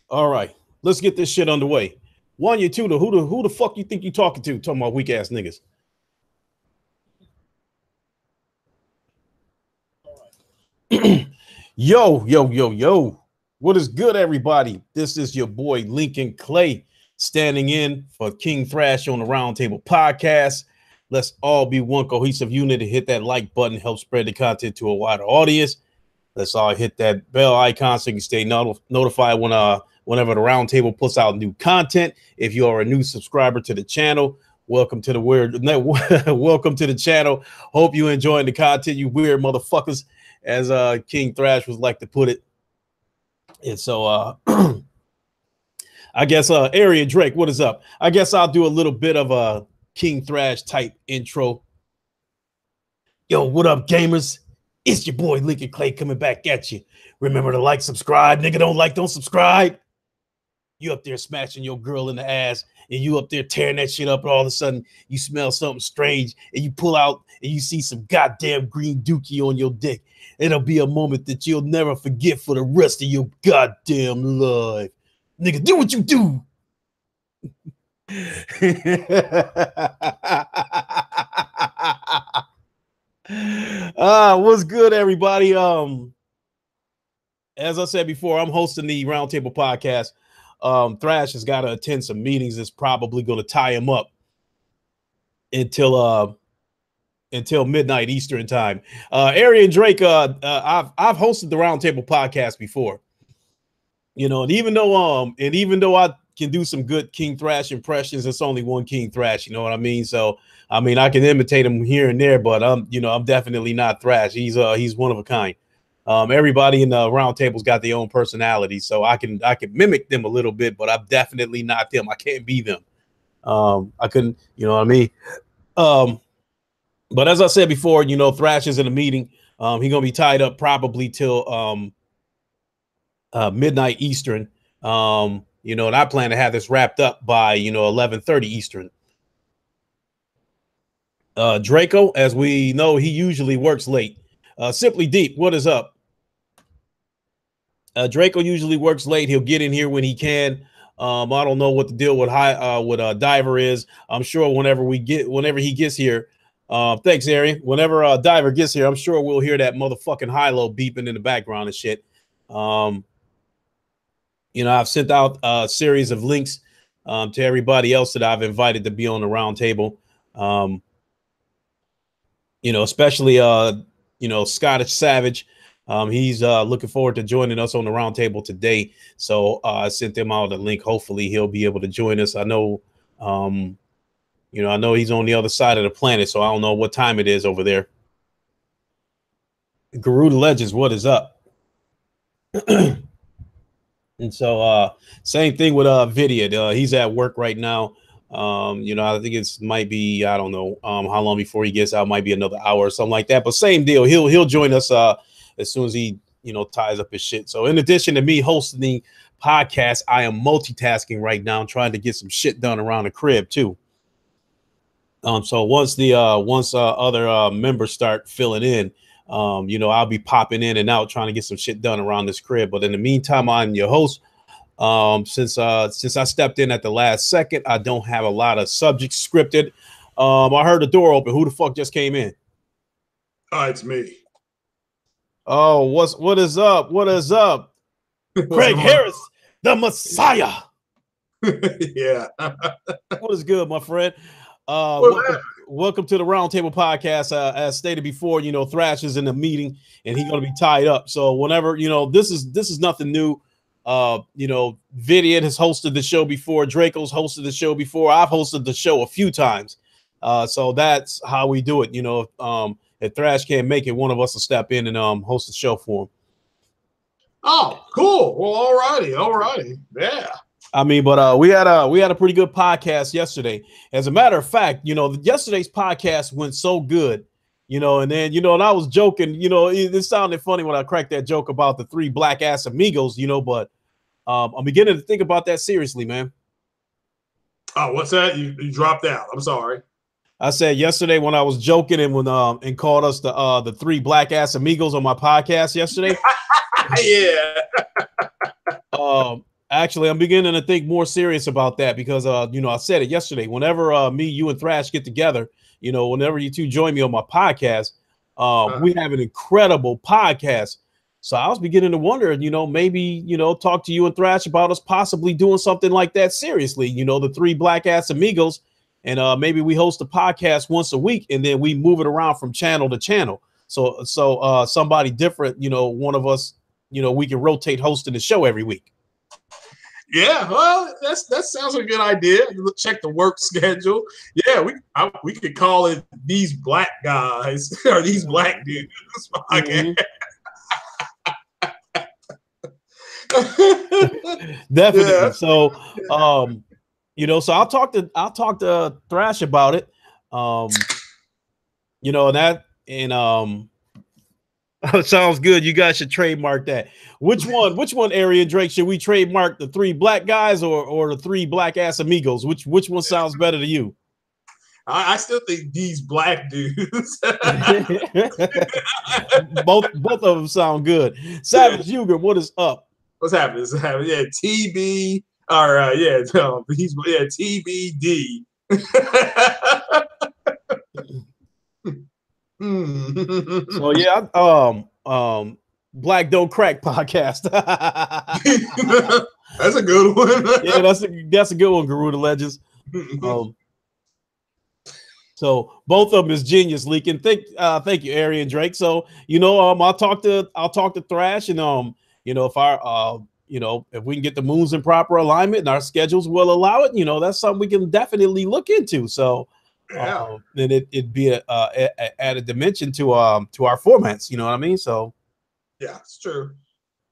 All right, let's get this shit underway. One, you two, who the fuck you think you talking to? Talking about weak ass niggas. Yo. What is good, everybody? This is your boy Lincoln Clay standing in for King Thrash on the Roundtable Podcast. Let's all be one cohesive unit and hit that like button, help spread the content to a wider audience. Let's all hit that bell icon so you can stay notified whenever the Roundtable puts out new content. If you are a new subscriber to the channel, welcome to the welcome to the channel. Hope you enjoying the content, you weird motherfuckers, as King Thrash was like to put it. And so I guess Area Drake, what is up? I guess I'll do a little bit of a King Thrash type intro. Yo, what up, gamers? It's your boy Lincoln Clay coming back at you. Remember to like, subscribe. Nigga, don't subscribe. You up there smashing your girl in the ass, and you up there tearing that shit up, and all of a sudden you smell something strange, and you pull out and you see some goddamn green dookie on your dick. It'll be a moment that you'll never forget for the rest of your goddamn life. Nigga, do what you do. What's good, everybody? As I said before, I'm hosting the Roundtable Podcast. Thrash has got to attend some meetings that's probably going to tie him up until midnight Eastern time. Area and Drake, I've hosted the Roundtable Podcast before, you know, and even though I can do some good King Thrash impressions, it's only one King Thrash, you know what I mean? So I mean, I can imitate him here and there, but I'm definitely not Thrash. He's one of a kind. Everybody in the Roundtable's got their own personality, so I can mimic them a little bit, but I'm definitely not them. I can't be them. I couldn't, you know what I mean? But as I said before, you know, Thrash is in a meeting. He's gonna be tied up probably till midnight Eastern. You know, and I plan to have this wrapped up by 11:30 Eastern. Draco, as we know, he usually works late. Simply Deep, what is up? Draco usually works late. He'll get in here when he can. I don't know what the deal with Diver is. I'm sure whenever he gets here. Thanks, Arian. Whenever Diver gets here, I'm sure we'll hear that motherfucking high-low beeping in the background and shit. You know, I've sent out a series of links to everybody else that I've invited to be on the Roundtable. You know, especially Scottish Savage. He's looking forward to joining us on the Roundtable today. So I sent them out a link. Hopefully he'll be able to join us. I know, I know he's on the other side of the planet, so I don't know what time it is over there. Garuda Legends, what is up? And so same thing with Vidya. He's at work right now. I think might be, I don't know how long before he gets out, might be another hour or something like that, but same deal. He'll join us as soon as he ties up his shit. So in addition to me hosting the podcast, I am multitasking right now, trying to get some shit done around the crib too. So once other members start filling in, I'll be popping in and out trying to get some shit done around this crib. But in the meantime, I'm your host. Since I stepped in at the last second, I don't have a lot of subjects scripted. I heard the door open. Who the fuck just came in? It's me. Oh, what is up? What is up? Craig Harris, the Messiah. Yeah. What is good, my friend? Welcome to the Roundtable Podcast. As stated before, Thrash is in a meeting and he's going to be tied up. So whenever, this is nothing new. Vidian has hosted the show before. Draco's hosted the show before. I've hosted the show a few times. So that's how we do it. If Thrash can't make it, one of us will step in and host the show for him. Oh, cool. Well, alrighty. Yeah. I mean, but we had a pretty good podcast yesterday. As a matter of fact, yesterday's podcast went so good, and then and I was joking, it sounded funny when I cracked that joke about the 3 black ass amigos, but I'm beginning to think about that seriously, man. Oh, what's that? You dropped out. I'm sorry. I said yesterday when I was joking and when and called us the 3 black ass amigos on my podcast yesterday. Yeah. Actually, I'm beginning to think more serious about that because, I said it yesterday. Whenever me, you, and Thrash get together, whenever you two join me on my podcast, we have an incredible podcast. So I was beginning to wonder, maybe, talk to you and Thrash about us possibly doing something like that seriously. The three black ass amigos, and maybe we host a podcast once a week, and then we move it around from channel to channel. So somebody different, one of us, we can rotate hosting the show every week. Yeah, well, that sounds like a good idea. Check the work schedule. Yeah, we could call it These Black Guys or These Black Dudes podcast. Definitely. Yeah. So, so I'll talk to Thrash about it. Sounds good. You guys should trademark that. Which one, Ari and Drake, should we trademark? The three black guys or the three black ass amigos? Which one sounds better to you? I still think These Black Dudes. both of them sound good. Savage Huger, what is up? What's happening? Yeah, TB. All right, yeah, TBD. So yeah, Black Don't Crack podcast. That's a good one. Yeah, that's a good one, Garuda Legends. So both of them is genius leaking. Thank you, Ari and Drake. So I'll talk to Thrash, and if our if we can get the moons in proper alignment and our schedules will allow it, that's something we can definitely look into. So then it'd be a added dimension to our formats. You know what I mean? So yeah, it's true.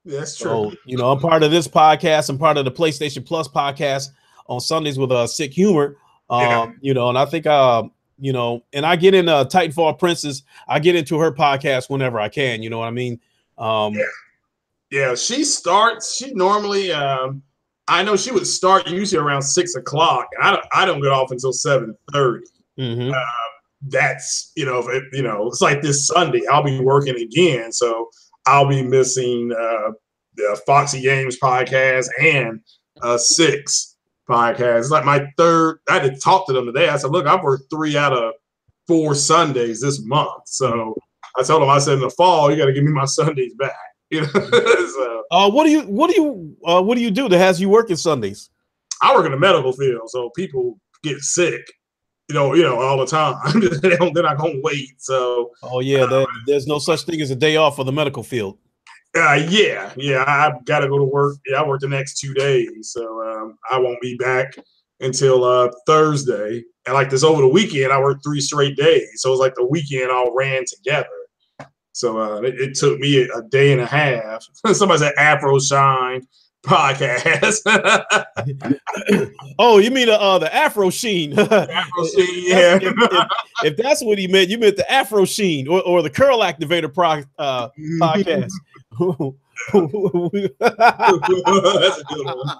That's true. So, I'm part of this podcast. I'm part of the PlayStation Plus podcast on Sundays with Sick Humor. And I think and I get in Titanfall Princess. I get into her podcast whenever I can. You know what I mean? Yeah, she normally I know she would start usually around 6 o'clock. I don't get off until 7:30. Mm-hmm. That's it's like this Sunday I'll be working again, so I'll be missing the Foxy Games podcast and 6 podcast. It's like my third. I had to talk to them today. I said, look, I've worked 3 out of 4 Sundays this month. So I told them, I said, in the fall, you got to give me my Sundays back. So, what do you do that has you working Sundays? I work in the medical field, so people get sick, all the time. They're not gonna wait. So there's no such thing as a day off for the medical field. Yeah, I've got to go to work. Yeah, I work the next 2 days, so I won't be back until Thursday. And like this over the weekend, I worked 3 straight days, so it was like the weekend all ran together. So it took me a day and a half. Somebody said Afro Shine podcast. Oh, you mean the Afro Sheen? Afro Sheen, yeah. If that's what he meant, you meant the Afro Sheen or the Curl Activator podcast. That's a good one.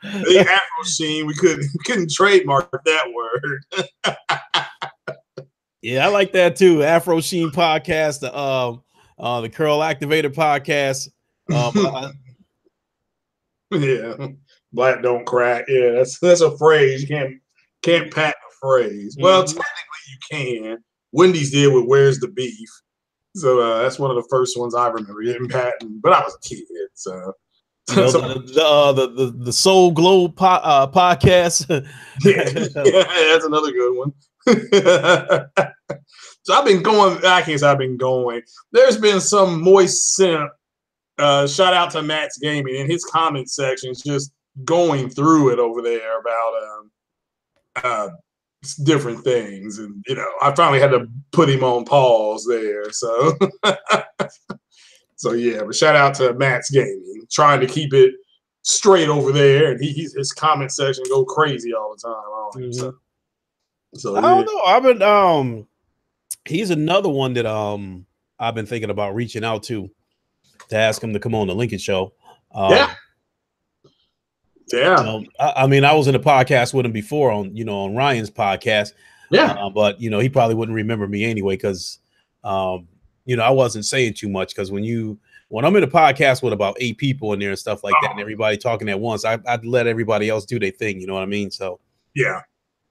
The Afro Sheen, we couldn't trademark that word. Yeah, I like that too. Afro Sheen podcast, the Curl Activator podcast. Yeah, Black Don't Crack. Yeah, that's a phrase. You can't patent a phrase. Well, technically you can. Wendy's did with "Where's the Beef," so that's one of the first ones I remember getting patent. But I was a kid, so. The Soul Glow podcast. yeah, that's another good one. So I've been going. I can't say I've been going. There's been some moist simp. Shout out to Matt's Gaming in his comment sections, just going through it over there about different things, and I finally had to put him on pause there. So, so yeah. But shout out to Matt's Gaming, trying to keep it straight over there, and his comment section go crazy all the time. So I don't know. I've been he's another one that I've been thinking about reaching out to ask him to come on the Lincoln Show. Yeah. I mean, I was in a podcast with him before on Ryan's podcast. Yeah. But he probably wouldn't remember me anyway because I wasn't saying too much because when you when I'm in a podcast with about 8 people in there and stuff like that, and everybody talking at once, I'd let everybody else do their thing. You know what I mean? So yeah.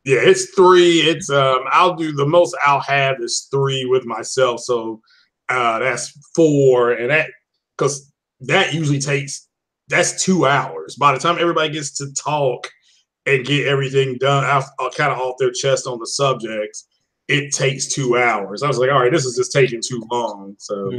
Yeah, it's 3. It's I'll do the most I'll have is 3 with myself. So that's 4, and that because that usually that's 2 hours. By the time everybody gets to talk and get everything done kind of off their chest on the subjects, it takes 2 hours. I was like, all right, this is just taking too long. So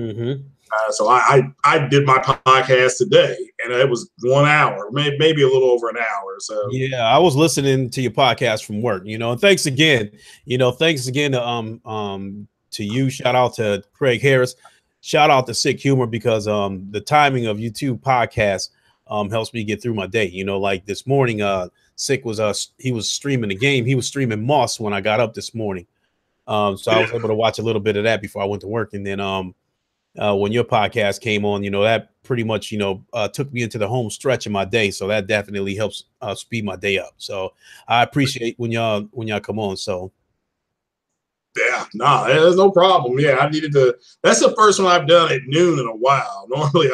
so I did my podcast today, and it was 1 hour, maybe a little over an hour. So yeah, I was listening to your podcast from work, you know, and thanks again, to you. Shout out to Craig Harris. Shout out to Sick Humor, because the timing of YouTube podcast helps me get through my day. You know, like this morning, Sick was he was streaming the game. He was streaming Moss when I got up this morning. So I was able to watch a little bit of that before I went to work. And then when your podcast came on, you know, that pretty much, took me into the home stretch of my day. So that definitely helps speed my day up. So I appreciate when y'all come on. So yeah, nah, there's no problem. Yeah, I needed to. That's the first one I've done at noon in a while. Normally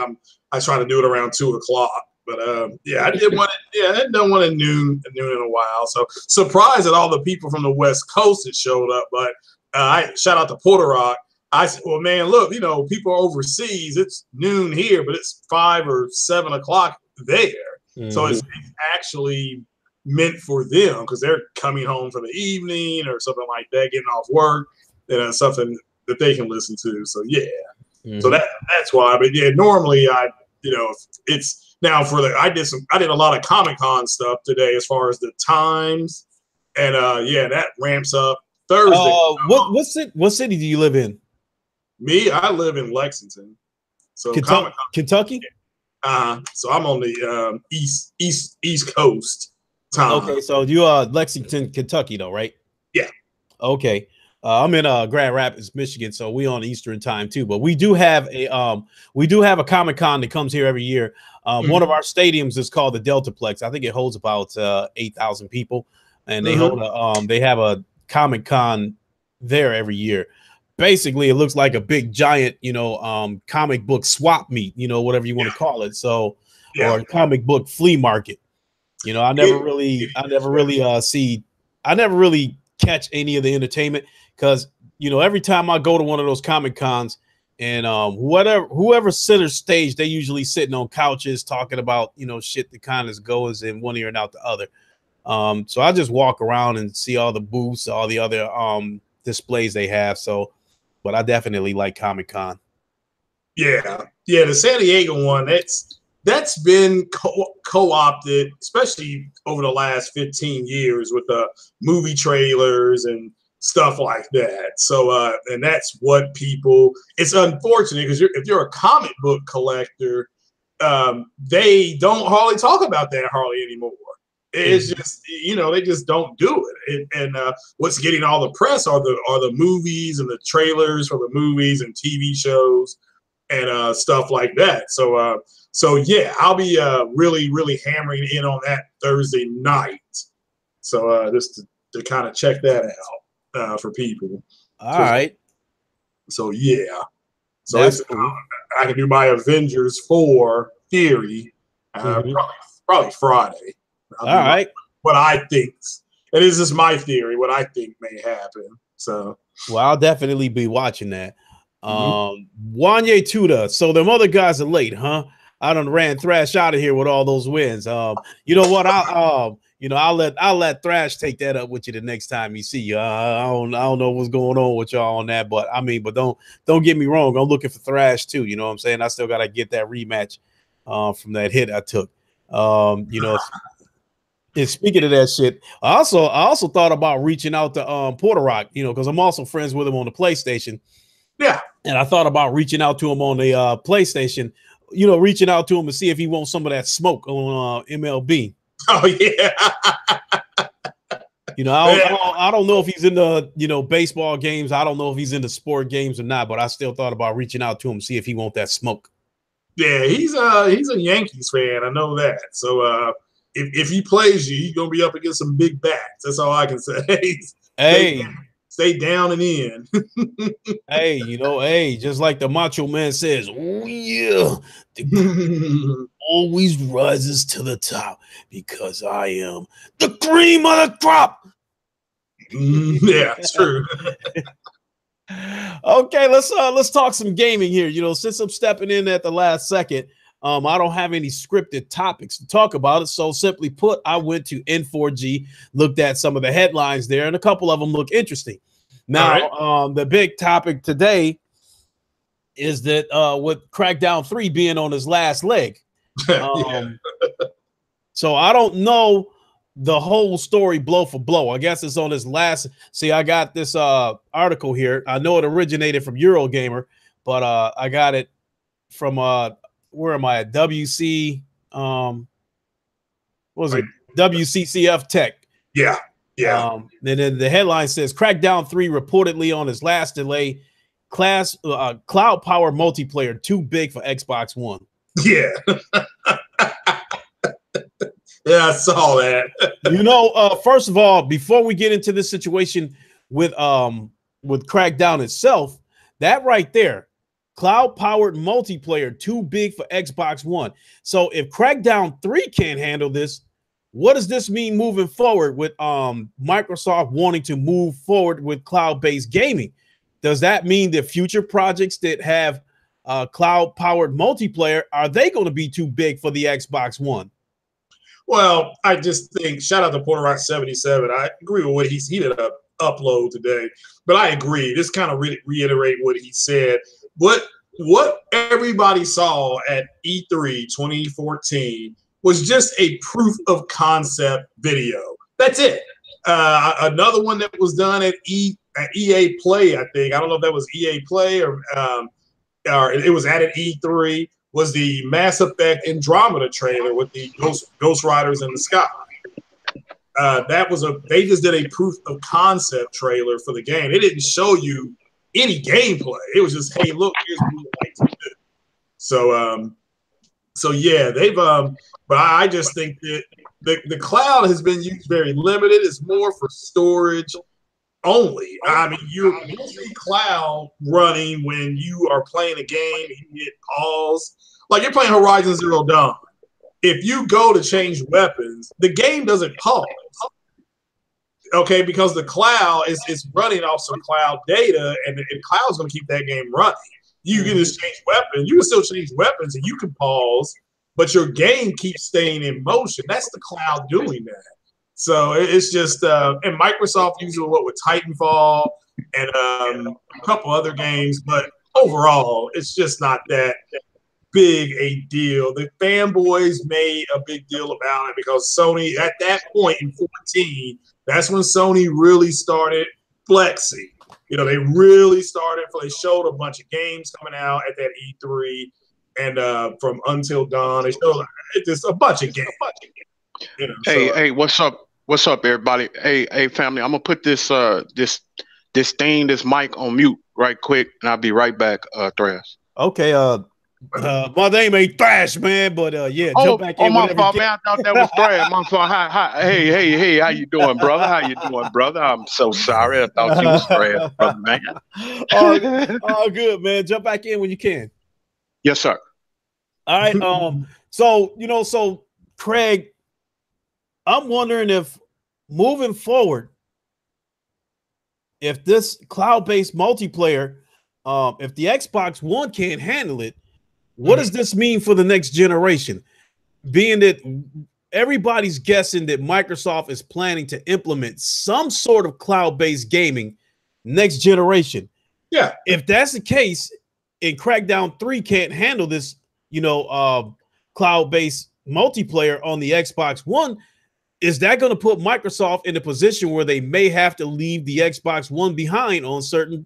I try to do it around 2 o'clock. But yeah, I did one. Yeah, I done one at noon in a while. So surprised at all the people from the West Coast that showed up. But I shout out to Puerto Rock. I said, well, man, look, people are overseas. It's noon here, but it's 5 or 7 o'clock there. So it's actually meant for them because they're coming home for the evening or something like that, getting off work. Something that they can listen to. So yeah, so that's why. But yeah, normally it's now I did a lot of Comic-Con stuff today as far as the times, and yeah, that ramps up Thursday. What city do you live in? Me, I live in Lexington, so Kentucky. So I'm on the East Coast time. Okay, so you are Lexington, Kentucky, though, right? Yeah. Okay. I'm in Grand Rapids, Michigan, so we on Eastern time too. But we do have a Comic-Con that comes here every year. One of our stadiums is called the Deltaplex. I think it holds about 8,000 people, and they they have a Comic-Con there every year. Basically, it looks like a big giant, comic book swap meet, whatever you want to call it. So, or a comic book flea market. I never really catch any of the entertainment because, every time I go to one of those Comic Cons and whoever center stage, they usually sitting on couches talking about, shit that kind of goes in one ear and out the other. So I just walk around and see all the booths, all the other displays they have. So, but I definitely like Comic Con. Yeah. The San Diego one, that's been co-opted, especially over the last 15 years with movie trailers and stuff like that. So, and that's what it's unfortunate because if you're a comic book collector, they don't hardly talk about that anymore. It's just, they just don't do it. And what's getting all the press are the movies and the trailers for the movies and TV shows and stuff like that. So yeah, I'll be really, really hammering in on that Thursday night. So just to kind of check that out for people. All right. So yeah. So I can do my Avengers 4 theory probably Friday. All right. What I think. And this is my theory, what I think may happen. So well, I'll definitely be watching that. Wanye Tuda. So them other guys are late, huh? I done ran Thrash out of here with all those wins. You know what? I'll let Thrash take that up with you the next time you see you. I don't know what's going on with y'all on that, but don't get me wrong. I'm looking for Thrash too. You know what I'm saying? I still gotta get that rematch from that hit I took. And speaking of that shit, I also thought about reaching out to Puerto Rock, because I'm also friends with him on the PlayStation. Yeah. And I thought about reaching out to him on the PlayStation, reaching out to him to see if he wants some of that smoke on MLB. Oh yeah. I don't know if he's in the baseball games. I don't know if he's in the sport games or not, but I still thought about reaching out to him, see if he wants that smoke. Yeah, he's a Yankees fan. I know that. So if he plays you, he's gonna be up against some big bats. That's all I can say. Hey, stay down and in. Hey, hey, just like the Macho Man says, oh yeah, the always rises to the top because I am the cream of the crop. Yeah, it's true. Okay, let's talk some gaming here. Since I'm stepping in at the last second, I don't have any scripted topics to talk about it. So simply put, I went to N4G, looked at some of the headlines there, and a couple of them look interesting. Now, the big topic today is that with Crackdown 3 being on his last leg. So I don't know the whole story blow for blow. I guess it's on his last. See, I got this article here. I know it originated from Eurogamer, but I got it from where am I at? WC what was it? WCCF Tech. Yeah. And then the headline says Crackdown 3 reportedly on his last delay. Cloud power multiplayer too big for Xbox One. Yeah. Yeah, I saw that. First of all, before we get into this situation with Crackdown itself, that right there, cloud-powered multiplayer too big for Xbox One. So if Crackdown 3 can't handle this, what does this mean moving forward with Microsoft wanting to move forward with cloud-based gaming? Does that mean that future projects that have cloud-powered multiplayer, are they going to be too big for the Xbox One? Well, I just think, shout out to Porter Rock 77. I agree with what he did upload today, but I agree. This kind of reiterate what he said. What everybody saw at E3 2014 was just a proof of concept video. That's it. Another one that was done at EA Play, I think. I don't know if that was EA Play or it was at E3. Was the Mass Effect Andromeda trailer with the Ghost Riders in the sky. They just did a proof of concept trailer for the game. It didn't show you any gameplay. It was just, hey, look, here's what we would like to do. So yeah, but I just think that the cloud has been used very limited. It's more for storage only. I mean, you see cloud running when you are playing a game and you hit pause. Like you're playing Horizon Zero Dawn. If you go to change weapons, the game doesn't pause. Okay, because the cloud is running off some cloud data, and the cloud's going to keep that game running. You can just change weapons. You can still change weapons, and you can pause, but your game keeps staying in motion. That's the cloud doing that. So it's just, and Microsoft uses it with Titanfall and a couple other games, but overall, it's just not that big a deal. The fanboys made a big deal about it because Sony, at that point in 2014, that's when Sony really started flexing. They really started. They showed a bunch of games coming out at that E3, and from Until Dawn, they showed just a bunch of games. Hey, what's up? What's up, everybody? Hey, family. I'm gonna put this mic on mute right quick, and I'll be right back. Thrash. Okay. My name ain't Thrash, man, but yeah. Jump back in. My fault, man. I thought that was Thrash. My fault. Hi. Hey, how you doing, brother? How you doing, brother? I'm so sorry. I thought you was Thrash, brother, man. All good, man. Jump back in when you can. Yes, sir. All right. So Craig, I'm wondering if moving forward, if this cloud-based multiplayer, if the Xbox One can't handle it, what does this mean for the next generation? Being that everybody's guessing that Microsoft is planning to implement some sort of cloud-based gaming next generation. Yeah. If that's the case, and Crackdown 3 can't handle this, cloud-based multiplayer on the Xbox One, is that going to put Microsoft in a position where they may have to leave the Xbox One behind on certain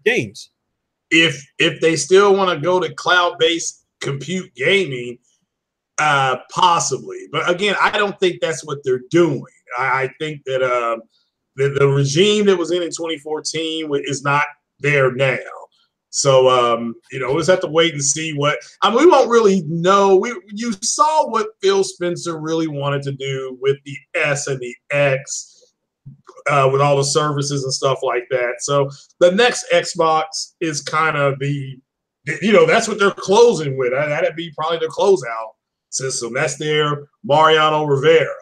games? If they still want to go to cloud-based compute gaming, possibly. But again, I don't think that's what they're doing. I think that the regime that was in 2014 is not there now. So, we'll just have to wait and see what. I mean, we won't really know. You saw what Phil Spencer really wanted to do with the S and the X with all the services and stuff like that. So the next Xbox is kind of that's what they're closing with. That'd be probably their closeout system. That's their Mariano Rivera.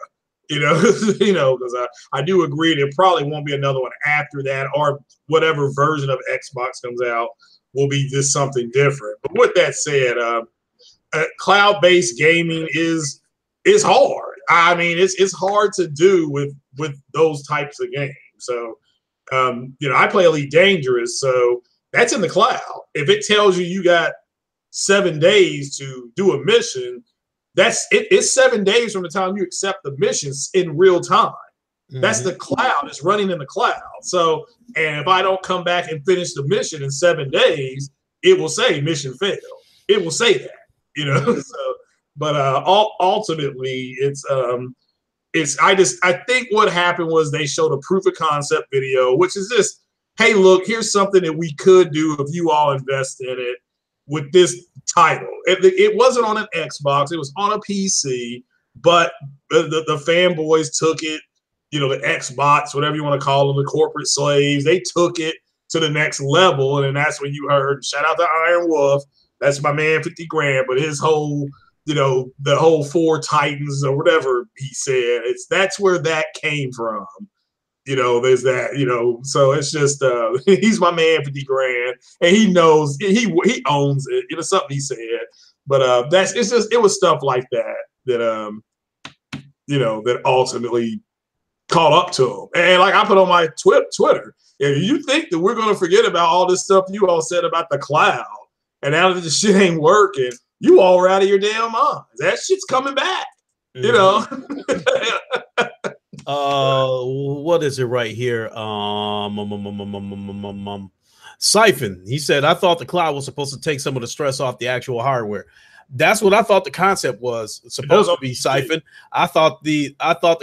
Because I do agree there probably won't be another one after that, or whatever version of Xbox comes out will be just something different. But with that said, cloud-based gaming is hard. I mean, it's hard to do with those types of games. So, I play Elite Dangerous, so that's in the cloud. If it tells you got 7 days to do a mission, it's 7 days from the time you accept the missions in real time. Mm-hmm. That's the cloud. It's running in the cloud. So, and if I don't come back and finish the mission in 7 days, it will say mission failed. It will say that, So, but ultimately, I think what happened was they showed a proof of concept video, which is this: hey, look, here's something that we could do if you all invest in it. With this title, it wasn't on an Xbox; it was on a PC. But the fanboys took it, the Xbox, whatever you want to call them, the corporate slaves. They took it to the next level, and that's when you heard. Shout out to Iron Wolf. That's my man, 50 grand. But his whole, the whole 4 Titans or whatever he said. That's where that came from. There's that, so it's just he's my man, 50 grand, and he knows he owns it. Something he said. But it was stuff like that that ultimately caught up to him. And like I put on my Twitter, if you think that we're gonna forget about all this stuff you all said about the cloud, and now that the shit ain't working, you all are out of your damn minds. That shit's coming back. What is it right here? Siphon. He said, I thought the cloud was supposed to take some of the stress off the actual hardware. That's what I thought the concept was supposed to be, Siphon. I thought the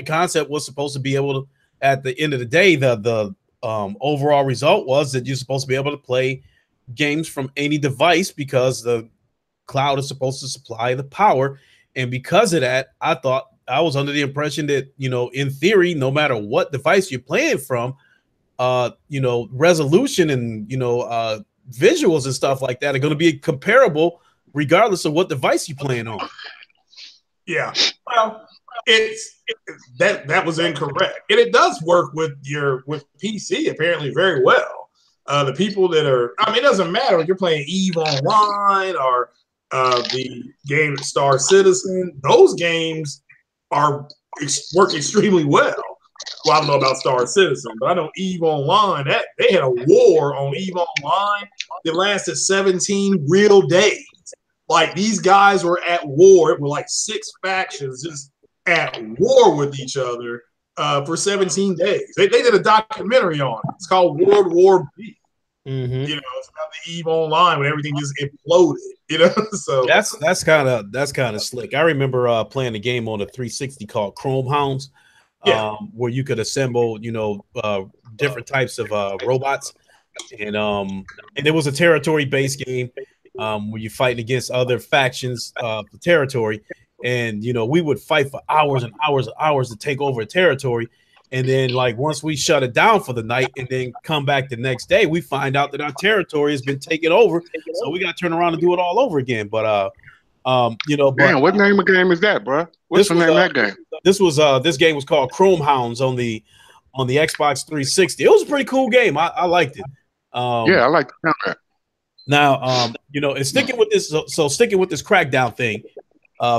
concept was supposed to be able to, at the end of the day, the overall result was that you're supposed to be able to play games from any device because the cloud is supposed to supply the power. And because of that, I was under the impression that, in theory, no matter what device you're playing from, resolution and, visuals and stuff like that are going to be comparable regardless of what device you're playing on. Yeah. Well, that was incorrect. And it does work with PC apparently very well. The people that it doesn't matter if you're playing EVE Online or the game Star Citizen, those games work extremely well. Well, I don't know about Star Citizen, but I know EVE Online, that they had a war on EVE Online that lasted 17 real days. Like, these guys were at war. It were like 6 factions just at war with each other for 17 days. They did a documentary on it. It's called World War B. Mm-hmm. It's about the EVE Online when everything just imploded. So that's kind of slick. I remember playing a game on a 360 called Chrome Hounds, where you could assemble, different types of robots, and it was a territory-based game where you're fighting against other factions for territory, and we would fight for hours and hours and hours to take over a territory. And then, like, once we shut it down for the night and then come back the next day, we find out that our territory has been taken over. So we got to turn around and do it all over again. But, damn, what name of game is that, bro? What's the name of that game? This game was called Chrome Hounds on the Xbox 360. It was a pretty cool game. I liked it. Yeah, I like the sound. Now, and sticking with this, sticking with this Crackdown thing,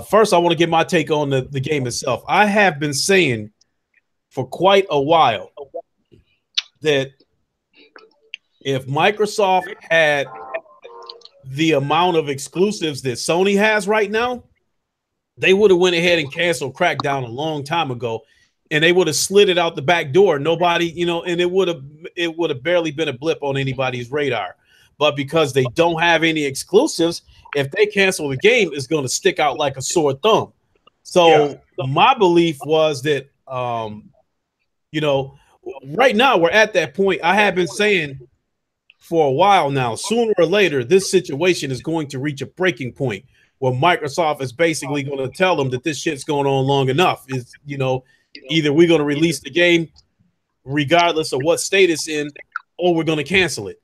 first I want to get my take on the game itself. I have been saying for quite a while that if Microsoft had the amount of exclusives that Sony has right now, they would have went ahead and canceled Crackdown a long time ago, and they would have slid it out the back door. Nobody, and it would have barely been a blip on anybody's radar. But because they don't have any exclusives, if they cancel the game, it's going to stick out like a sore thumb. So my belief was that, right now we're at that point. I have been saying for a while now, sooner or later, this situation is going to reach a breaking point where Microsoft is basically going to tell them that this shit's going on long enough. Is either we're going to release the game regardless of what state it's in, or we're going to cancel it.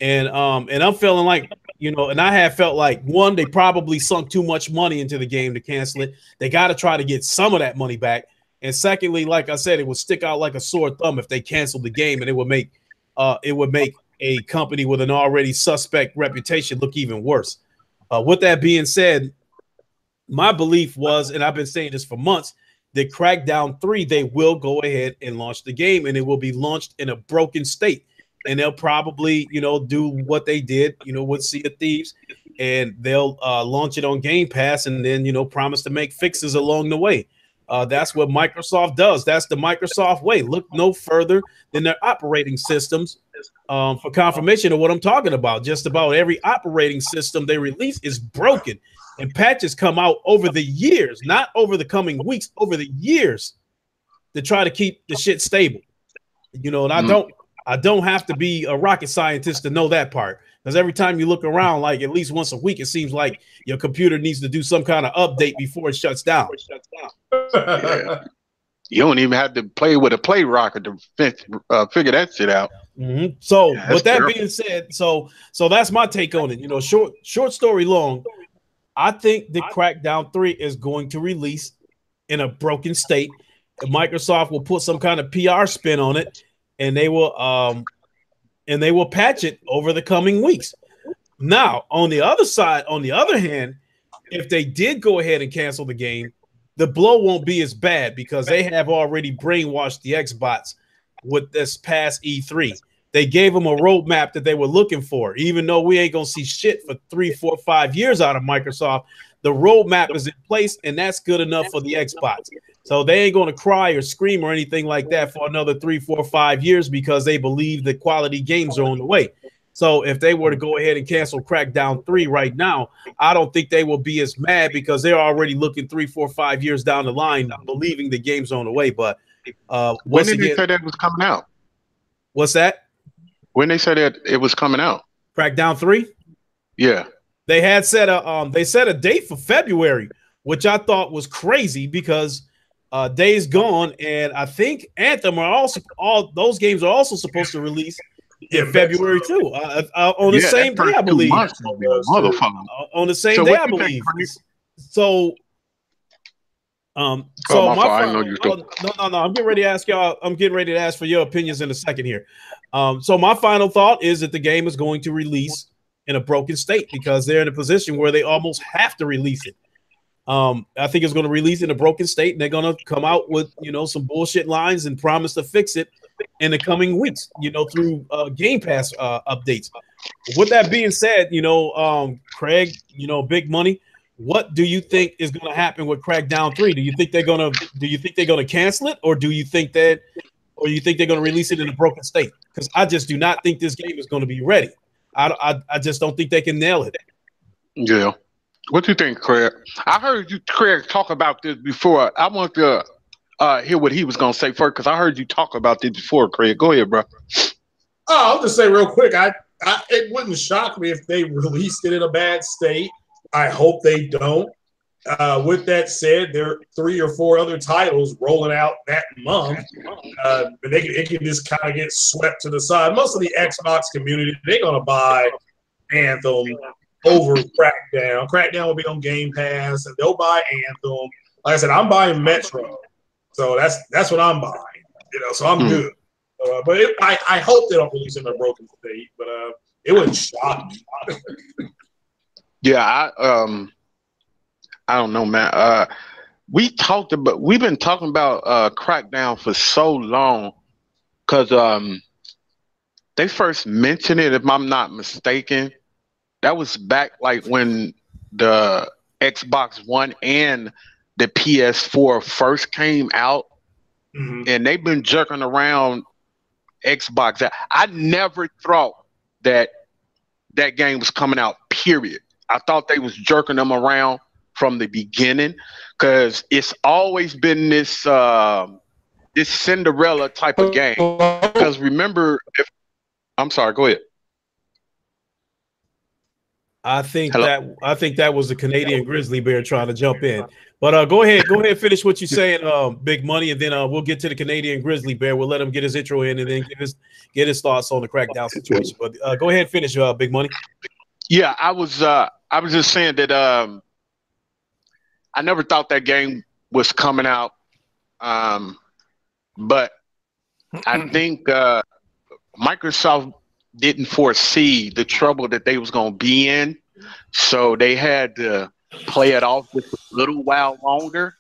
And I'm feeling like, you know, and I have felt like, one, they probably sunk too much money into the game to cancel it. They got to try to get some of that money back. And secondly, like I said, it would stick out like a sore thumb if they canceled the game, and it would make a company with an already suspect reputation look even worse. With that being said, my belief was, and I've been saying this for months, that Crackdown 3, they will go ahead and launch the game, and it will be launched in a broken state. And they'll probably, you know, do what they did, you know, with Sea of Thieves, and they'll launch it on Game Pass, and then, you know, promise to make fixes along the way. That's what Microsoft does. That's the Microsoft way. Look no further than their operating systems for confirmation of what I'm talking about. Just about every operating system they release is broken, and patches come out over the years, not over the coming weeks, over the years, to try to keep the shit stable. You know, and I don't have to be a rocket scientist to know that part, because every time you look around, like at least once a week, it seems like your computer needs to do some kind of update before it shuts down. Yeah. You don't even have to play with a play rocket to figure that shit out. Mm-hmm. So, Yeah, with that being said, so that's my take on it. You know, short story long, I think the Crackdown 3 is going to release in a broken state. Microsoft will put some kind of PR spin on it, and they will patch it over the coming weeks. Now, on the other side, on the other hand, if they did go ahead and cancel the game, the blow won't be as bad, because they have already brainwashed the Xbox with this past E3. They gave them a roadmap that they were looking for. Even though we ain't gonna see shit for 3, 4, 5 years out of Microsoft, the roadmap is in place, and that's good enough for the Xbox. So they ain't gonna cry or scream or anything like that for another 3, 4, 5 years, because they believe that quality games are on the way. So if they were to go ahead and cancel Crackdown 3 right now, I don't think they will be as mad, because they're already looking 3, 4, 5 years down the line, believing the game's on the way. But when did they say that was coming out? What's that? When they said that it was coming out? Crackdown 3? Yeah. They had set a date for February, which I thought was crazy, because Days Gone and I think Anthem are also, all those games are also supposed to release in February too. On the same day, I believe. On the same day, I believe. So my final, no, I'm getting ready to ask y'all. I'm getting ready to ask for your opinions in a second here. So my final thought is that the game is going to release in a broken state, because they're in a position where they almost have to release it. I think it's going to release in a broken state, and they're going to come out with, you know, some bullshit lines and promise to fix it in the coming weeks, you know, through Game Pass updates. With that being said, you know, Craig, you know, big money. What do you think is going to happen with Crackdown 3? Do you think they're going to cancel it, or do you think they're going to release it in a broken state? Because I just do not think this game is going to be ready. I just don't think they can nail it. Yeah. What do you think, Craig? I heard you, Craig, talk about this before. I want to hear what he was going to say first, because I heard you talk about this before, Craig. Go ahead, bro. Oh, I'll just say real quick, it wouldn't shock me if they released it in a bad state. I hope they don't. With that said, there are 3 or 4 other titles rolling out that month, but it can just kind of get swept to the side. Most of the Xbox community, they're going to buy Anthem over Crackdown. Crackdown will be on Game Pass, and they'll buy Anthem. Like I said, I'm buying Metro, so that's what I'm buying. You know, so I'm good. But I hope they don't release it in a broken state. But it wouldn't shock me. Yeah, I don't know, man. We've been talking about Crackdown for so long, because they first mentioned it, if I'm not mistaken. That was back like when the Xbox One and the PS4 first came out, and they've been jerking around Xbox. I never thought that game was coming out, period. I thought they was jerking them around from the beginning, because it's always been this this Cinderella type of game. Because remember, I'm sorry, go ahead. I think that was the Canadian grizzly bear trying to jump in. But go ahead, finish what you're saying, Big Money, and then we'll get to the Canadian Grizzly Bear. We'll let him get his intro in, and then get his thoughts on the crackdown situation. But go ahead, finish, Big Money. Yeah, I was just saying that I never thought that game was coming out, but I think Microsoft didn't foresee the trouble that they was going to be in, so they had to play it off just a little while longer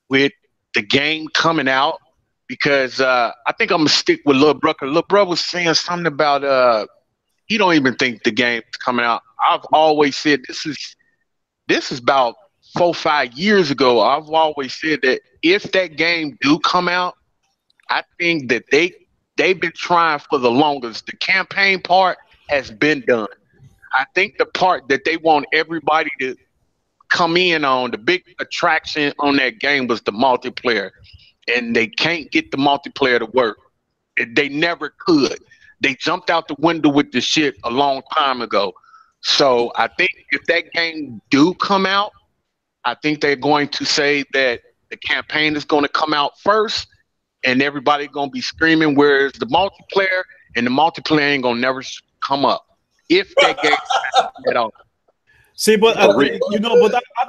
with the game coming out, because I think I'm gonna stick with Lil Brooker. Lil Bro was saying something about he don't even think the game's coming out. I've always said this is about 4-5 years ago. I've always said that if that game do come out, I think that they've been trying for the longest. The campaign part has been done. I think the part that they want everybody to come in on, the big attraction on that game, was the multiplayer, and they can't get the multiplayer to work. They never could. They jumped out the window with the shit a long time ago. So I think if that game do come out, I think they're going to say that the campaign is going to come out first, and everybody going to be screaming, where's the multiplayer? And the multiplayer ain't going to never come up if that game at all. See, but I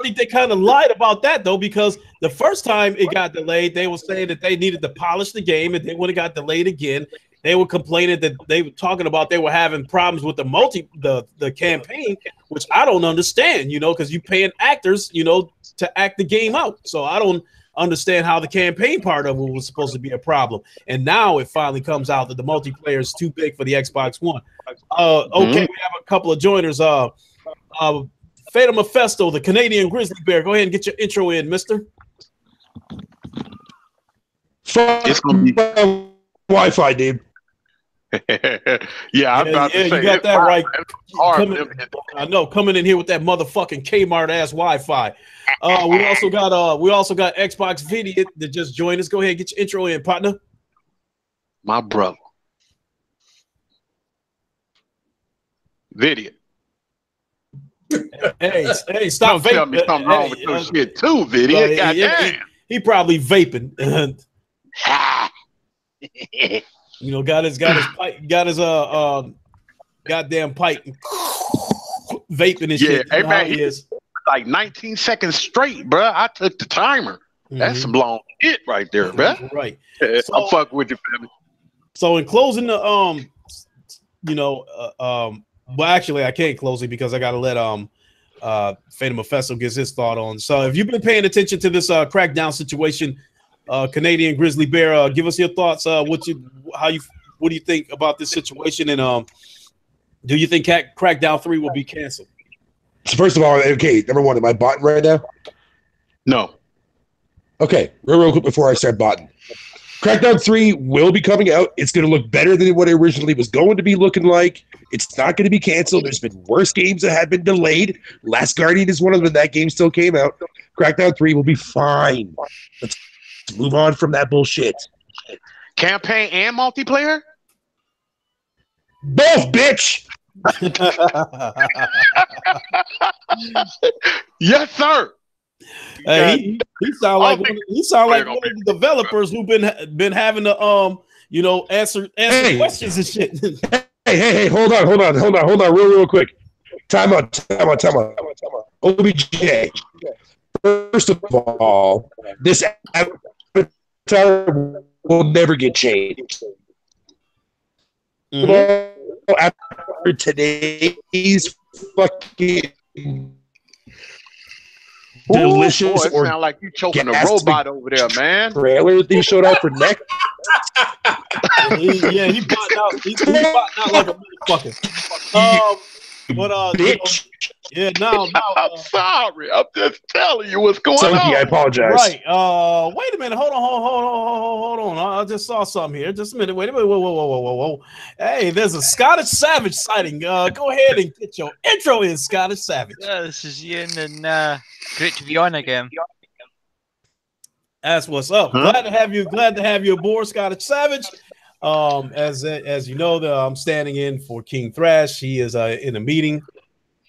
think they kind of lied about that, though, because the first time it got delayed, they were saying that they needed to polish the game, and then when it got delayed again, they were complaining that they were talking about they were having problems with the campaign, which I don't understand, because you're paying actors, to act the game out. So I don't understand how the campaign part of it was supposed to be a problem. And now it finally comes out that the multiplayer is too big for the Xbox One. Okay, we have a couple of joiners. Fatal Mephisto, the Canadian Grizzly Bear. Go ahead and get your intro in, mister. It's gonna be Wi-Fi, dude. Yeah, I'm about to say, you got that right. I know, coming in here with that motherfucking Kmart ass Wi-Fi. We also got Xbox Video that just joined us. Go ahead and get your intro in, partner. My brother. Video. Hey, stop vaping. Tell me something wrong with your shit too, Video. Goddamn. He probably vaping. Got his pipe, goddamn pipe, vaping and shit. Hey man, he is like 19 seconds straight, bro. I took the timer. That's some long shit right there, bro. Right. I'm fucking with you, baby. So in closing the well, actually, I can't close it because I got to let Fatal Mephisto get his thought on. So, if you've been paying attention to this crackdown situation, Canadian Grizzly Bear, give us your thoughts. What do you think about this situation? And do you think Crackdown 3 will be canceled? So first of all, okay, number one, am I botting right now? No. Okay, real quick before I start botting. Crackdown 3 will be coming out. It's going to look better than what it originally was going to be looking like. It's not going to be canceled. There's been worse games that have been delayed. Last Guardian is one of them. That game still came out. Crackdown 3 will be fine. Let's move on from that bullshit. Campaign and multiplayer? Both, bitch! Yes, sir. He sound like one of the developers who've been having to answer questions and shit. Hey, hold on, real quick. Time out. OBJ. First of all, this avatar will never get changed. After today's fucking delicious, it sound like you choking a robot over there, man. Trailer that you showed out for next. He botting out. He's botting out like a motherfucker. Bitch. I'm sorry. I'm just telling you what's going on. I apologize. Right. Wait a minute. Hold on. I just saw something here. Just a minute. Wait a minute. Whoa. Hey, there's a Scottish Savage sighting. Go ahead and get your intro in, Scottish Savage. Yeah, this is Ian, and great to be on again. That's what's up. Huh? Glad to have you aboard, Scottish Savage. As you know, I'm standing in for King Thrash. He is in a meeting.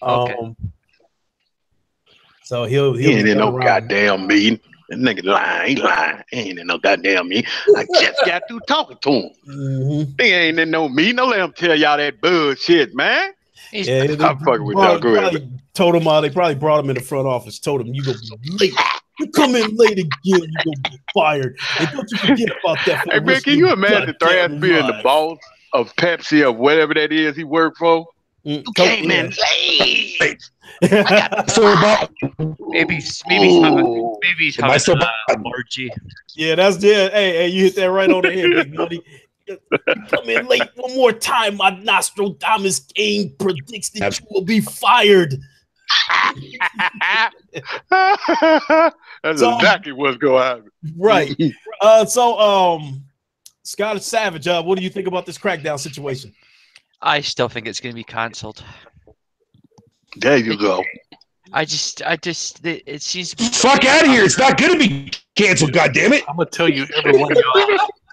Okay. So he'll He ain't be in no around. goddamn meeting. That nigga lying. He lying. He ain't in no goddamn meeting. I just got through talking to him. Mm-hmm. He ain't in no meeting. Don't let him tell y'all that bullshit, man. Yeah, I'm fucking with y'all. Go ahead. Probably told him. They probably brought him in the front office. Told him, "You gonna be late. You come in late again. You gonna get fired. And don't you forget about that." Hey man, can you imagine Thrash being the boss of Pepsi or whatever that is he worked for? You came in late. So about Maybe he's having an orgy. Yeah, that's it. Hey, you hit that right on the head, big buddy. You come in late one more time. My Nostradamus game predicts that you will be fired. That's exactly what's going to happen. Right. Scott Savage, what do you think about this crackdown situation? I still think it's going to be cancelled. There you go. It seems. Fuck out of here! It's not going to be canceled. God damn it! I'm gonna tell you, everyone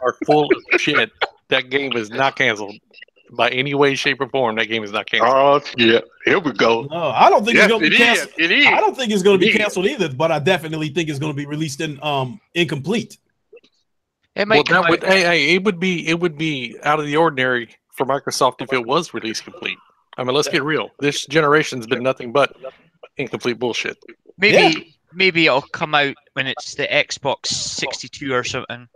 are full of shit. That game is not canceled by any way, shape, or form. That game is not canceled. Oh yeah, here we go. No, I don't think it's going to be canceled. It is. I don't think it's going to be canceled either. But I definitely think it's going to be released in incomplete. It might. It would be out of the ordinary for Microsoft if it was release complete. I mean, let's get real. This generation's been nothing but incomplete bullshit. Maybe it'll come out when it's the Xbox 62 or something.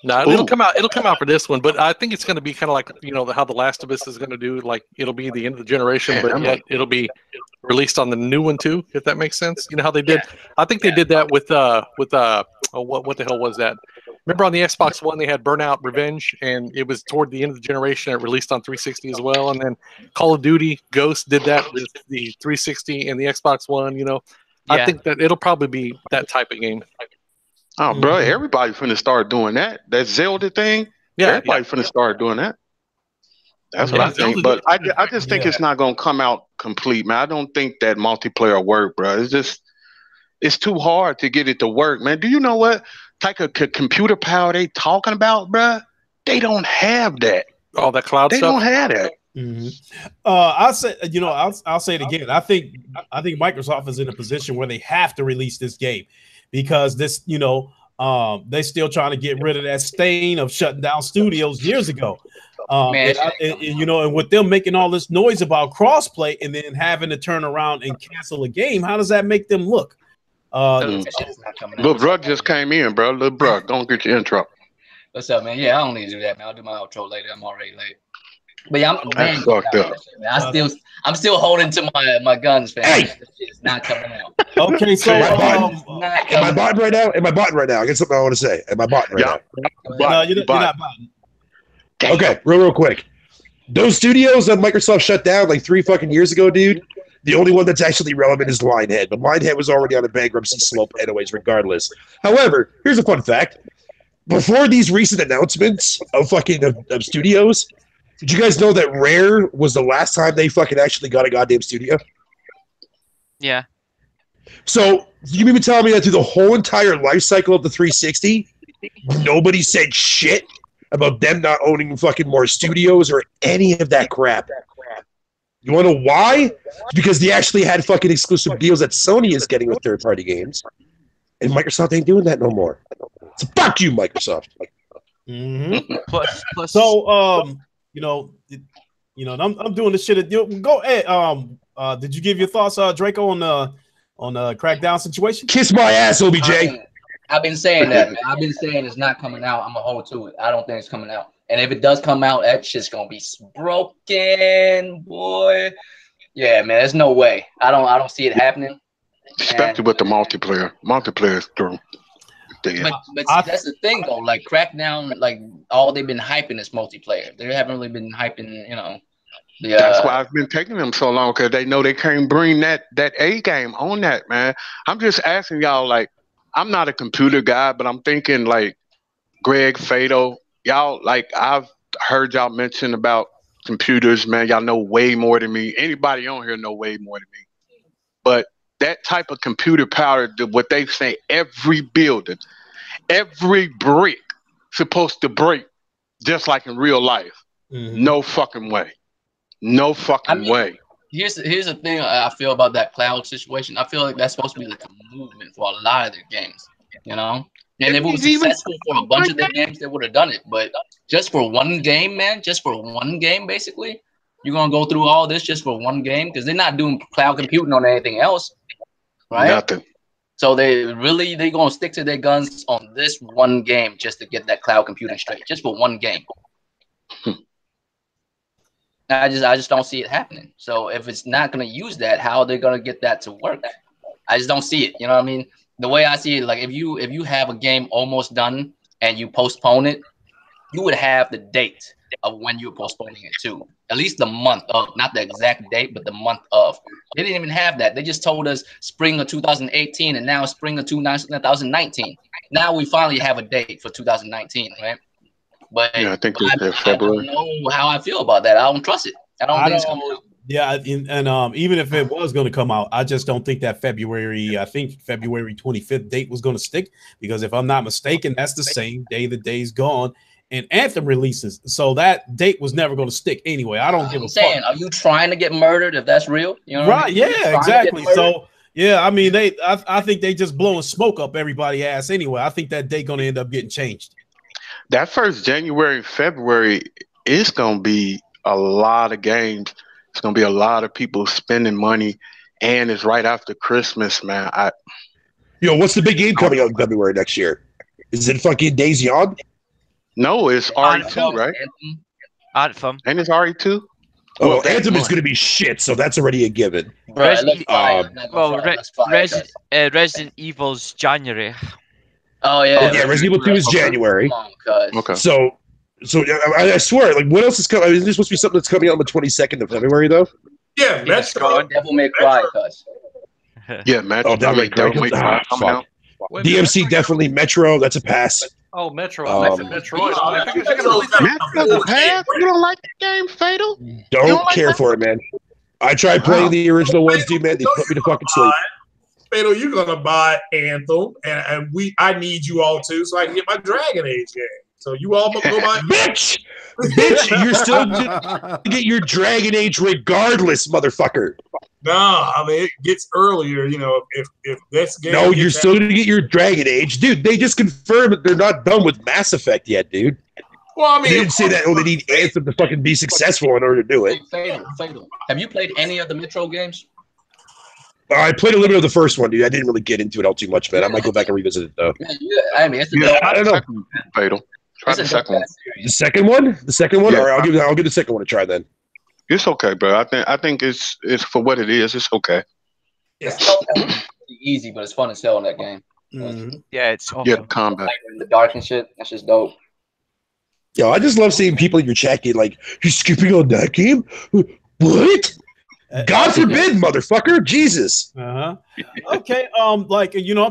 No, it'll come out. It'll come out for this one, but I think it's going to be kind of like how The Last of Us is going to do. Like it'll be the end of the generation, but yet it'll be released on the new one too. If that makes sense, you know how they did. I think they did that with what the hell was that? Remember on the Xbox One they had Burnout Revenge, and it was toward the end of the generation. It released on 360 as well, and then Call of Duty Ghost did that with the 360 and the Xbox One. I think that it'll probably be that type of game. Oh, bro, everybody's finna start doing that. That Zelda thing, everybody's finna start doing that. That's what I think. But I just think it's not gonna come out complete, man. I don't think that multiplayer work, bro. It's too hard to get it to work, man. Do you know what type of computer power they talking about, bro? They don't have that. All that cloud they stuff. They don't have that. Mm-hmm. I'll say, I'll say it again. I think Microsoft is in a position where they have to release this game because this, they still trying to get rid of that stain of shutting down studios years ago. And with them making all this noise about crossplay and then having to turn around and cancel a game, how does that make them look? Little bro just came in, bro. Little bro, don't get your intro. What's up, man? Yeah, I don't need to do that, man. I'll do my outro later. I'm already late. But yeah, I'm fucked up. I'm still holding to my guns, fam. Hey. It's not coming out. Okay, so am I botting right now? I got something I want to say. Am I botting right now? No, you're not botting. Okay, real quick. Those studios that Microsoft shut down like 3 fucking years ago, dude. The only one that's actually relevant is Lionhead, but Lionhead was already on a bankruptcy slope anyways, regardless. However, here's a fun fact. Before these recent announcements of studios, did you guys know that Rare was the last time they fucking actually got a goddamn studio? Yeah. So you mean to tell me that through the whole entire life cycle of the 360, nobody said shit about them not owning fucking more studios or any of that crap? You want to know why? Because they actually had fucking exclusive deals that Sony is getting with third-party games, and Microsoft ain't doing that no more. So fuck you, Microsoft. Mm-hmm. Plus. So, I'm doing this shit. Go ahead. Did you give your thoughts, Draco, on the crackdown situation? Kiss my ass, OBJ. I've been saying that, man. I've been saying it's not coming out. I'm gonna hold to it. I don't think it's coming out. And if it does come out, that shit's gonna be broken, boy. Yeah, man. There's no way. I don't see it happening. Especially with the multiplayer. Multiplayer's through. But that's the thing, though. Like Crackdown, like all they've been hyping is multiplayer. They haven't really been hyping, That's why I've been taking them so long, because they know they can't bring that A game on that, man. I'm just asking y'all, like, I'm not a computer guy, but I'm thinking like Greg, Fado, y'all, like I've heard y'all mention about computers, man. Y'all know way more than me. Anybody on here know way more than me. But that type of computer power, what they say, every building, every brick supposed to break just like in real life. Mm-hmm. No fucking way. No fucking way. Here's the thing I feel about that cloud situation. I feel like that's supposed to be like a movement for a lot of their games, you know. And if it was successful for a bunch of their games, they would have done it. But just for one game, man, just for one game, basically, you're gonna go through all this just for one game because they're not doing cloud computing on anything else, right? Nothing. So they gonna stick to their guns on this one game just to get that cloud computing straight, just for one game. I just don't see it happening. So if it's not gonna use that, how are they gonna get that to work? I just don't see it. You know what I mean? The way I see it, like if you have a game almost done and you postpone it, you would have the date of when you're postponing it to. At least the month of, not the exact date, but the month of. They didn't even have that. They just told us spring of 2018 and now spring of 2019. Now we finally have a date for 2019, right? But yeah, I think it's February. I don't know how I feel about that. I don't trust it. I don't think it's going to. Yeah, and even if it was going to come out, I just don't think that February 25th date was going to stick, because if I'm not mistaken, that's the same day the day's gone and Anthem releases. So that date was never going to stick anyway. I don't give a fuck. Are you trying to get murdered if that's real? You know right, yeah, exactly. So yeah, I mean I think they just blowing smoke up everybody's ass anyway. I think that date going to end up getting changed. That first January, February, it's going to be a lot of games. It's going to be a lot of people spending money, and it's right after Christmas, man. What's the big game coming out in February next year? Is it fucking Days Gone? No, it's RE2, right? Anthem. And it's RE2? Oh, Anthem is going to be shit, so that's already a given. Resident Evil's January. Oh, yeah. Resident Evil 2 is January. Okay. So I swear, like, what else is coming? Is this supposed to be something that's coming out on the 22nd of February, though? Yeah, Metro. Devil May Cry, cuz. Yeah, Metro. Oh, Devil May Cry. Fuck. DMC definitely. Metro, that's a pass. Oh, Metro. Metro is a pass? You don't like the game, Fatal? Don't care for it, man. I tried playing the original ones, dude, man. They put me to fucking sleep. Fatal, you're gonna buy Anthem, and I need you all too, so I can get my Dragon Age game. So you all go buy bitch, you're still gonna get your Dragon Age regardless, motherfucker. Nah, I mean it gets earlier. If this game. No, you're still gonna get your Dragon Age, dude. They just confirmed that they're not done with Mass Effect yet, dude. Well, I mean, they didn't say that. Oh, they need Anthem to fucking be successful in order to do it. Fatal. Have you played any of the Metro games? I played a little bit of the first one, dude. I didn't really get into it all too much, man. I might go back and revisit it though. I mean, I don't know. Fatal. Try the second one. The second one? The second one? Yeah. All right, I'll give the second one a try then. It's okay, bro. I think it's for what it is. It's okay. It's easy, but it's fun as hell in that game. Mm-hmm. Yeah, it's awesome. Yeah, combat. Like in the dark and shit. That's just dope. Yo, I just love seeing people in your chat get like, you're skipping on that game? What? God forbid, motherfucker! Jesus. Okay. I'm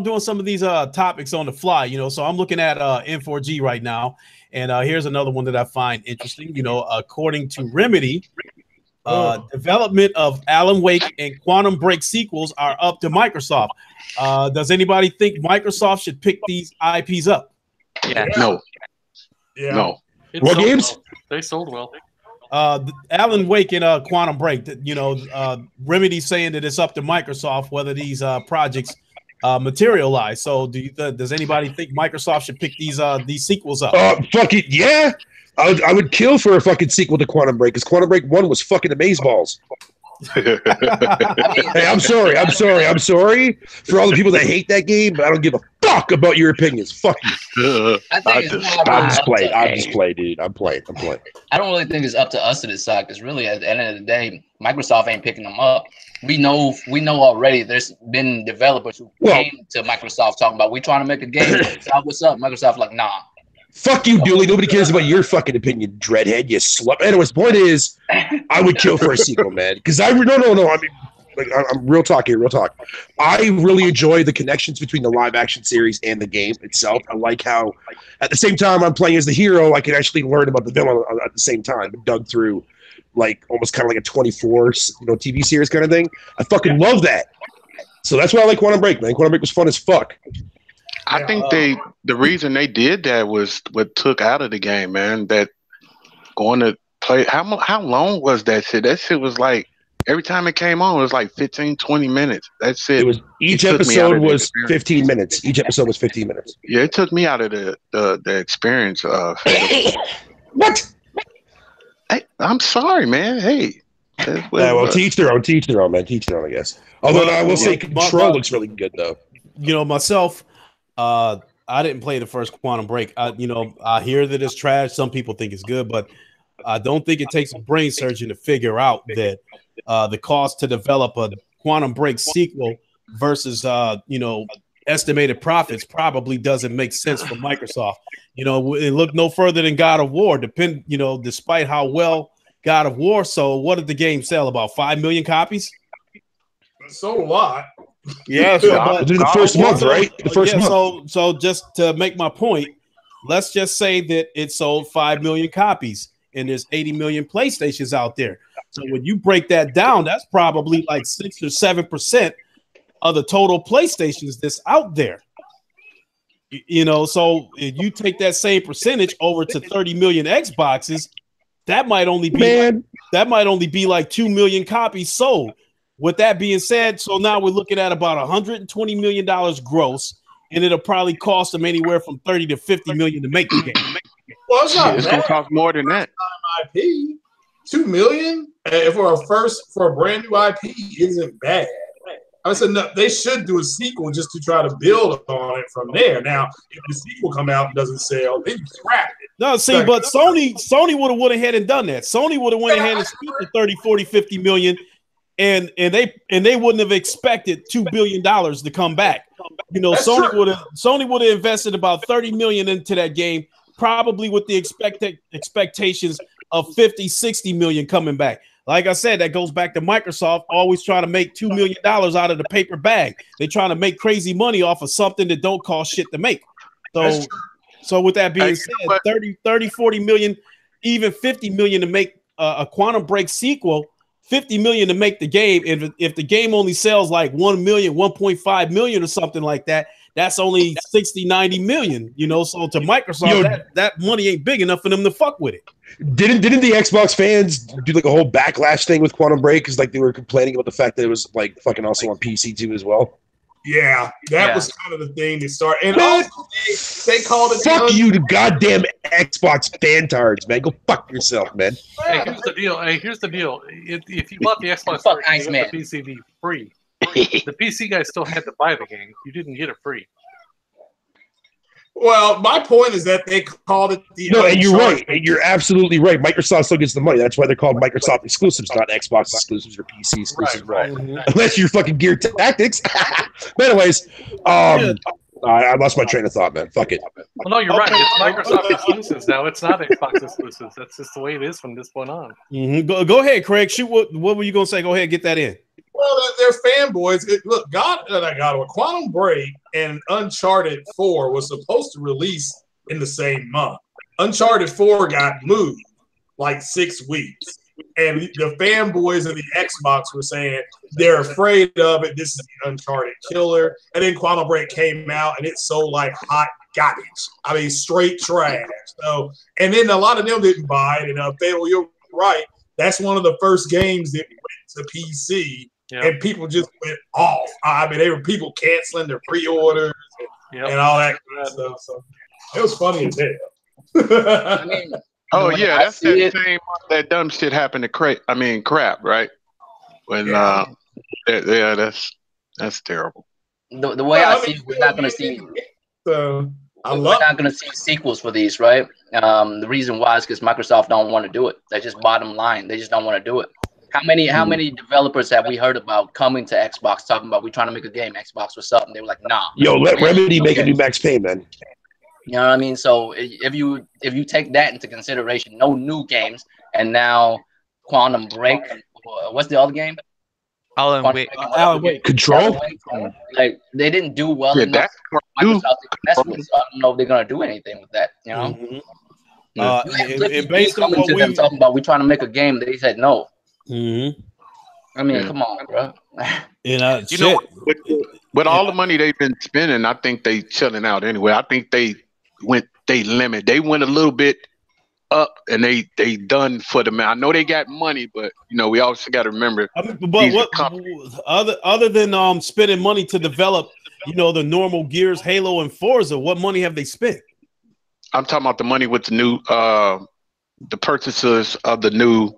doing some of these topics on the fly. So I'm looking at N4G right now, and here's another one that I find interesting. According to Remedy, development of Alan Wake and Quantum Break sequels are up to Microsoft. Does anybody think Microsoft should pick these IPs up? Yeah. No. Yeah. No. What games? Well. They sold well. Alan Wake and Quantum Break. Remedy saying that it's up to Microsoft whether these projects materialize. So, does anybody think Microsoft should pick these sequels up? Fuck it, yeah. I would kill for a fucking sequel to Quantum Break, because Quantum Break 1 was fucking amazeballs. Hey, I'm sorry for all the people that hate that game, but I don't give a fuck about your opinions. Fuck you. I'm just playing, dude. I'm playing. I don't really think it's up to us to decide, because really at the end of the day, Microsoft ain't picking them up. We know already. There's been developers who came to Microsoft talking about, we trying to make a game. What's up? Microsoft like, nah. Fuck you, Dooley. Nobody cares about your fucking opinion, dreadhead. You slut. Anyways, point is, I would kill for a sequel, man. Because no. I mean, I'm real talk here, real talk. I really enjoy the connections between the live action series and the game itself. I like how, at the same time I'm playing as the hero, I can actually learn about the villain at the same time. Dug through, like, almost kind of like a 24, TV series kind of thing. I fucking love that. So that's why I like Quantum Break, man. Quantum Break was fun as fuck. I think the reason they did that was what took out of the game, man. That going to play, how long was that shit? That shit was like Every time it came on, it was like 15, 20 minutes. That's it. It was each It took me out episode of the was experience. 15 minutes. Each episode was 15 minutes. Yeah, it took me out of the experience of What? Hey, I'm sorry, man. Hey. That's what Yeah, it well, was. teach their own, man. Teach their own, I guess. Although Well, I will say my- Control looks really good, though. You know, myself, I didn't play the first Quantum Break. I hear that it's trash. Some people think it's good, but I don't think it takes a brain surgeon to figure out that the cost to develop a Quantum Break sequel versus estimated profits probably doesn't make sense for Microsoft. It looked no further than God of War. Despite how well God of War sold, what did the game sell? About 5 million copies? So a lot. Yeah, But the first month, right? The first month. So just to make my point, let's just say that it sold 5 million copies, and there's 80 million PlayStations out there. So when you break that down, that's probably like 6 or 7% of the total PlayStations that's out there. So if you take that same percentage over to 30 million Xboxes, that might only be like 2 million copies sold. With that being said, so now we're looking at about $120 million gross, and it'll probably cost them anywhere from 30 to 50 million to make the game. Well, it's not It's bad. gonna cost more than that. IP, $2 million for a brand new IP isn't bad. I said no, they should do a sequel just to try to build on it from there. Now, if the sequel come out and doesn't sell, then you scrap it. No, see, but Sony would have went ahead and done that. Sony would have went ahead and spent the 30, 40, 50 million, and they wouldn't have expected $2 billion to come back. That's Sony would have invested about 30 million into that game, probably with the expectations of 50, 60 million coming back. Like I said, that goes back to Microsoft always trying to make $2 million out of the paper bag. They're trying to make crazy money off of something that don't cost shit to make. So with that being said, 30, 40 million, even 50 million to make a Quantum Break sequel, 50 million to make the game. If the game only sells like 1 million, 1.5 million or something like that, that's only 60, 90 million, so to Microsoft, that money ain't big enough for them to fuck with it. Didn't the Xbox fans do like a whole backlash thing with Quantum Break? Because like they were complaining about the fact that it was like fucking also on PC too as well. Yeah, that was kind of the thing to start. And also, they called it. Fuck you, the goddamn Xbox fantards, man. Go fuck yourself, man. Hey, here's the deal. If you bought the Xbox, Fuck version, you Iceman. got the PC free. The PC guys still had to buy the game. You didn't get it free. Well, my point is that they called it the. No, and you're right. And you're absolutely right. Microsoft still gets the money. That's why they're called Microsoft exclusives, not Xbox exclusives or PC exclusives. Right. Unless you're fucking Gear Tactics. But anyways, I lost my train of thought, man. Fuck it. Well, no, you're right. It's Microsoft exclusives now. It's not Xbox exclusives. That's just the way it is from this point on. Mm-hmm. Go ahead, Craig. Shoot. What were you gonna say? Go ahead, get that in. Well, they're fanboys. Look, Quantum Break and Uncharted 4 was supposed to release in the same month. Uncharted 4 got moved like 6 weeks. And the fanboys of the Xbox were saying they're afraid of it. This is the Uncharted killer. And then Quantum Break came out and it sold like hot garbage. I mean, straight trash. So, and then a lot of them didn't buy it. And Fatal, you're right. That's one of the first games that went to PC. Yep. And people just went off. I mean, there were people canceling their pre-orders and all that kind of stuff. So it was funny as hell. I mean, that's that same that dumb shit happened to Crap, right? When that's terrible. The way I see it, we're not going to see. We're not going to see sequels for these, right? The reason why is because Microsoft don't want to do it. That's just bottom line. They just don't want to do it. How many developers have we heard about coming to Xbox talking about we trying to make a game? Xbox was up, and they were like, nah. Yo, let Remedy make a new Max Payne, man. You know what I mean? So if you take that into consideration, no new games, and now Quantum Break. What's the other game? Alan Wake. Control. Like they didn't do well enough. Microsoft to mess with, so I don't know if they're gonna do anything with that. You know. Mm-hmm. And based on what them talking about, we trying to make a game. They said no. Mm-hmm. I mean, come on, bro. With all the money they've been spending, I think they chilling out anyway. I think they went a little bit up and they done for them. I know they got money, but you know we also got to remember. But what other than spending money to develop, you know, the normal Gears, Halo, and Forza, what money have they spent? I'm talking about the money with the new the purchases of the new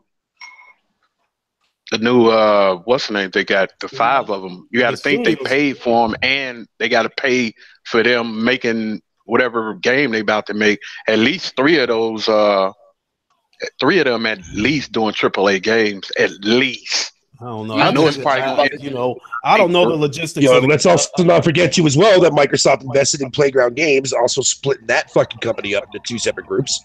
what's the name? They got the 5 of them. You got to think they paid for them, and they got to pay for them making whatever game they about to make. At least 3 of those, 3 of them at least doing AAA games. At least. I don't know. I know it's probably you know. I don't know the logistics. Let's also not forget you as well that Microsoft invested in Playground Games, also splitting that fucking company up into 2 separate groups.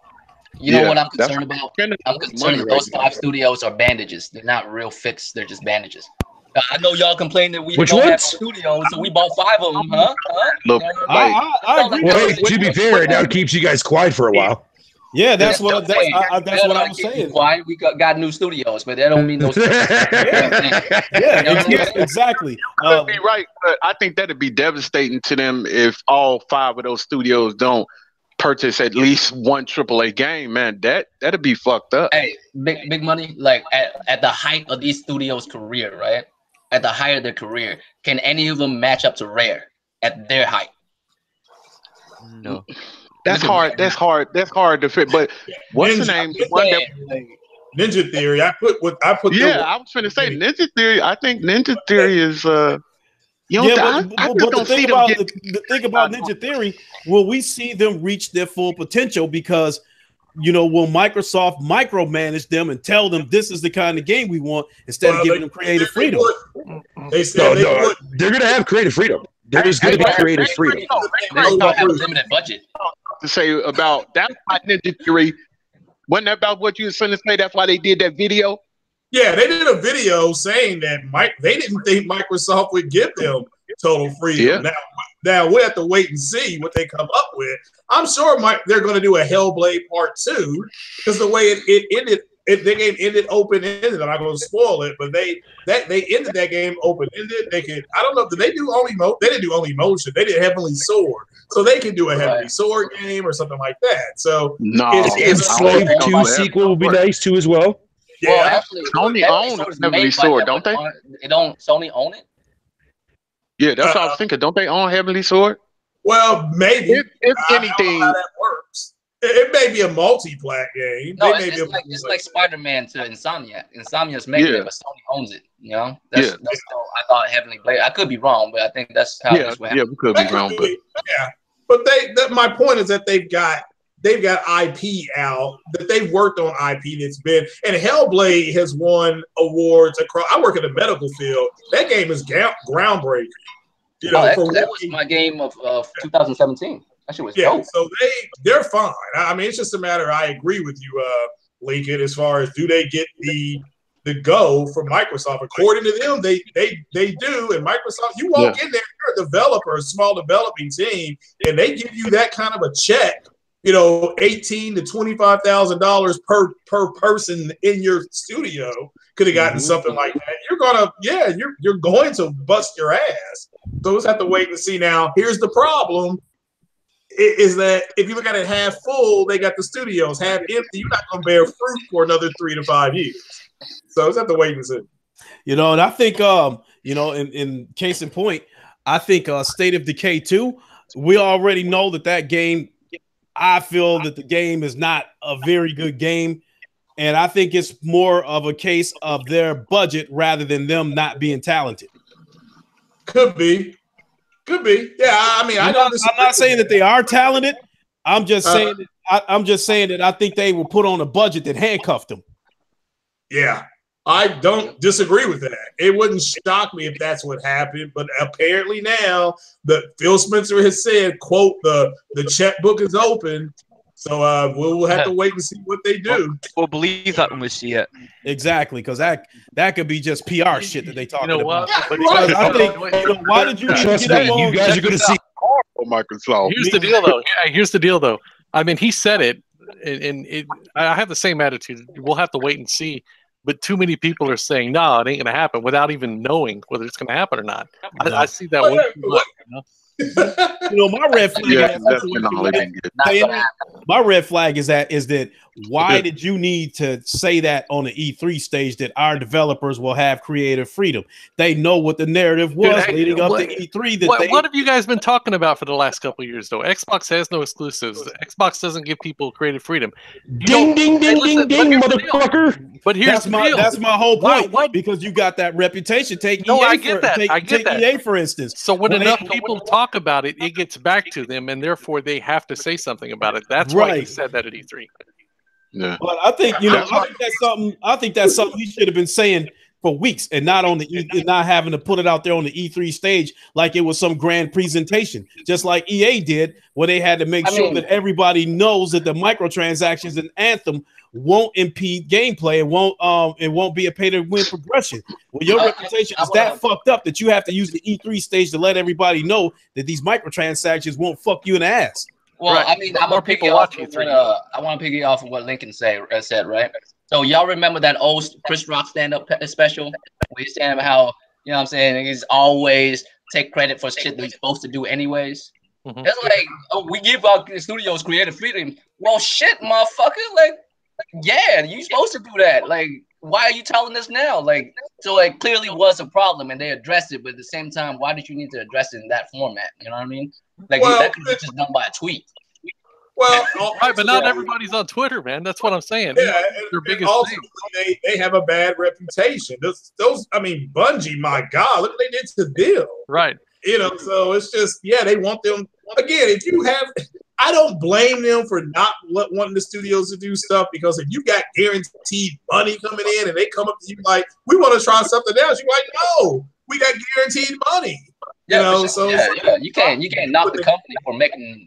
You know what I'm concerned about? I'm concerned that those 5 studios are bandages. They're not real fixed. They're just bandages. I know y'all complain that we don't have studios, so we bought 5 of them, huh? Look, I agree. Well, hey, to be fair, it now keeps you guys quiet for a while. Yeah, that's what I was saying. Quiet. We got new studios, but that don't mean no. Exactly. You'd be right, but I think that'd be devastating to them if all 5 of those studios don't purchase at least 1 AAA game. Man, that'd be fucked up. Hey, big money. Like at the height of these studios' career, right? At the height of their career, can any of them match up to Rare at their height? No. That's hard. That's hard to fit. But what's the name? Ninja Theory. I put. Yeah, I was finna say Ninja Theory. I think Ninja Theory is. I just don't see them. The thing about Ninja Theory, will we see them reach their full potential? Because, you know, will Microsoft micromanage them and tell them this is the kind of game we want instead of giving them creative freedom? They said they're going to have creative freedom. There's going to be creative freedom. They don't have a limited budget. To say about that Ninja Theory, wasn't that about what you were going to say? That's why they did that video. Yeah, they did a video saying that they didn't think Microsoft would give them total freedom. Yeah. Now we'll have to wait and see what they come up with. I'm sure they're going to do a Hellblade Part 2 because the way it ended, the game ended open-ended. I'm not going to spoil it, but they ended that game open-ended. I don't know, did they do only mode? They didn't do only motion. They did Heavenly Sword. So they can do a Heavenly Sword game or something like that. So Slave 2 sequel would be nice too as well. Yeah, well, actually, Sony owns Heavenly Sword, don't they? Sony own it? Yeah, that's what I was thinking. Don't they own Heavenly Sword? Well, maybe. If anything, I don't know how that works. It may be a multi-plat game. No, it's like Spider-Man to Insomniac. Insomniac's making it, but Sony owns it. You know, that's how I thought Heavenly Blade. I could be wrong, but I think that's how. Yeah, we could be wrong, but but my point is that they've got IP out, that they've worked on IP that's been, and Hellblade has won awards across. I work in the medical field. That game is groundbreaking. You know, that was my game of 2017. That shit was dope. So they're fine. I mean, it's just a matter. I agree with you, Lincoln, as far as do they get the go from Microsoft? According to them, they do. And Microsoft, you walk in there, you're a developer, a small developing team, and they give you that kind of a check. You know, $18,000 to $25,000 per person in your studio. Could have gotten something like that. You're going to bust your ass. So we'll have to wait and see. Now, here's the problem: is that if you look at it half full, they got the studios. Half empty, you're not going to bear fruit for another 3 to 5 years. So we'll have to wait and see. You know, and I think you know, in case in point, I think State of Decay 2. We already know that game. I feel that the game is not a very good game, and I think it's more of a case of their budget rather than them not being talented. Could be. Yeah, I mean, I'm not saying that they are talented. I'm just saying that I think they were put on a budget that handcuffed them. Yeah, I don't disagree with that. It wouldn't shock me if that's what happened, but apparently now Phil Spencer has said, quote, the checkbook is open. So we'll have to wait and see what they do. We'll believe that when we see it. Exactly, because that could be just PR shit that they talking about. Yeah, because I think, why did you trust me? You guys are going to see Microsoft. Here's the deal, though. Here's the deal, though. I mean, he said it, and I have the same attitude. We'll have to wait and see. But too many people are saying, no, it ain't going to happen without even knowing whether it's going to happen or not. I see that one too much, you know, my red flag. My red flag is that Why did you need to say that on the E3 stage that our developers will have creative freedom? They know what the narrative was leading up to E3. What have you guys been talking about for the last couple of years, though? Xbox has no exclusives. Xbox doesn't give people creative freedom. Ding, motherfucker. But here's that's my whole point. Because you got that reputation. Take EA, I get that. EA, for instance. So when enough people talk about it, it gets back to them, and therefore they have to say something about it. That's why he said that at E3. Yeah. But I think I think that's something he should have been saying for weeks, and not on the not having to put it out there on the E3 stage like it was some grand presentation, just like EA did, where they had to make sure that everybody knows that the microtransactions in Anthem won't impede gameplay. It won't be a pay-to-win progression. Well, your reputation is that fucked up that you have to use the E3 stage to let everybody know that these microtransactions won't fuck you in the ass. Well, I mean, I'm gonna pick it off. I want to pick it off of what Lincoln said, right? So y'all remember that old Chris Rock stand-up special where he's saying how, you know what I'm saying, he's always take credit for shit that he's supposed to do anyways. Mm-hmm. It's like, we give our studios creative freedom. Well, shit, motherfucker. Like, yeah, you supposed to do that. Like, why are you telling us now? Like, so it clearly was a problem and they addressed it, but at the same time, why did you need to address it in that format? You know what I mean? Like, that could be just done by a tweet. Well, right, but not everybody's on Twitter, man. That's what I'm saying. Yeah, their biggest also, thing. They have a bad reputation. Those, I mean, Bungie, my God, look what they did to Bill. Right. You know, so it's just, they want them. Again, if you have, I don't blame them for not wanting the studios to do stuff, because if you got guaranteed money coming in and they come up to you like, we want to try something else, you're like, no, we got guaranteed money. You know, so you can't knock the company for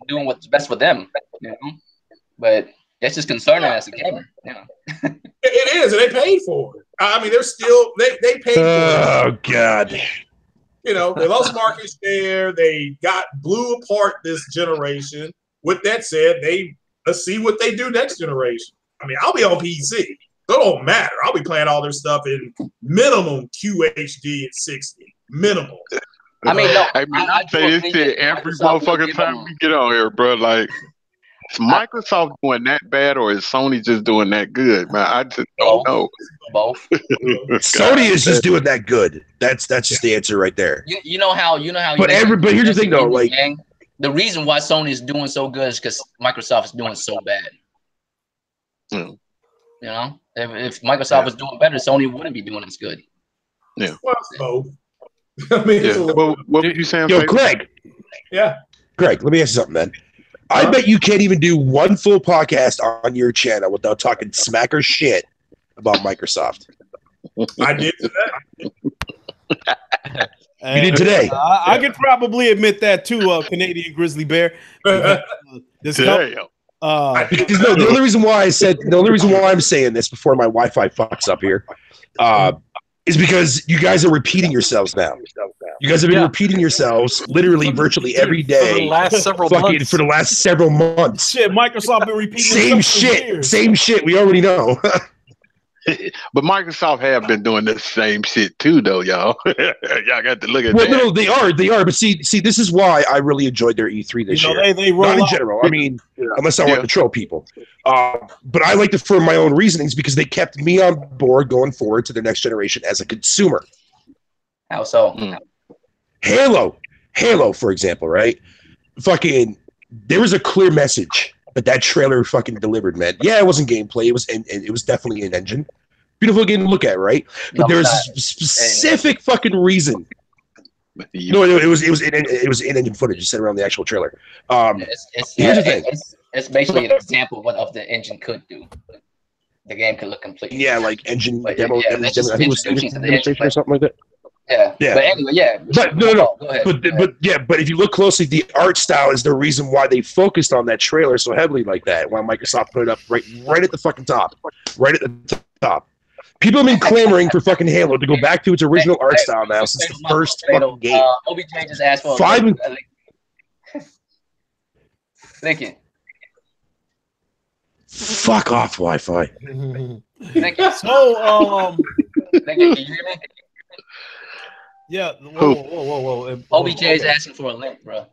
doing what's best for them, you know. But that's just concerning as a gamer, you know. It is, and they paid for it. I mean, they're still they paid for it. Oh God. You know, they lost market share. They blew apart this generation. With that said, let's see what they do next generation. I mean, I'll be on PC. So it don't matter. I'll be playing all their stuff in minimum QHD at 60. Minimal. I mean, no, I say this shit every motherfucking time we get on here, bro. Like, is Microsoft doing that bad, or is Sony just doing that good, man? I just don't know. Both. Sony is just doing that good. That's just the answer right there. You know how. But here's the thing, though. Like, the reason why Sony is doing so good is because Microsoft is doing so bad. You know, if Microsoft was doing better, Sony wouldn't be doing as good. Yeah. Well, both. I mean, what were you saying? Yo, Greg. Yeah. Greg, let me ask you something, man. I bet you can't even do one full podcast on your channel without talking smack or shit about Microsoft. I did that. You did today. I could probably admit that too, Canadian Grizzly Bear. Because the only reason why I'm saying this before my Wi-Fi fucks up here, is because you guys are repeating yourselves now. You guys have been repeating yourselves literally virtually every day for the last several months. Shit, Microsoft been repeating same shit. We already know. But Microsoft have been doing the same shit too, though, y'all. Y'all got to look at that. No, they are. But see, this is why I really enjoyed their E3 this year. They roll Not in general. I mean, unless I want to troll people. But I like it for my own reasonings because they kept me on board going forward to the next generation as a consumer. How so? Halo, for example, right? Fucking, there was a clear message. But that trailer fucking delivered, man. Yeah, it wasn't gameplay. It was definitely an engine. Beautiful game to look at, right? But there's a specific fucking reason. No, it was in-engine footage. Just set around the actual trailer. Here's the thing. It's basically an example of what the engine could do. The game could look completely. Yeah, like engine demo. I think it was demonstration or something like that. Yeah. But anyway, But no. But if you look closely, the art style is the reason why they focused on that trailer so heavily like that. Why Microsoft put it up right at the fucking top, right at the top. People have been clamoring for fucking Halo to go back to its original art style now since the first fucking game. OBJ just asked for Lincoln. Fuck off, Wi-Fi. Thank you. So, Lincoln, can you hear me? Yeah. Whoa. OBJ is asking for a link, bro.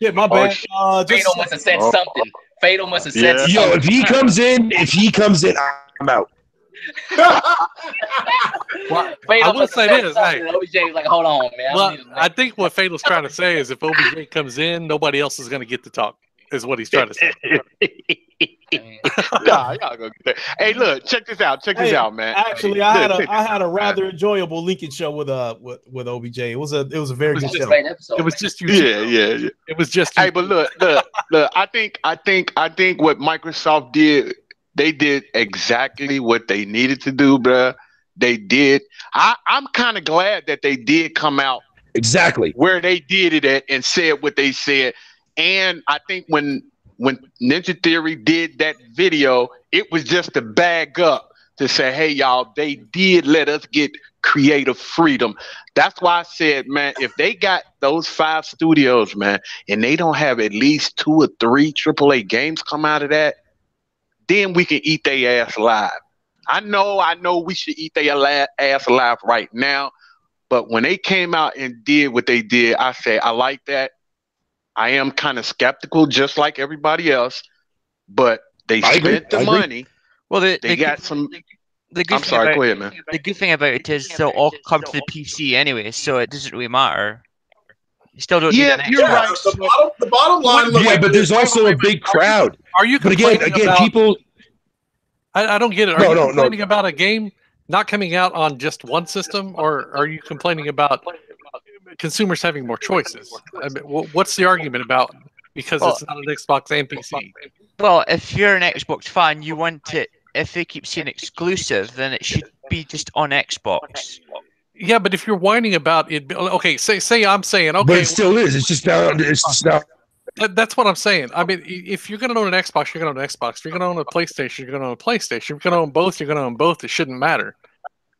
Shit, my bad. Just must have said something. Fatal must have said Yeah. Yo, if he comes in, I'm out. Well, Fatal I will must have say said this, something, hey. and OBJ was like, hold on, man. Well, I think what Fatal's trying to say is if OBJ comes in, nobody else is going to get to talk. Is what he's trying to say. Nah, y'all gonna get that. Hey, look, check this out. Check this out, man. Actually, Hey, look, check I this had a out, man. rather enjoyable Lincoln show with OBJ. It was a very was good just show. Great episode. It was just you. Yeah. It was just you. Hey, but look. I think what Microsoft did, they did exactly what they needed to do, bruh. They did. I'm kind of glad that they did come out Exactly where they did it at and said what they said. And I think when Ninja Theory did that video, it was just to bag up to say, hey, y'all, they did let us get creative freedom. That's why I said, man, if they got those 5 studios, man, and they don't have at least 2 or 3 AAA games come out of that, then we can eat their ass alive. I know we should eat their ass alive right now. But when they came out and did what they did, I say, I like that. I am kind of skeptical, just like everybody else, but they spent the money. Well, They got some. The good I'm thing sorry, about, go ahead, man. The good thing about it is they'll all come to the PC anyway, so it doesn't really matter. You still don't need an you're Xbox. right. The bottom line. Yeah, but there's also a big crowd. Are you But complaining again, about, people. I don't get it. Are No, you no, complaining about a game not coming out on just one system, or are you complaining about consumers having more choices? I mean, what's the argument about? Because it's not an Xbox and PC. Well, if you're an Xbox fan, you want it. If they keep saying exclusive, then it should be just on Xbox. Yeah, but if you're whining about it, okay, say I'm saying, okay, But it still is. It's just not. It's just not. That's what I'm saying. I mean, if you're going to own an Xbox, you're going to own an Xbox. If you're going to own a PlayStation, you're going to own a PlayStation. If you're going to own both, you're going to own both. It shouldn't matter.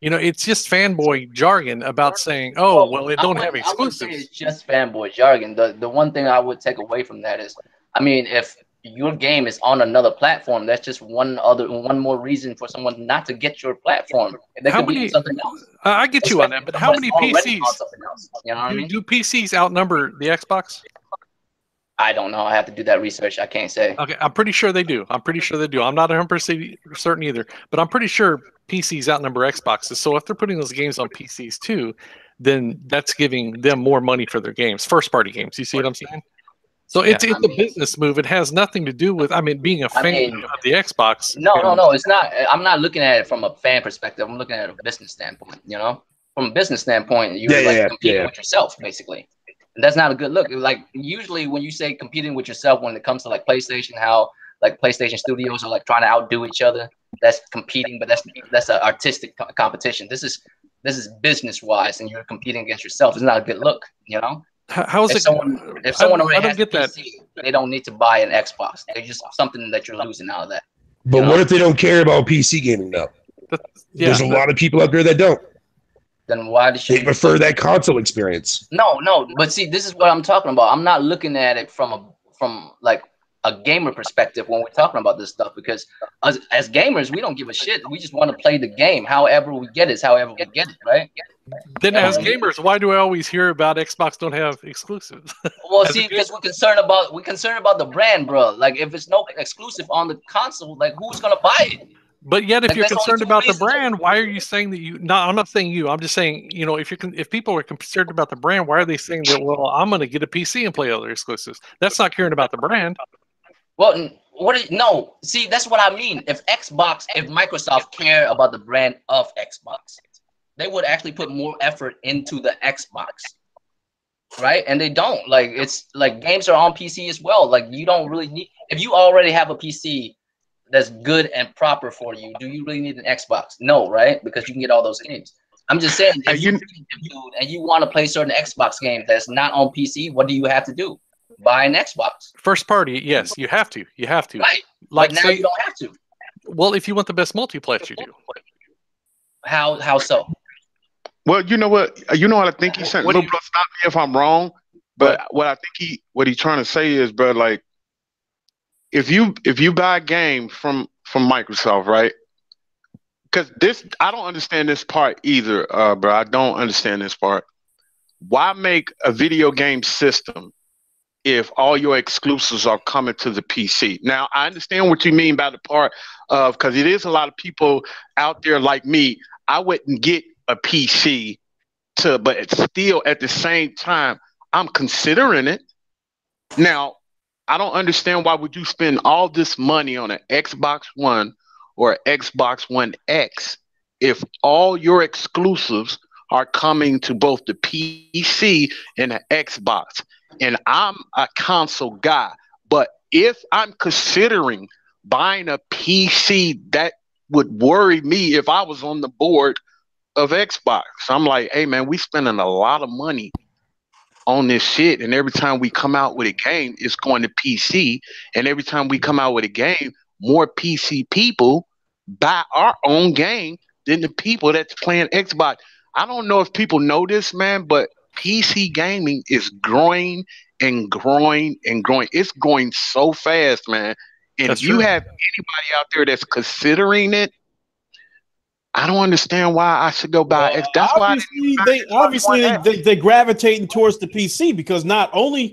You know, it's just fanboy jargon about saying, "Oh, well, it don't have exclusives." I wouldn't say it's just fanboy jargon. The one thing I would take away from that is, I mean, if your game is on another platform, that's just one more reason for someone not to get your platform. They could be something else. I get you on that, but how many PCs? You know what I mean? Do PCs outnumber the Xbox? I don't know. I have to do that research. I can't say. Okay, I'm pretty sure they do. I'm not 100% certain either, but I'm pretty sure PCs outnumber Xboxes. So if they're putting those games on PCs too, then that's giving them more money for their games, first-party games. You see what I'm saying? So it's a business move. It has nothing to do with, being a fan of the Xbox. No, it's not. I'm not looking at it from a fan perspective. I'm looking at it from a business standpoint. You know, from a business standpoint, you're competing with yourself, basically. And that's not a good look. Like usually when you say competing with yourself, when it comes to like PlayStation, how like PlayStation Studios are like trying to outdo each other. That's competing, but that's an artistic competition. This is business wise, and you're competing against yourself. It's not a good look, you know. How is if it? Someone already I has don't get a PC, they don't need to buy an Xbox. They're just something that you're losing out of that. But what if they don't care about PC gaming though? There's a lot of people out there that don't. Then why does they prefer that console experience? No, but see, this is what I'm talking about. I'm not looking at it from like a gamer perspective when we're talking about this stuff, because as gamers, we don't give a shit. We just want to play the game. However we get it, right? Then as gamers, why do I always hear about Xbox don't have exclusives? Well, see, because we're concerned about the brand, bro. Like if it's no exclusive on the console, like who's gonna buy it? But yet, if you're concerned about the brand, why are you saying that you? No, I'm not saying you. I'm just saying, if people are concerned about the brand, why are they saying that? Well, I'm going to get a PC and play other exclusives. That's not caring about the brand. Well, no. See, that's what I mean. If Microsoft care about the brand of Xbox, they would actually put more effort into the Xbox, right? And they don't. Like it's like games are on PC as well. Like you don't really need. If you already have a PC that's good and proper for you, do you really need an Xbox? No, right? Because you can get all those games. I'm just saying, if you want to play certain Xbox games that's not on PC, what do you have to do? Buy an Xbox. First party, yes, you have to. Right. Like but now you don't have to. Well, if you want the best multiplayer, you do. How so? Well, you know what? I think he's saying. Stop me if I'm wrong. But what he's trying to say is, bro, like, if you buy a game from Microsoft, right? Because I don't understand this part either, bro. I don't understand this part. Why make a video game system if all your exclusives are coming to the PC. Now, I understand what you mean by the part of, because it is a lot of people out there like me. I wouldn't get a PC but it's still at the same time, I'm considering it. Now, I don't understand why would you spend all this money on an Xbox One or Xbox One X if all your exclusives are coming to both the PC and the Xbox. And I'm a console guy, but if I'm considering buying a PC, that would worry me if I was on the board of Xbox. I'm like, hey man, we spending a lot of money on this shit, and every time we come out with a game, it's going to PC, and every time we come out with a game, more PC people buy our own game than the people that's playing Xbox. I don't know if people know this, man, but PC gaming is growing and growing and growing. It's growing so fast, man. And That's if you true. have anybody out there that's considering it, I don't understand why I should go buy X. That's why they gravitating towards the PC, because not only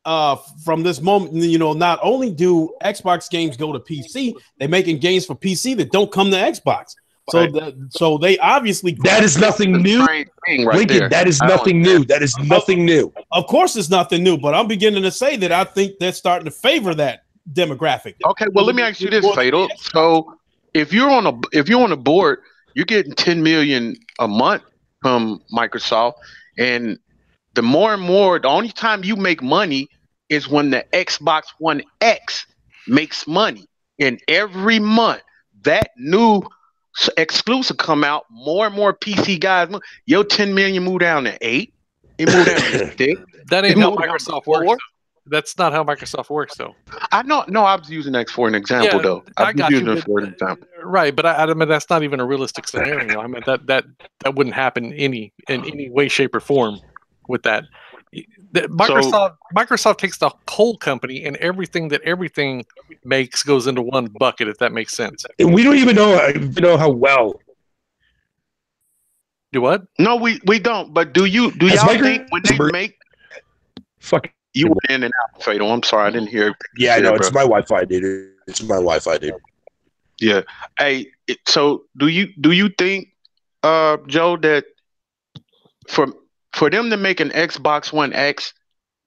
from this moment, not only do Xbox games go to PC, they're making games for PC that don't come to Xbox. Right. So they obviously that is nothing new. Right Lincoln, there. that is nothing new. That is nothing new. Of course, it's nothing new, but I'm beginning to say that I think they're starting to favor that demographic. Okay, well, let me ask you this, Fatal. So if you're on a board, you're getting 10 million a month from Microsoft, and the more and more, the only time you make money is when the Xbox One X makes money. And every month that new exclusive come out, more and more PC guys, your 10 million move down to 8. It moved down to 6. That ain't how Microsoft works. That's not how Microsoft works, though. I know. No, I was using X for an example, though. I got you, for an example. Right, but I mean that's not even a realistic scenario. I mean that wouldn't happen in any way, shape, or form with that. Microsoft takes the whole company, and everything makes goes into one bucket, if that makes sense. And we don't even know how well. Do what? No, we don't. But do y'all think when they make you were in and out, Fatal? I'm sorry, I didn't hear. Yeah, I know. It's my Wi-Fi, dude. It's my Wi-Fi, dude. Yeah. Hey, so do you think, Joe, that for them to make an Xbox One X,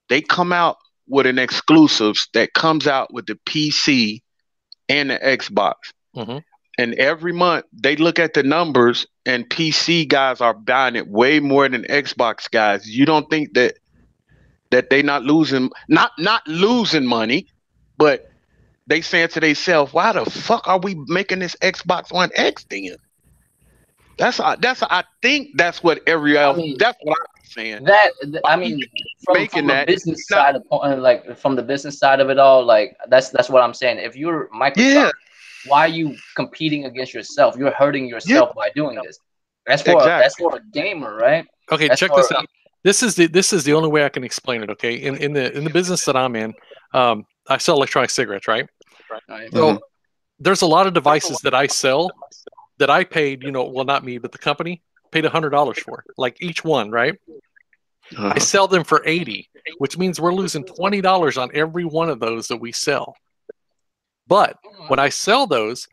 they come out with an exclusives that comes out with the PC and the Xbox. Mm-hmm. And every month they look at the numbers, and PC guys are buying it way more than Xbox guys. You don't think that they not losing money, but they saying to themselves, why the fuck are we making this Xbox One X then? I think that's what that's what I'm saying. From the business side from the business side of it all, that's what I'm saying. If you're Microsoft, why are you competing against yourself? You're hurting yourself by doing this. That's for a gamer, right? Okay, check this out. This is the only way I can explain it. Okay, in the business that I'm in, I sell electronic cigarettes, right? So there's a lot of devices that I sell that I paid, well, not me, but the company paid $100 for, like each one, right? I sell them for $80, which means we're losing $20 on every one of those that we sell. But when I sell those,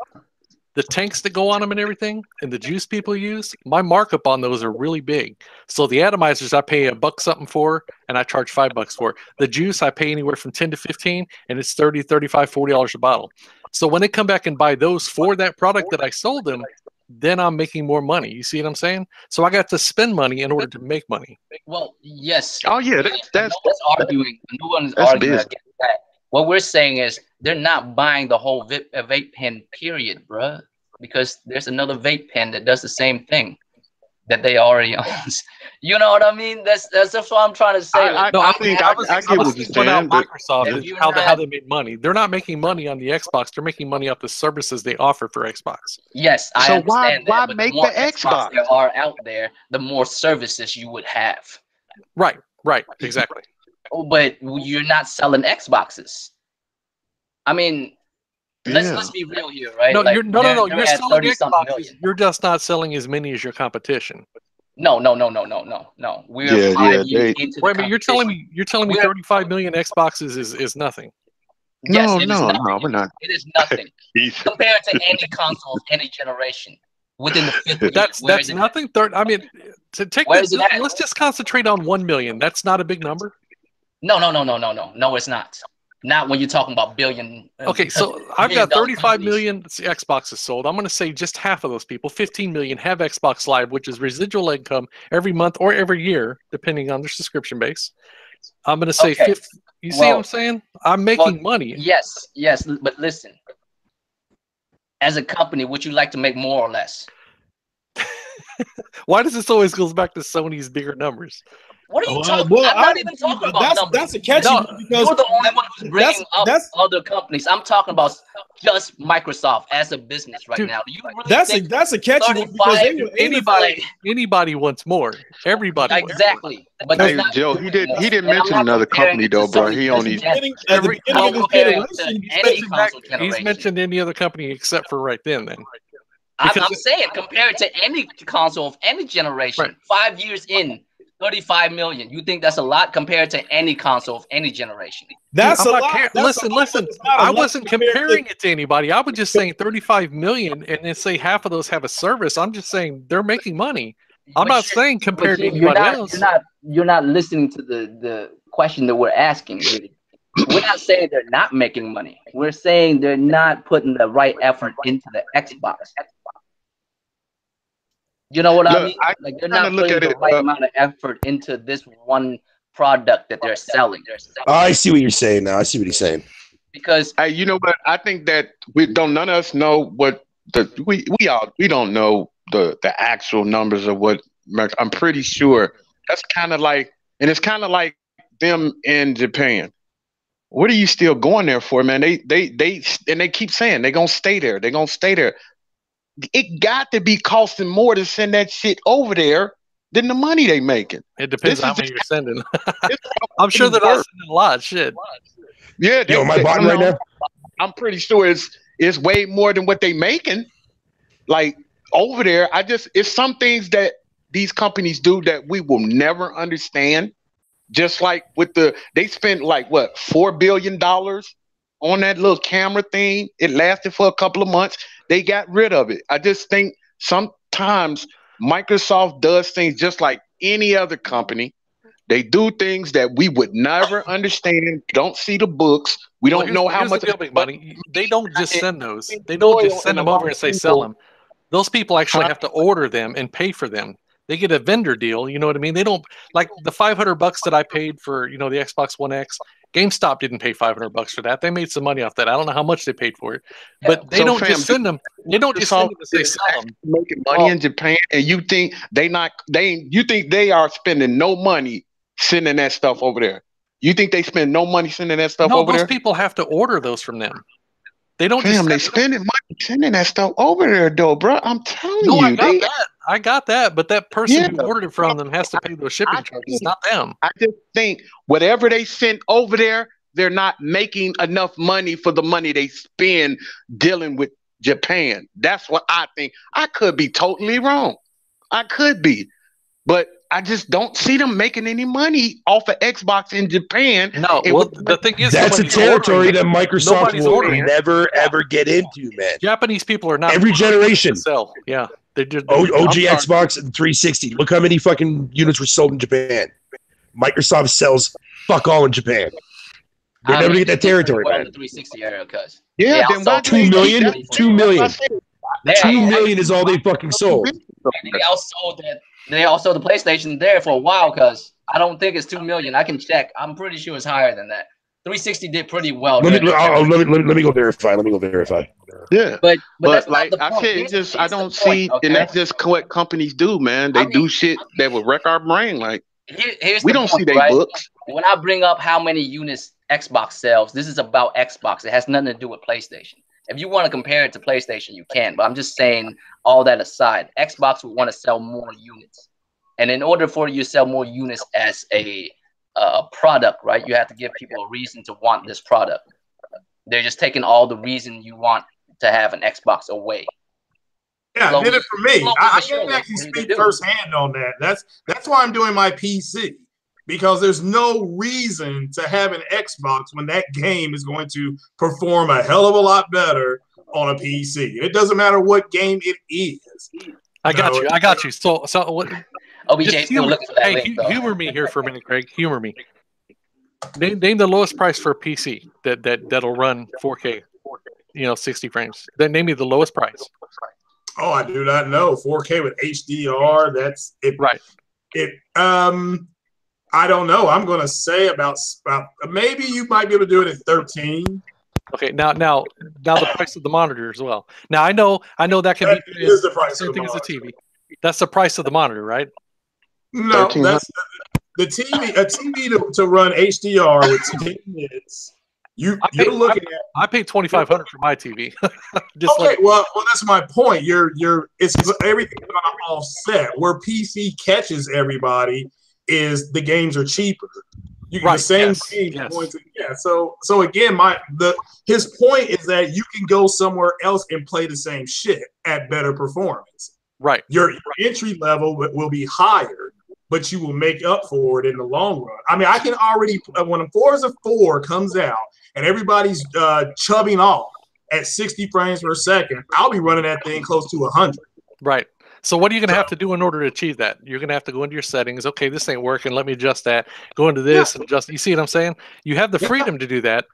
the tanks that go on them and everything, and the juice people use, my markup on those are really big. So the atomizers I pay $1 something for, and I charge $5 for. The juice I pay anywhere from 10 to 15, and it's $30, $35, $40 a bottle. So when they come back and buy those for that product that I sold them, then I'm making more money. You see what I'm saying? So I got to spend money in order to make money. Well, yes. Oh yeah, that's arguing. No one is arguing against that. What we're saying is they're not buying the whole vape pen, period, bruh, because there's another vape pen that does the same thing that they already own. You know what I mean? That's what I'm trying to say. I get what you're saying. Microsoft how they make money. They're not making money on the Xbox. They're making money off the services they offer for Xbox. Yes, I understand why that, make the Xbox? There are out there, the more services you would have. Right, exactly. Oh, but you're not selling Xboxes. I mean, let's be real here, right? No, you're selling Xboxes. You're just not selling as many as your competition. No. We're 5 years into the Wait a minute, competition. you're telling me 35 million Xboxes is nothing. Yes, No, it is no, nothing. no, we're not. It is nothing compared to any console of any generation within the 5th year. That's nothing. I mean, to take Where this, is it at? let's just concentrate on 1 million. That's not a big number. No, it's not. Not when you're talking about billion. Okay, so I've got 35 million Xboxes sold. I'm going to say just half of those people, 15 million, have Xbox Live, which is residual income every month or every year, depending on their subscription base. I'm going to say Okay. You see what I'm saying? I'm making money. Yes, but listen. As a company, would you like to make more or less? Why does this always goes back to Sony's bigger numbers? What are you talking about? I'm not even talking about numbers. That's a catchy one because you're the only one who's bringing up other companies. I'm talking about just Microsoft as a business right now. Do you really that's a catchy one because anybody wants more. Everybody. Exactly. But hey, Joe, he didn't mention another company though, bro. He only at the beginning of this generation. He's mentioned any other company except for right then. I'm saying compared to any console of any generation, right. 5 years in, 35 million. You think that's a lot compared to any console of any generation? That's a lot. Listen. I wasn't comparing it to anybody. I was just saying 35 million, and then say half of those have a service. I'm just saying they're making money. I'm not saying compared to anybody else. You're not listening to the question that we're asking. Really. We're not saying they're not making money. We're saying they're not putting the right effort into the Xbox. You know what I mean? Like they're not putting the right amount of effort into this one product that they're selling. I see what you're saying now. I see what he's saying. Because you know what? I think that none of us know what we don't know the actual numbers of what I'm pretty sure that's kind of like, and it's kind of like them in Japan. What are you still going there for, man? They keep saying they're gonna stay there. They're gonna stay there. It got to be costing more to send that shit over there than the money they making. It depends on how many you're sending. I'm sure they're not sending a lot. Shit. Yeah, am I botting right now? I'm pretty sure it's way more than what they making. Like over there, it's some things that these companies do that we will never understand. Just like they spent like what $4 billion on that little camera thing. It lasted for a couple of months. They got rid of it. I just think sometimes Microsoft does things just like any other company. They do things that we would never understand. Don't see the books. We don't know how much money. They don't just send those. They don't just send them over and say sell them. Those people actually have to order them and pay for them. They get a vendor deal. You know what I mean? They don't like the $500 that I paid for, the Xbox One X. GameStop didn't pay $500 for that. They made some money off that. I don't know how much they paid for it, but they don't just send them. They don't just send them and say sell them. Making money in Japan, and you think you think they are spending no money sending that stuff over there? You think they spend no money sending that stuff over there? No, those people have to order those from them. They don't they spending money sending that stuff over there, though, bro. I'm telling you. I got that, but that person who ordered it from them has to pay those shipping charges, not them. I just think whatever they send over there, they're not making enough money for the money they spend dealing with Japan. That's what I think. I could be totally wrong. I could be. But I just don't see them making any money off of Xbox in Japan. No, well, the thing is, that's a territory that Microsoft will never, ever get into, man. Japanese people are not every generation. Sell. Yeah. They did, OG Xbox and 360. Look how many fucking units were sold in Japan. Microsoft sells fuck all in Japan. They're never going to get that territory, man. The 360 area, cuz. Yeah, then why 2 million? 2 million. 2 million is all they fucking sold. And they also the PlayStation there for a while, cuz I don't think it's 2 million. I can check. I'm pretty sure it's higher than that. 360 did pretty well. Let me go verify. Let me go verify. Yeah, but like I said, I don't see, and that's just what companies do, man. They do shit that will wreck our brain. Like we don't see their books. When I bring up how many units Xbox sells, this is about Xbox. It has nothing to do with PlayStation. If you want to compare it to PlayStation, you can. But I'm just saying, all that aside, Xbox would want to sell more units, and in order for you to sell more units as a product, right, you have to give people a reason to want this product. They're just taking all the reason you want to have an Xbox away. Yeah, it did it for me. I show, can actually what do they speak do? firsthand on that. That's why I'm doing my PC, because there's no reason to have an Xbox when that game is going to perform a hell of a lot better on a PC. It doesn't matter what game it is. I got you. I got you. So what? OBJ Just still looking for that hey, link, though. humor me here for a minute, Craig. Humor me. Name the lowest price for a PC that'll run 4K, 60 frames. Then name me the lowest price. Oh, I do not know. 4K with HDR. That's it. Right. I don't know. I'm going to say about maybe you might be able to do it at 13. Okay. Now the price of the monitor as well. Now I know that can That be is the price same of the thing as a monitor. TV. That's the price of the monitor, right? No, that's the TV. A TV to run HDR with 10 minutes. You're looking at. I paid $2,500 for my TV. Well, that's my point. It's everything's gonna offset. Where PC catches everybody is the games are cheaper. The same games are going to So again, his point is that you can go somewhere else and play the same shit at better performance. Right. Your entry level will be higher, but you will make up for it in the long run. I mean, I can already when Forza 4 comes out and everybody's chubbing off at 60 frames per second, I'll be running that thing close to 100. Right. So what are you going to have to do in order to achieve that? You're going to have to go into your settings. Okay, this ain't working. Let me adjust that. Go into this and adjust. You see what I'm saying? You have the freedom to do that,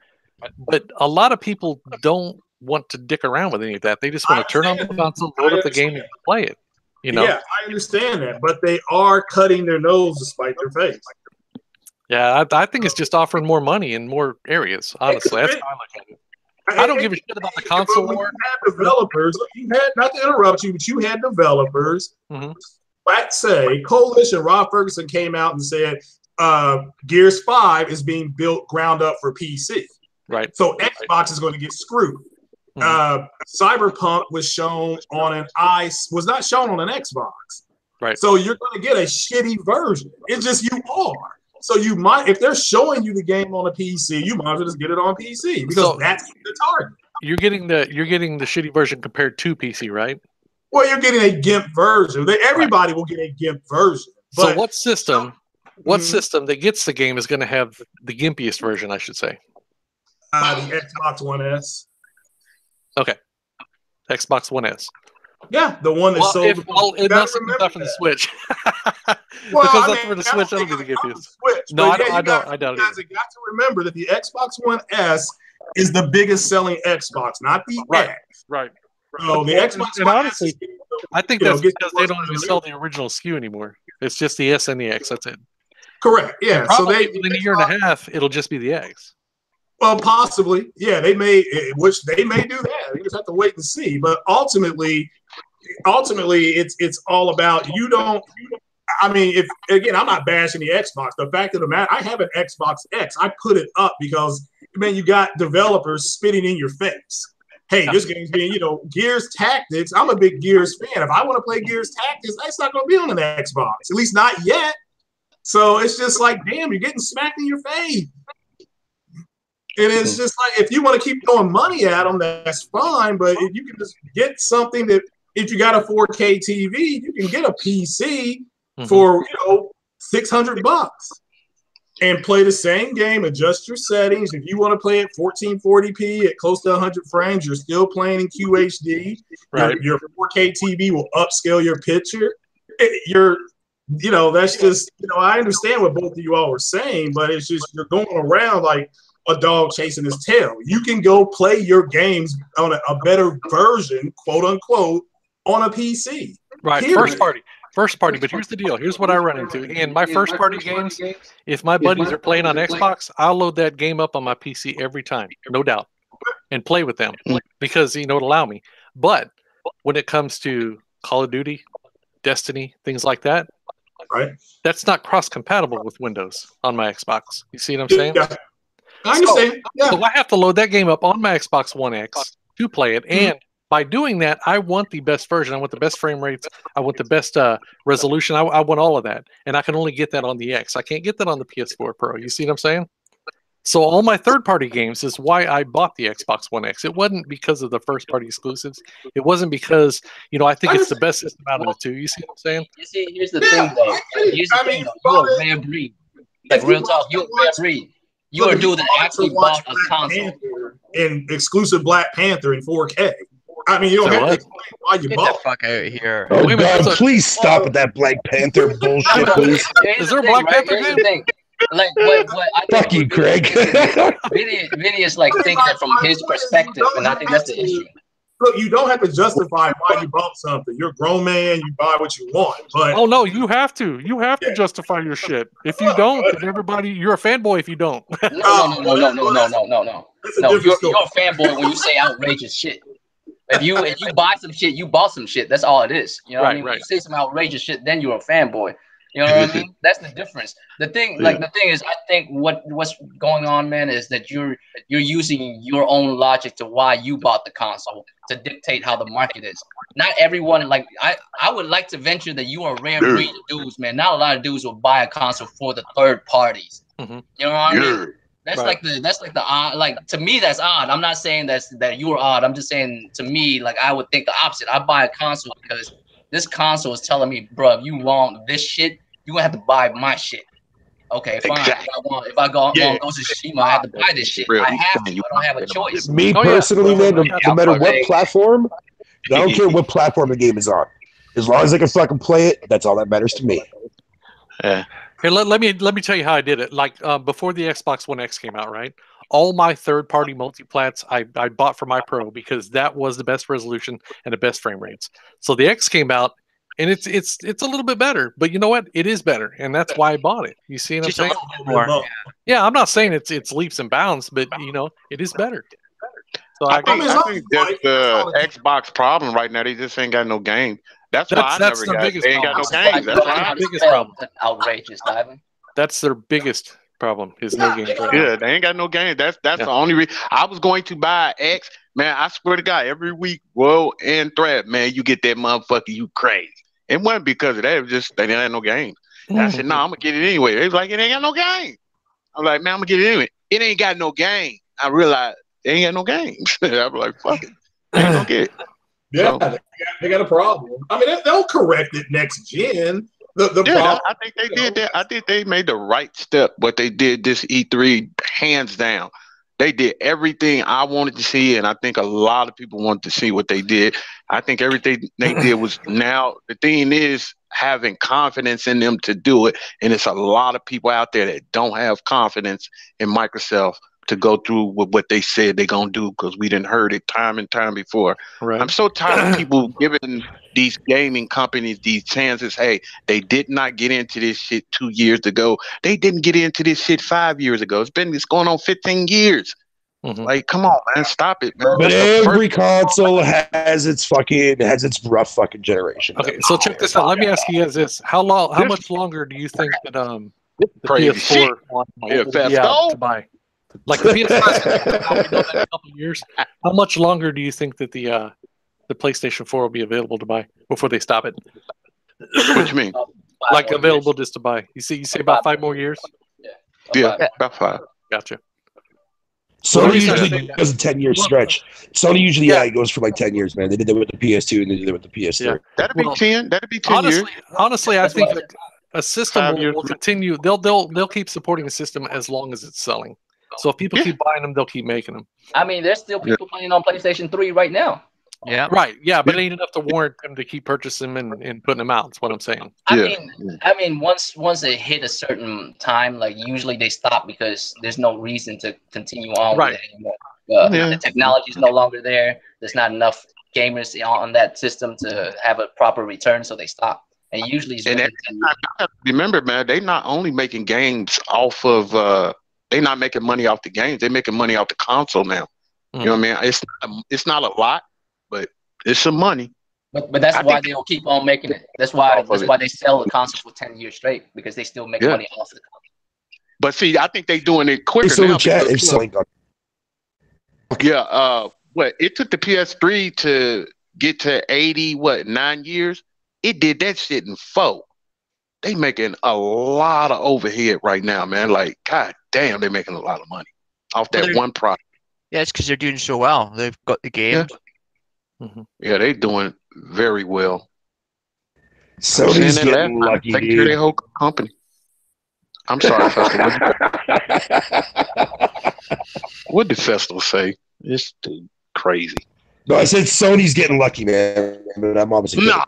but a lot of people don't want to dick around with any of that. They just want to turn on the console, load up the game, and play it. Yeah, I understand that, but they are cutting their nose to spite their face. Yeah, I think it's just offering more money in more areas. Honestly, that's how I look at it. I don't give a shit about the console war. You had developers. Not to interrupt you, but you had developers. Let's say Coalition, Rob Ferguson came out and said Gears 5 is being built ground up for PC. Right. So Xbox is going to get screwed. Cyberpunk was shown on was not shown on an Xbox. Right. So you're going to get a shitty version. It's just you are. So you might, if they're showing you the game on a PC, you might as well just get it on PC because that's the target. You're getting the shitty version compared to PC, right? Well, you're getting a GIMP version. Everybody will get a GIMP version. So what system that gets the game is going to have the gimpiest version, I should say? The Xbox One S. Okay. Xbox One S. Yeah, the one that sold. Unless it's after the Switch. Because that's for the Switch, that'll be the gimpiest. No, I don't. You guys have got to remember that the Xbox One S is the biggest selling Xbox, not the X. Right. So the Xbox One honestly, I think that's because they don't even sell the original SKU anymore. It's just the S and the X. That's it. Correct. Yeah. And probably in a year and a half, it'll just be the X. Well, possibly. Yeah, they may do that. We just have to wait and see. But ultimately, it's all about you don't. I mean, I'm not bashing the Xbox. The fact of the matter, I have an Xbox X. I put it up because, man, you got developers spitting in your face. Hey, this game's being, Gears Tactics. I'm a big Gears fan. If I want to play Gears Tactics, that's not going to be on an Xbox, at least not yet. So it's just like, damn, you're getting smacked in your face. And it's just like, if you want to keep throwing money at them, that's fine. But if you can just get something that, if you got a 4K TV, you can get a PC for, $600 and play the same game, adjust your settings. If you want to play at 1440p at close to 100 frames, you're still playing in QHD. Right. Your 4K TV will upscale your picture. That's just, I understand what both of you all are saying, but it's just you're going around like a dog chasing his tail. You can go play your games on a better version, quote unquote, on a PC. Right. Period. First party, but here's the deal. Here's what I run into. In my first party games, if my buddies are playing on Xbox, I'll load that game up on my PC every time, no doubt, and play with them because, it'll allow me. But when it comes to Call of Duty, Destiny, things like that, right? That's not cross-compatible with Windows on my Xbox. You see what I'm saying? Yeah. I understand. So I have to load that game up on my Xbox One X to play it, and by doing that, I want the best version. I want the best frame rates. I want the best resolution. I want all of that. And I can only get that on the X. I can't get that on the PS4 Pro. You see what I'm saying? So all my third-party games is why I bought the Xbox One X. It wasn't because of the first-party exclusives. It wasn't because I think it's the best system out of the two. You see what I'm saying? You see, here's the thing, though. Here's the thing, though. You're a rare breed. Like real talk, you're a rare breed. You're a dude that actually bought a console. And exclusive Black Panther in 4K. I mean, you don't have to explain why you Get bought the fuck out of here. Oh, Wait a minute, God, please stop with that Black Panther bullshit, please. Is there a Black Panther Here's game? the thing. Like what I Fuck you, Craig. Vinny is like thinking from his perspective, and I think that's the issue. Look, you don't have to justify why you bought something. You're a grown man. You buy what you want. But Oh no, you have to. You have to justify your shit. If you don't, then everybody, you're a fanboy if you don't. No. No, you're a fanboy when you say outrageous shit. If you buy some shit, you bought some shit. That's all it is. You know what I mean? When you say some outrageous shit, then you're a fanboy. You know what I mean? That's the difference. The thing is, I think what's going on, man, is that you're using your own logic to why you bought the console to dictate how the market is. Not everyone, like I would like to venture that you are a rare breed of dudes, man. Not a lot of dudes will buy a console for the third parties. Mm-hmm. You know what I mean? That's like the odd. Like to me, that's odd. I'm not saying that you are odd. I'm just saying to me, like I would think the opposite. I buy a console because this console is telling me, bro, if you want this shit, you're gonna have to buy my shit. Okay, fine. Exactly. If I go to Tsushima, I have to buy this shit. I have to. I don't have a choice. Me personally, man, no matter what platform, I don't care what platform the game is on. As long as I can fucking play it, that's all that matters to me. Yeah. Here, let me tell you how I did it. Like before the Xbox One X came out, right? All my third-party multiplats I bought for my Pro because that was the best resolution and the best frame rates. So the X came out, and it's a little bit better, but you know what? It is better, and that's why I bought it. You see what I'm saying? More. Yeah, I'm not saying it's leaps and bounds, but it is better. So I think that's the Xbox problem right now. They just ain't got no game. That's why I never got. They ain't got no games. That's why. Biggest problem. Outrageous, Ivan. That's their biggest problem. Is no games. Right Yeah, now. they ain't got no game. That's the only reason. I was going to buy X. Man, I swear to God, every week, World and Threat, man, you get that motherfucker, you crazy. It wasn't because of that. It was just they didn't have no games. I said, no, I'm gonna get it anyway. They was like, it ain't got no game. I'm like, man, I'm gonna get it anyway. It ain't got no game. I realized they ain't got no games. I was like, fuck it. I ain't gonna get it. Yeah, so, they got a problem. I mean, they'll correct it next gen. The problem, I think they did that. I think they made the right step. What they did this E3, hands down. They did everything I wanted to see, and I think a lot of people wanted to see what they did. I think everything they did was now. The thing is having confidence in them to do it, and it's a lot of people out there that don't have confidence in Microsoft to go through with what they said they're going to do because we didn't heard it time and time before. Right. I'm so tired of people giving these gaming companies these chances. Hey, they did not get into this shit 2 years ago. They didn't get into this shit 5 years ago. It's going on 15 years. Mm-hmm. Like, come on, man, stop it, man. But every console has its rough fucking generation. Okay, so check this out. Let me ask you guys this: how much longer do you think that the PS4 will to buy? Like the PS5 in a couple of years. How much longer do you think that the PlayStation 4 will be available to buy before they stop it? What you mean? Like available just to buy? You say about 5 more years? Yeah, about 5. Gotcha. Sony usually does a 10-year stretch. Sony usually it goes for like 10 years, man. They did that with the PS2 and they did that with the PS3. Yeah. That'd be 10. That'd be 10 years. Honestly, I think that a system will continue. They'll keep supporting a system as long as it's selling. So if people keep buying them, they'll keep making them. I mean, there's still people playing on PlayStation 3 right now. Yeah. Right. Yeah, but it ain't enough to warrant them to keep purchasing them and putting them out. That's what I'm saying. I mean, once they hit a certain time, like usually they stop because there's no reason to continue on with it anymore. The technology is no longer there. There's not enough gamers on that system to have a proper return, so they stop. And usually, remember, man, they not only making games off of. They're not making money off the games. They're making money off the console now. You know what I mean? It's not a lot, but it's some money. But that's why they'll keep on making it. That's why they sell the console for 10 years straight, because they still make money off the console. But see, I think they're doing it quicker now. What it took the PS3 to get to 9 years. It did that shit in 4. They making a lot of overhead right now, man. Like, god damn, they're making a lot of money. off that one product. Yeah, it's because they're doing so well. They've got the game. Yeah, they're doing very well. Sony's getting lucky, take care of their whole company. I'm sorry, Festival. What did Festival say? It's crazy. No, I said Sony's getting lucky, man. But I'm obviously that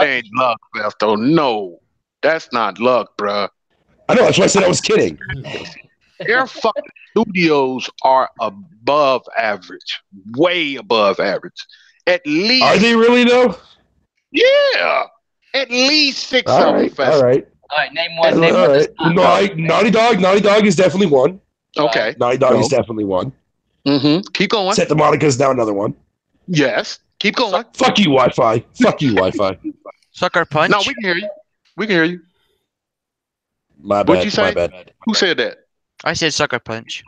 ain't luck, Festival. No, that's not luck, bruh. I know. That's why I said I was kidding. Their fucking studios are above average, way above average. At least. Are they really though? Yeah, at least 6 of them. All right. All right, name one. Name one. Naughty Dog is definitely one. Okay. Naughty Dog is definitely one. Keep going. Santa Monica is now another one. Yes. Keep going. Fuck you, Wi-Fi. Fuck you, Wi-Fi. Sucker Punch. No, we can hear you. We can hear you. My bad. What'd you say? My bad. Who said that? I said Sucker Punch.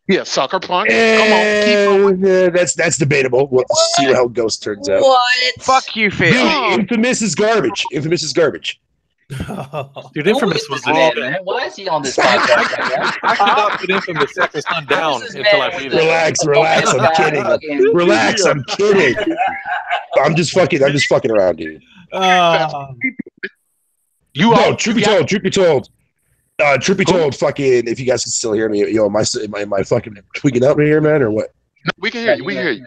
Yeah, Sucker Punch. Come on, keep going. That's debatable. We'll see how Ghost turns out. What? Fuck you, Phil. Dude, Infamous is garbage. Infamous is garbage. Dude, Infamous was man. Why is he on this podcast? I could not put Infamous second son down until I beat it. Relax. I'm kidding. Relax. I'm kidding. I'm just fucking around, dude. Truth be told. Truth be told, fucking, if you guys can still hear me, am I fucking tweaking out here, man, or what? No, we can hear you. We can hear you.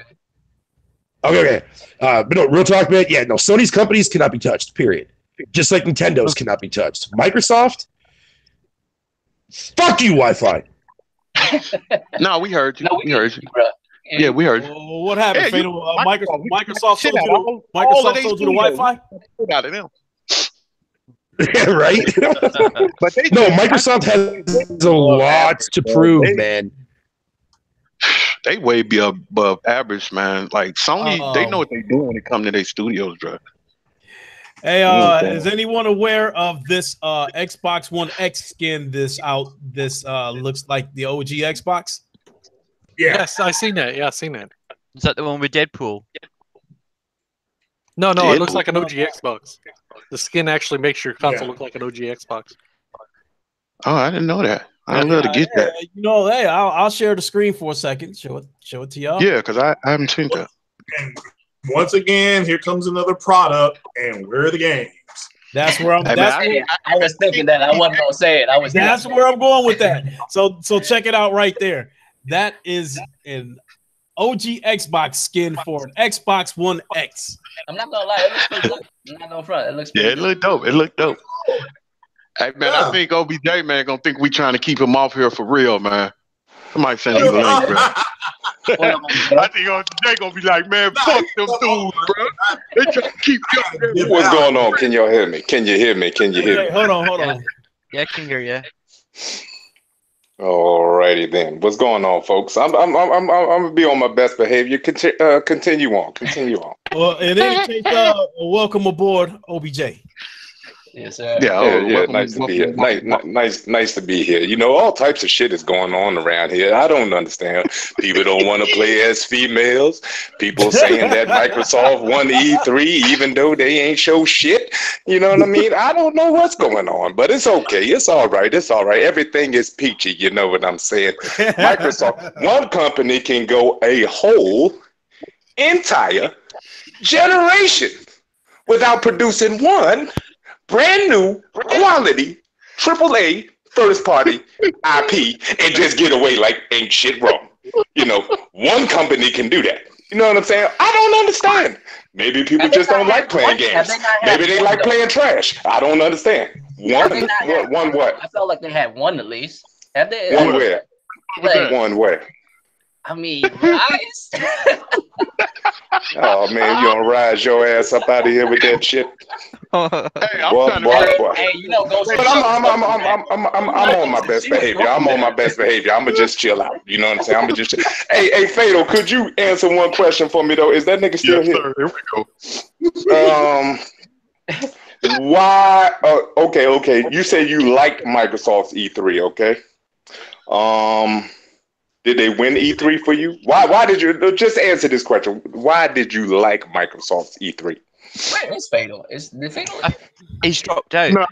Okay. But no, real talk, man. Yeah, no, Sony's companies cannot be touched, period. Just like Nintendo's cannot be touched. Microsoft, fuck you, Wi-Fi. No, we heard you. We heard you. Yeah, we heard you. What happened, Fatal? Microsoft sold you the Wi-Fi? Out of them. Yeah, right? But Microsoft has a lot to prove, man. They way be above average, man. Like Sony, they know what they do when it comes to their studios, bro. Hey, is anyone aware of this Xbox One X skin? This looks like the OG Xbox. Yeah. Yes, I seen that. Yeah, I seen that. Is that the one with Deadpool? No, it looks like an OG Xbox. The skin actually makes your console look like an OG Xbox. Oh, I didn't know that. I'd love to get that. Hey, I'll share the screen for a second. Show it to y'all. Yeah, because I haven't seen that. And once again, here comes another product, and where are the games? That's where I'm. I was thinking that. I wasn't gonna say it. That's where I'm going with that. So check it out right there. That is an OG Xbox skin for an Xbox One X. I'm not gonna lie, it looks pretty good. I'm not gonna front. It looks pretty it looked dope. It looked dope. Hey man, I think OBJ man gonna think we trying to keep him off here for real, man. Somebody send him the link, bro. I think OBJ gonna be like, man, fuck them dudes, bro. They trying to keep you. What's going on? Can y'all hear me? Can you hear me? Can you hear me? Hold on. Yeah, I can hear you. Alrighty then. What's going on, folks? I'm gonna be on my best behavior. Continue on. Well, in any case, welcome aboard, OBJ. Yes, sir. Yeah, nice to be here. Nice to be here. You know, all types of shit is going on around here. I don't understand. People don't want to play as females. People saying that Microsoft won E3 even though they ain't show shit. You know what I mean? I don't know what's going on, but it's okay. It's all right. Everything is peachy. You know what I'm saying? Microsoft, one company can go a whole entire generation without producing one brand new quality AAA first party IP and just get away like ain't shit wrong. You know, one company can do that. You know what I'm saying? I don't understand. Maybe people just don't like playing games. Maybe they like playing trash. I don't understand. One what? I felt like they had one at least. Have they? One where? One where? I mean, Rise. Oh man, you gonna rise your ass up out of here with that shit? Hey, you know, go. But I'm on my best behavior. I'm gonna just chill out. You know what I'm saying? I'm gonna just. Hey, Fatal, could you answer one question for me though? Is that nigga still here? Sir. Here we go. Why? Okay. You say you liked Microsoft's E3, okay? Did they win E3 for you? Why did you just answer this question? Why did you like Microsoft's E3? Wait, it's Fatal. Is the Fatal? He's dropped out. No,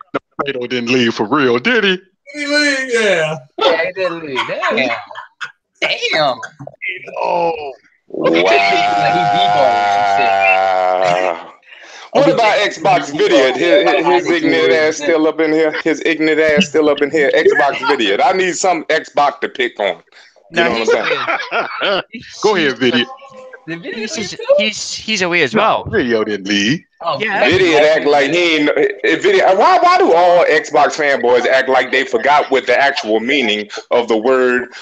Fatal didn't leave for real, did he? Did he leave? Yeah. Yeah, he didn't leave. Damn. Damn. Oh, wow. What about Xbox Video? His ignorant ass still up in here. His ignorant ass still up in here. Xbox Video. I need some Xbox to pick on. You know what I'm saying? Go ahead, Video. He's away as well. Video didn't leave. Yeah. Video act like he ain't. Video. Why do all Xbox fanboys act like they forgot what the actual meaning of the word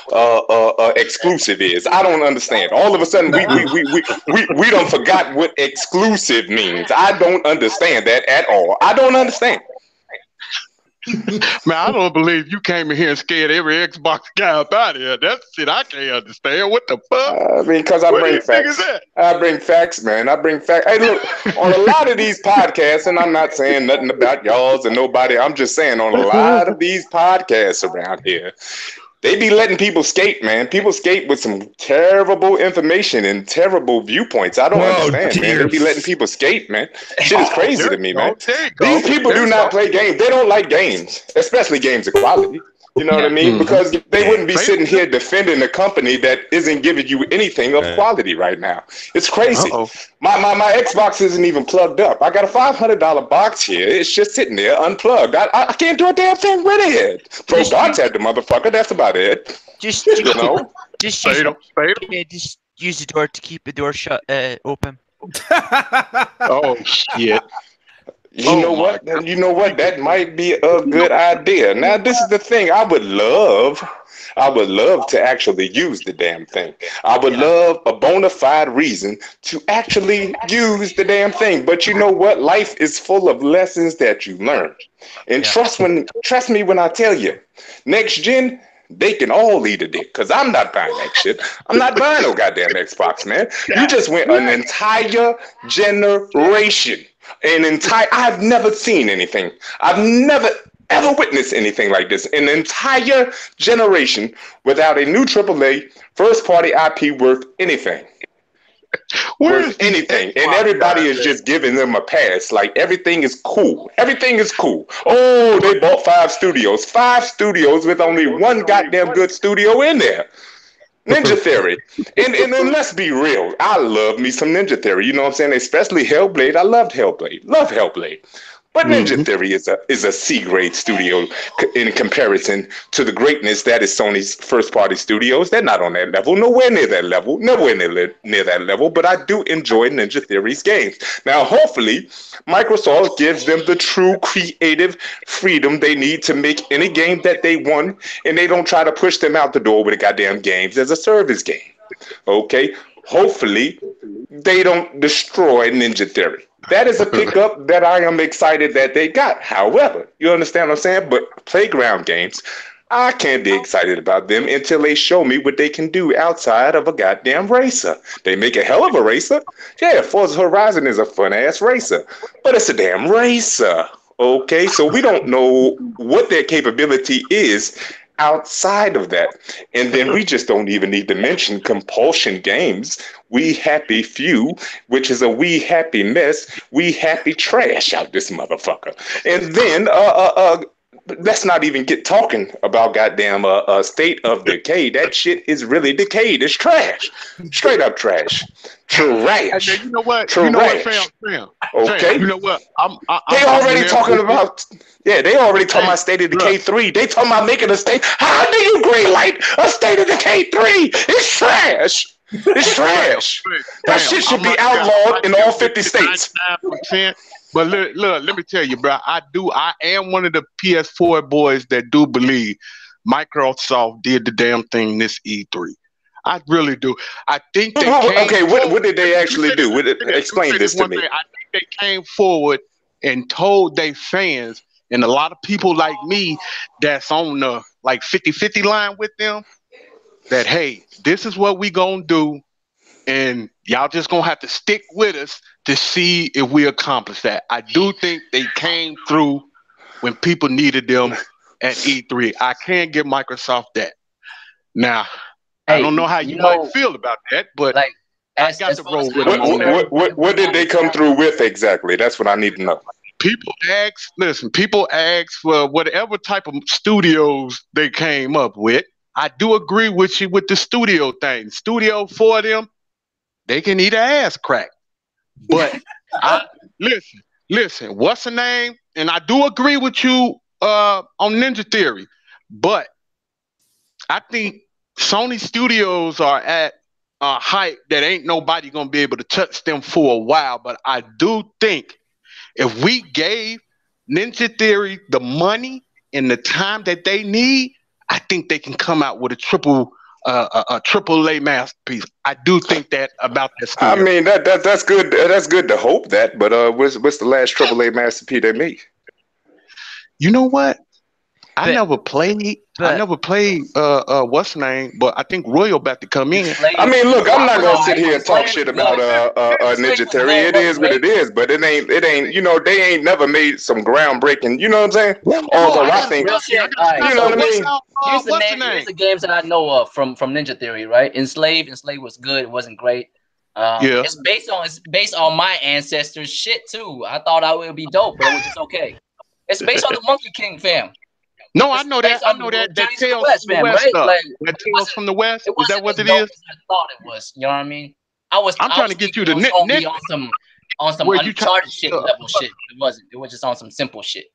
exclusive is? I don't understand. All of a sudden, we done forgot what exclusive means. I don't understand that at all. I don't understand. Man, I don't believe you came in here and scared every Xbox guy up out of here. That's shit I can't understand. What the fuck? I mean, because I bring facts. I bring facts, man. I bring facts. Hey, look, on a lot of these podcasts, and I'm not saying nothing about y'all's and nobody. I'm just saying on a lot of these podcasts around here, they be letting people skate, man. People skate with some terrible information and terrible viewpoints. I don't understand, man. They be letting people skate, man. Shit is crazy to me, man. These people do not play games. They don't like games, especially games of quality. You know what I mean? Because they wouldn't be sitting here defending a company that isn't giving you anything of quality right now. It's crazy. My Xbox isn't even plugged up. I got a $500 box here. It's just sitting there unplugged. I can't do a damn thing with it. Throw darts at the motherfucker. That's about it. Just you know. Just use the door to keep the door shut open. Oh shit. You know what? You know what? That might be a good idea. Now, this is the thing. I would love to actually use the damn thing. I would love a bona fide reason to actually use the damn thing. But you know what? Life is full of lessons that you learn. And trust me when I tell you, next gen, they can all eat a dick, because I'm not buying that shit. I'm not buying no goddamn Xbox, man. You just went an entire generation. I've never seen anything. I've never ever witnessed anything like this. An entire generation without a new AAA first party IP worth anything. Worth anything. And everybody is just giving them a pass. Like everything is cool. Everything is cool. Oh, they bought 5 studios. 5 studios with only one goddamn good studio in there. Ninja Theory. And let's be real. I love me some Ninja Theory. You know what I'm saying? Especially Hellblade. I loved Hellblade. Love Hellblade. But Ninja Theory is a C-grade studio in comparison to the greatness that is Sony's first-party studios. They're not on that level. Nowhere near that level. Nowhere near that level. But I do enjoy Ninja Theory's games. Now, hopefully, Microsoft gives them the true creative freedom they need to make any game that they want, and they don't try to push them out the door with the goddamn games as a service game. Okay? Hopefully, they don't destroy Ninja Theory. That is a pickup that I am excited that they got. However, you understand what I'm saying? But Playground Games, I can't be excited about them until they show me what they can do outside of a goddamn racer. They make a hell of a racer. Yeah, Forza Horizon is a fun-ass racer, but it's a damn racer. Okay, so we don't know what their capability is outside of that. And then we just don't even need to mention Compulsion Games, We Happy Few, which is a We Happy Mess, We Happy Trash out this motherfucker. And then let's not even get talking about goddamn State of Decay. That shit is really decayed. It's trash. Straight up trash. Trash. And you know what? Trash. You know what, fam? Okay. You know what? They already talking about about State of Decay 3. They talking about making a state. How do you greenlight a State of Decay 3? It's trash. It's trash. That shit should be outlawed in all 50 states. But look, let me tell you, bro. I am one of the PS4 boys that do believe Microsoft did the damn thing this E3. I really do. I think they what did they actually do? Explain this to me. I think they came forward and told their fans, and a lot of people like me that's on the like 50-50 line with them, that hey, this is what we gonna do, and y'all just gonna have to stick with us to see if we accomplish that. I do think they came through when people needed them at E3. I can't give Microsoft that. Now, I don't know how you might feel about that, but like, I got to roll with them on that. What did they come through with exactly? That's what I need to know. People ask for whatever type of studios they came up with. I do agree with you with the studio thing. Studio for them, they can eat an ass crack. But listen, what's the name? And I do agree with you on Ninja Theory, but I think Sony Studios are at a height that ain't nobody gonna be able to touch them for a while. But I do think if we gave Ninja Theory the money and the time that they need, I think they can come out with a triple A masterpiece. I do think that about that studio. I mean that's good. That's good to hope that. But what's the last triple A masterpiece they made? You know what? I never played what's the name, but I think Royal about to come in. I mean, look, I'm not gonna sit here and talk shit about Ninja Theory. It is what it is, but it ain't. You know, they ain't never made some groundbreaking. You know what I'm saying? Although I think, you know what I mean. Here's the games that I know of from Ninja Theory, right? Enslaved was good. It wasn't great. It's based on my ancestors' shit too. I thought I would be dope, but it was just okay. It's based on the Monkey King fam. No, I know that. I know that. That Tales from the West stuff. That Tales from the West. Is that what it is? I thought it was. You know what I mean? I'm trying to get you to on some Uncharted shit level shit. It wasn't. It was just on some simple shit.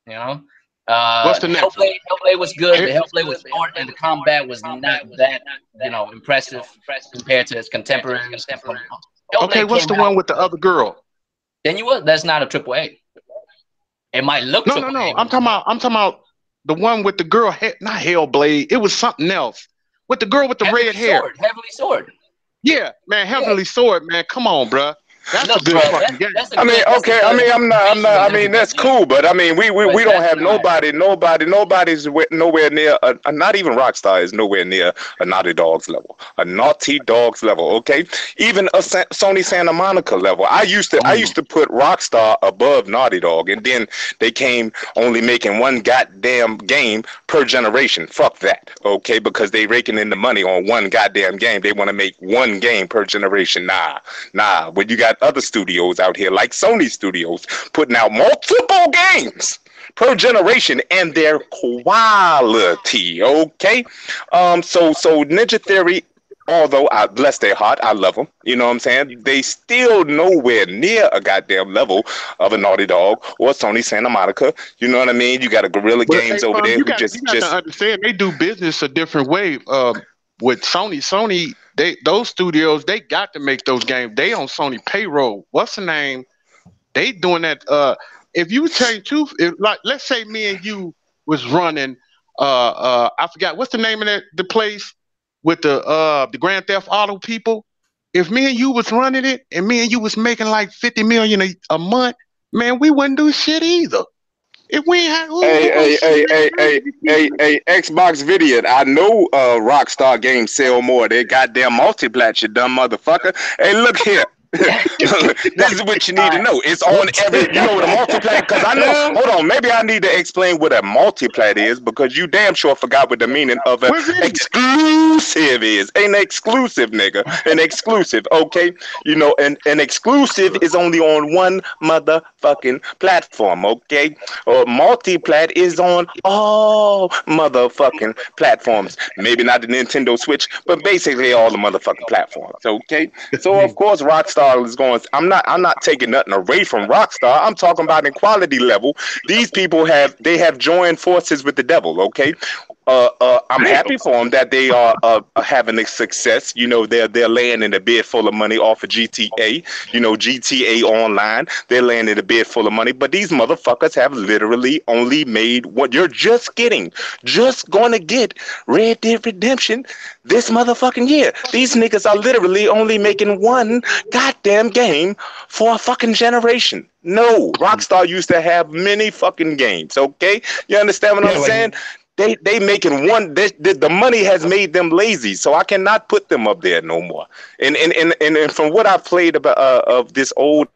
You know. What's the next? Hellblade was good. The Hellblade was short, and the combat was not that impressive compared to its contemporaries. Okay, what's the one with the other girl? That's not a triple A. It might look. No. I'm talking about the one with the girl. Not Hellblade. It was something else with the girl with the red hair. Heavenly Sword. Yeah, man. Heavenly Sword, man. Come on, bro. That's a good fucking game. I mean, okay. I mean, I'm not. I mean, that's cool, but I mean, we don't have nobody's nowhere near. Not even Rockstar is nowhere near a Naughty Dog's level. A Naughty Dog's level, okay. Even a Sony Santa Monica level. I used to put Rockstar above Naughty Dog, and then they came only making one goddamn game per generation. Fuck that, okay? Because they raking in the money on one goddamn game. They want to make one game per generation. Nah. When you got other studios out here like Sony Studios putting out multiple games per generation and their quality, okay? So Ninja Theory, although I bless their heart, I love them, you know what I'm saying? They still nowhere near a goddamn level of a Naughty Dog or Sony Santa Monica, you know what I mean? You got a Guerrilla Games over there who just understand they do business a different way. With Sony, those studios, they got to make those games. They on Sony payroll. What's the name? They doing that. If you tell the truth, like let's say me and you was running. I forgot what's the name of the place with the Grand Theft Auto people. If me and you was running it, and me and you was making like $50 million a month, man, we wouldn't do shit either. If we had Xbox Video, I know Rockstar games sell more. They goddamn multiplat, you dumb motherfucker. Hey, look here. This is what you need to know. It's on every, you know what a multiplat, because I know, hold on, maybe I need to explain what a multiplat is, because you damn sure forgot what the meaning of an exclusive is. An exclusive, nigga. An exclusive, okay? You know, an exclusive is only on one motherfucking platform, okay? Or multiplat is on all motherfucking platforms. Maybe not the Nintendo Switch, but basically all the motherfucking platforms, okay? So, of course, Rockstar is going. I'm not taking nothing away from Rockstar. I'm talking about in quality level. These people have joined forces with the devil. Okay, I'm happy for them that they are having a success. You know, they're laying in a bed full of money off of GTA. You know, GTA Online. They're laying in a bed full of money. But these motherfuckers have literally only made what you're just gonna get Red Dead Redemption this motherfucking year. These niggas are literally only making one goddamn game for a fucking generation. No, Rockstar used to have many fucking games. Okay, you understand what I'm saying? They making one. The money has made them lazy, so I cannot put them up there no more. And from what I've played about of this old,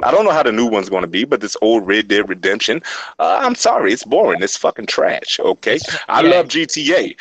I don't know how the new one's going to be, but this old Red Dead Redemption, I'm sorry, it's boring. It's fucking trash, okay? I love GTA.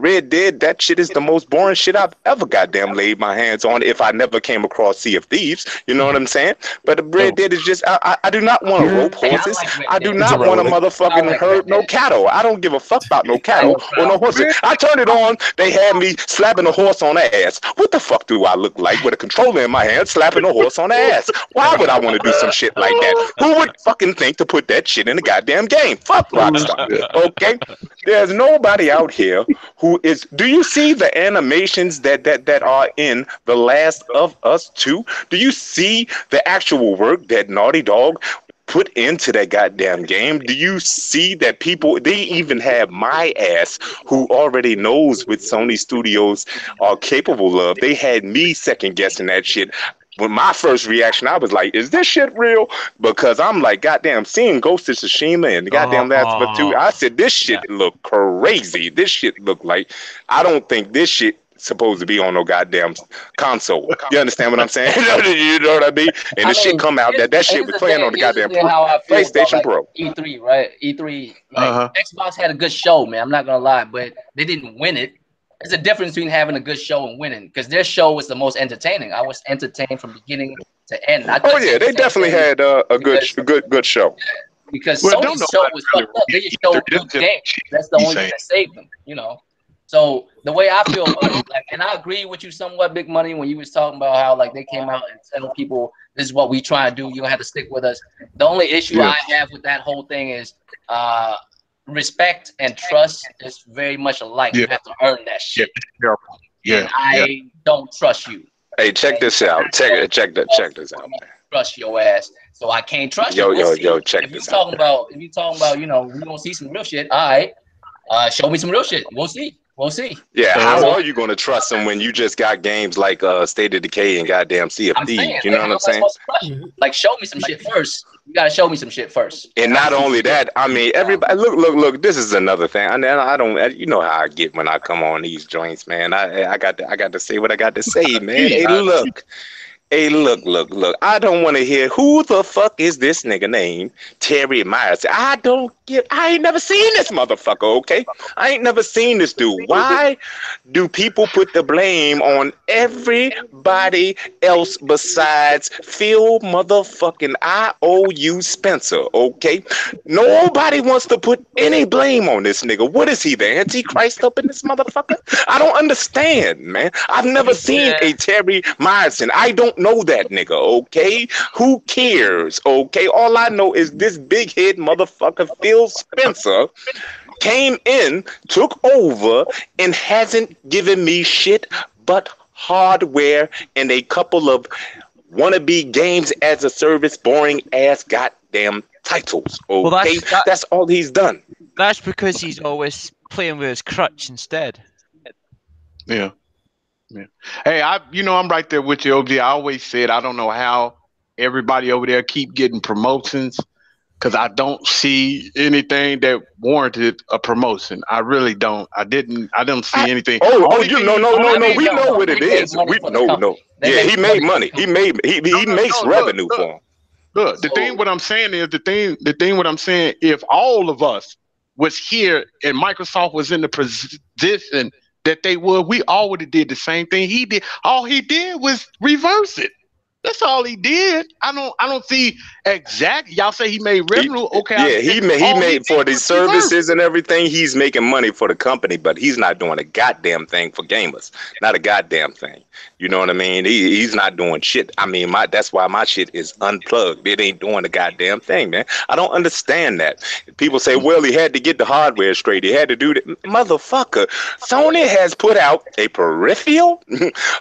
Red Dead, that shit is the most boring shit I've ever goddamn laid my hands on if I never came across Sea of Thieves. You know what I'm saying? But Red Dead is just, I do not want to rope horses. I do not want to motherfucking herd no cattle. I don't give a a fuck about no cattle or no horses. I turned it on. They had me slapping a horse on the ass. What the fuck do I look like with a controller in my hand slapping a horse on the ass? Why would I want to do some shit like that? Who would fucking think to put that shit in the goddamn game? Fuck Rockstar. Okay? There's nobody out here who is. Do you see the animations that are in The Last of Us 2? Do you see the actual work that Naughty Dog put into that goddamn game? Do you see that people, they even have my ass who already knows what Sony Studios are capable of? They had me second guessing that shit. When my first reaction, I was like, is this shit real? Because I'm like, goddamn, seeing Ghost of Tsushima and the goddamn Last of Us 2, I said, this shit look crazy. This shit look like, I don't think this shit supposed to be on no goddamn console. You understand what I'm saying? You know what I mean? And the shit come out that shit was playing on the goddamn PlayStation Pro. E3, right? E3, like, Xbox had a good show, man. I'm not gonna lie, but they didn't win it. There's a difference between having a good show and winning, because their show was the most entertaining. I was entertained from beginning to end. Oh yeah, they definitely had a good show. Because Sony's show was fucked up. They just showed good games. That's the only thing that saved them, you know. So the way I feel about it, like, and I agree with you somewhat, Big Money, when you was talking about how like they came out and telling people this is what we try to do. You don't have to stick with us. The only issue I have with that whole thing is respect and trust is very much alike. You have to earn that shit. And I don't trust you. Hey, check this out. Check this out. Trust your ass. So I can't trust you. Yo, check this out. If you talking about, you know, we gonna see some real shit. All right. Show me some real shit. We'll see. Yeah, so, how are you going to trust them when you just got games like State of Decay and goddamn Sea of Thieves? You know what I'm saying? Like, show me some shit first. You got to show me some shit first. And not only that, I mean, everybody, look. This is another thing. I don't. You know how I get when I come on these joints, man. I got to say what I got to say, man. Hey, look. I don't want to hear who the fuck is this nigga named Terry Myers. I ain't never seen this motherfucker, okay? I ain't never seen this dude. Why do people put the blame on everybody else besides Phil motherfucking IOU Spencer, okay? Nobody wants to put any blame on this nigga. What is he, the Antichrist up in this motherfucker? I don't understand, man. I've never seen a Terry Myerson. I don't know that nigga, okay? Who cares, okay? All I know is this big head motherfucker Phil Spencer came in, took over, and hasn't given me shit but hardware and a couple of wannabe games as a service, boring ass goddamn titles, okay? Well, that's all he's done. That's because he's always playing with his crutch instead. Yeah. Hey, I'm right there with you, OG. I always said I don't know how everybody over there keep getting promotions, because I don't see anything that warranted a promotion. I really don't. I don't see anything. No. We know what it is. No. Yeah, he made money. He makes revenue for him. Look, the thing what I'm saying is if all of us was here and Microsoft was in the position that they would, we all would have did the same thing he did. All he did was reverse it. That's all he did. I don't see exact. Y'all say he made revenue. Okay. Yeah, he made for the services and everything. He's making money for the company, but he's not doing a goddamn thing for gamers. Not a goddamn thing. You know what I mean? He's not doing shit. I mean, that's why my shit is unplugged. It ain't doing a goddamn thing, man. I don't understand that. People say, well, he had to get the hardware straight. He had to do that. Motherfucker, Sony has put out a peripheral,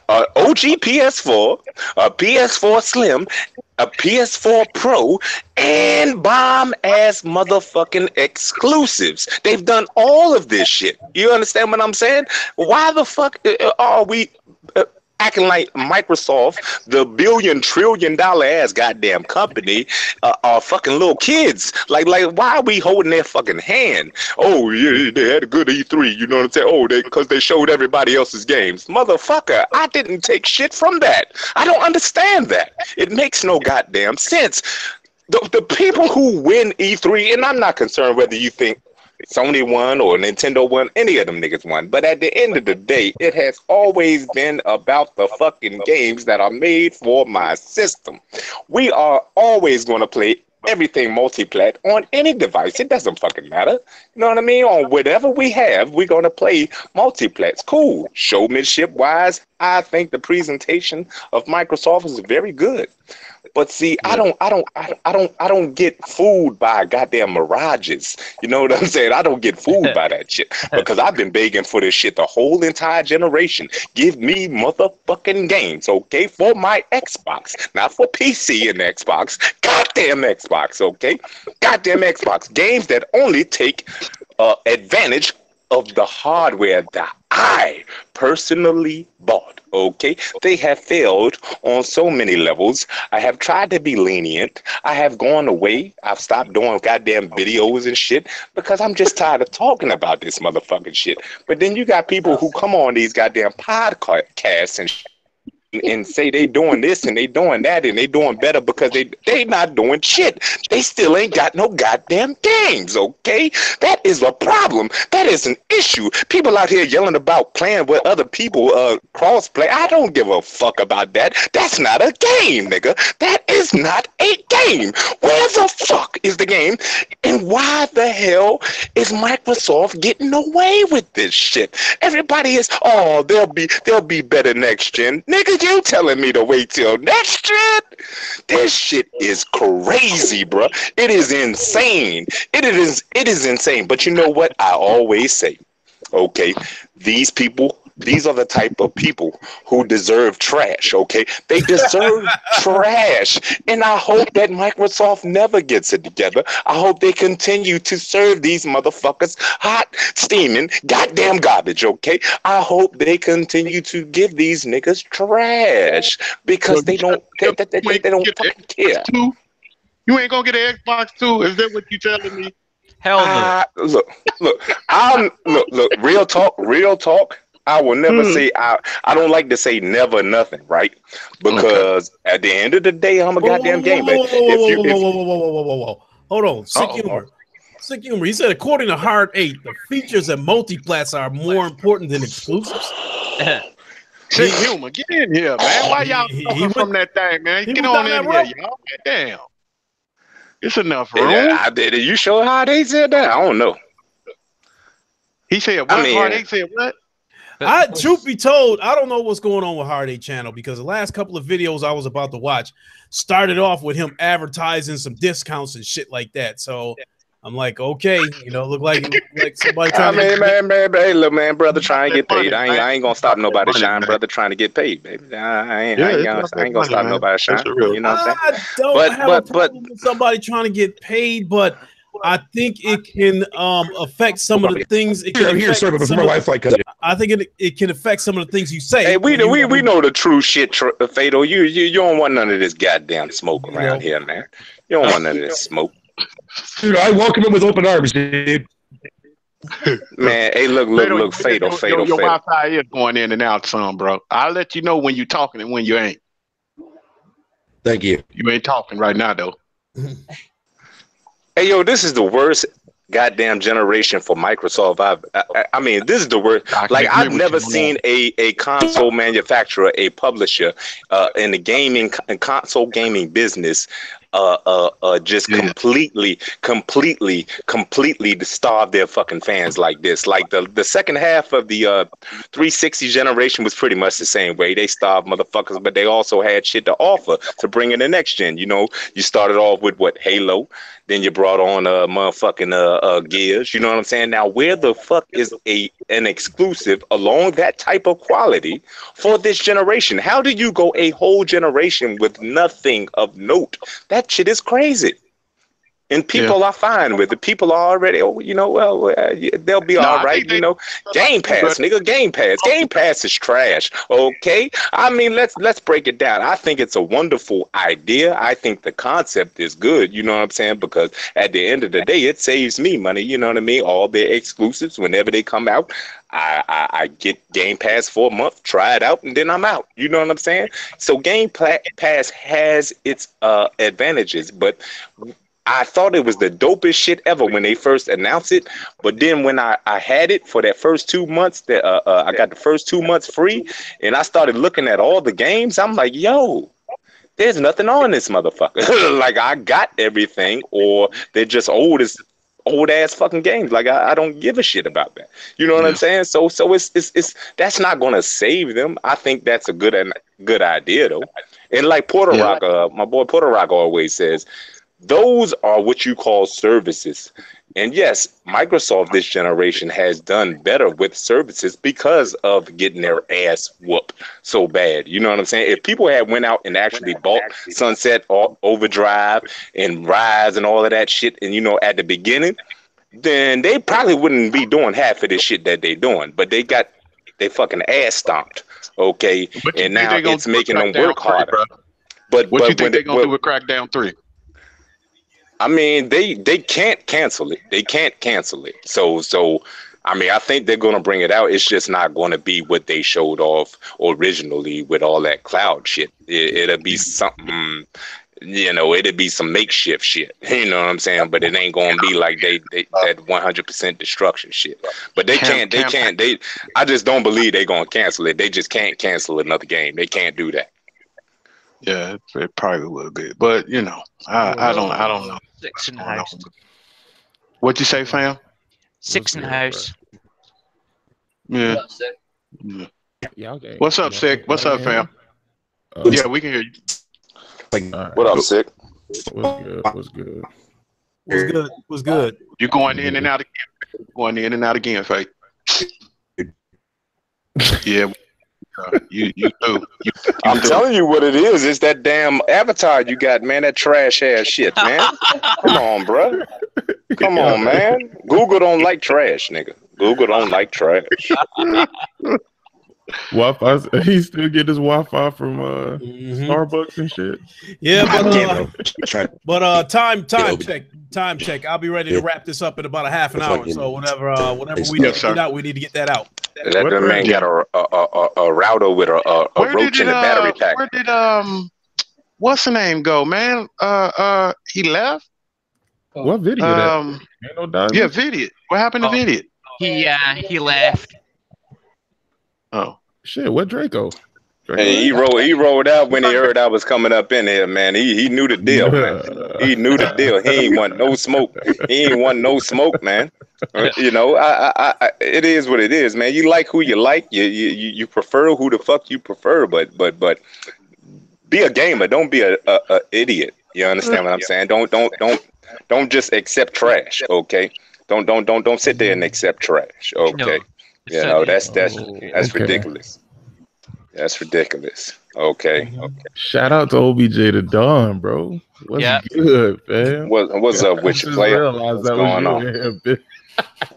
OG PS4, a PS4 Slim, a PS4 Pro, and bomb-ass motherfucking exclusives. They've done all of this shit. You understand what I'm saying? Why the fuck are we acting like Microsoft, the billion trillion dollar ass goddamn company, are fucking little kids? Like why are we holding their fucking hand? Oh yeah, they had a good E3. You know what I'm saying? Oh, because they showed everybody else's games. Motherfucker, I didn't take shit from that. I don't understand that. It makes no goddamn sense. The people who win E3, and I'm not concerned whether you think Sony won or Nintendo won, any of them niggas won. But at the end of the day, it has always been about the fucking games that are made for my system. We are always going to play everything multi-plat on any device. It doesn't fucking matter. You know what I mean? On whatever we have, we're gonna play multi-plats. Cool. Showmanship wise, I think the presentation of Microsoft is very good. But see, I don't get fooled by goddamn mirages. You know what I'm saying? I don't get fooled by that shit because I've been begging for this shit the whole entire generation. Give me motherfucking games, okay, for my Xbox, not for PC and Xbox. Goddamn Xbox, okay? Goddamn Xbox. Games that only take advantage of the hardware that I personally bought. Okay, they have failed on so many levels. I have tried to be lenient. I have gone away. I've stopped doing goddamn videos and shit because I'm just tired of talking about this motherfucking shit. But then you got people who come on these goddamn podcasts and say they doing this and they doing that and they doing better because they not doing shit. They still ain't got no goddamn games, okay? That is a problem. That is an issue. People out here yelling about playing with other people, cross-play. I don't give a fuck about that. That's not a game, nigga. That is not a game. Where the fuck is the game? And why the hell is Microsoft getting away with this shit? Everybody is, oh, they'll be better next gen. Nigga, you telling me to wait till next gen? This shit is crazy, bro. It is insane. It is insane. But you know what? I always say, okay, these are the type of people who deserve trash, okay? They deserve trash. And I hope that Microsoft never gets it together. I hope they continue to serve these motherfuckers hot, steaming, goddamn garbage, okay? I hope they continue to give these niggas trash because they don't fucking care. You ain't gonna get an Xbox 2? Is that what you telling me? Hell no. Look, real talk. I will never say I don't like to say never nothing, right? Because at the end of the day, I'm a goddamn gamer. Whoa. Hold on. Sick humor. He said, according to Hard 8, the features and multiplats are more important than exclusives. Sick humor, get in here, man. Why y'all talking from that thing, man? Get on in here, y'all. Damn. It's enough room. I did. You sure Hard 8 said that? I don't know. He said what? Hard 8 said what? Truth be told, I don't know what's going on with Hard 8 channel because the last couple of videos I was about to watch started off with him advertising some discounts and shit like that. So I'm like, okay, look like somebody trying hey, look, man, brother trying to get paid. I ain't gonna stop nobody shine, brother trying to get paid, baby. I ain't gonna stop nobody shine. You know what I'm saying? I don't have a problem with somebody trying to get paid, but I think it can affect some of the things. I think it can affect some of the things you say. Hey, we know the true shit, Fatal. You don't want none of this goddamn smoke around here, man. You don't want none of this smoke. Dude, I welcome him with open arms, dude. Man, hey, look, Fatal. Your Wi-Fi is going in and out some, bro. I'll let you know when you're talking and when you ain't. Thank you. You ain't talking right now, though. Hey, yo, this is the worst goddamn generation for Microsoft. I mean, this is the worst. Like, I've never seen a console manufacturer, a publisher in the gaming and console gaming business just completely to starve their fucking fans like this. Like the second half of the 360 generation was pretty much the same way. They starved motherfuckers, but they also had shit to offer to bring in the next gen. You started off with what, Halo, then you brought on motherfucking Gears. You know what I'm saying? Now, where the fuck is an exclusive along that type of quality for this generation? How do you go a whole generation with nothing of note? That shit is crazy. And people are fine with it. People are already, they'll be all right. Game Pass, nigga, Game Pass. Game Pass is trash. Okay, I mean, let's break it down. I think it's a wonderful idea. I think the concept is good. You know what I'm saying? Because at the end of the day, it saves me money. You know what I mean? All their exclusives, whenever they come out, I get Game Pass for a month, try it out, and then I'm out. You know what I'm saying? So Game Pass has its advantages, but I thought it was the dopest shit ever when they first announced it. But then when I had it for that first 2 months, I got the first 2 months free, and I started looking at all the games. I'm like, yo, there's nothing on this motherfucker. Like I got everything, or they're just old ass fucking games. Like I don't give a shit about that. You know what I'm saying? So it's that's not gonna save them. I think that's a good idea though. And like Porter Rock, my boy Porter Rock always says, those are what you call services. And yes, Microsoft this generation has done better with services because of getting their ass whooped so bad. You know what I'm saying? If people had went out and actually bought Sunset Overdrive and Rise and all of that shit, and at the beginning, then they probably wouldn't be doing half of this shit that they doing. But they got they fucking ass stomped, okay? And now it's making them work harder. But what you think they're gonna do with Crackdown 3? I mean, they can't cancel it. They can't cancel it. So I mean, I think they're gonna bring it out. It's just not gonna be what they showed off originally with all that cloud shit. It'll be something, it'll be some makeshift shit. You know what I'm saying? But it ain't gonna be like they that 100% destruction shit. But they can't. I just don't believe they're gonna cancel it. They just can't cancel another game. They can't do that. Yeah, it probably will be. But I don't know. 6 in the house. What'd you say, fam? 6 in the house. Yeah. Okay. What's up, Sick? What's up, fam? Yeah, we can hear you. What up, Sick? What's good? What's good? What's good? You going in and out again? Going in and out again, Faith? Yeah. You do. I'm telling you what it is. It's that damn avatar you got, man. That trash ass shit, man. Come on, bro. Come on, man. Google don't like trash, nigga. Google don't like trash. Wi-Fi. He still get his Wi-Fi from Starbucks and shit. Yeah, but time check. I'll be ready to wrap this up in about a half an hour. So whatever we need to get out, we need to get that out. That man got a router with a roach in the battery pack. Where did what's the name go, man? He left. What video? Ain't no diamond? Yeah, Vidiot. What happened to Vidiot? He left. Oh shit! What Draco? Hey, he rolled out when he heard I was coming up in here, man. He knew the deal, man. He knew the deal. He ain't want no smoke. He ain't want no smoke, man. I it is what it is, man. You like who you like. You prefer who the fuck you prefer, but be a gamer. Don't be a idiot. You understand what I'm saying? Don't just accept trash, okay? Don't sit there and accept trash, okay? No. That's ridiculous. That's ridiculous. Okay. Shout out to OBJ the Dawn, bro. What's good, man? What's up with you, player? What's going on?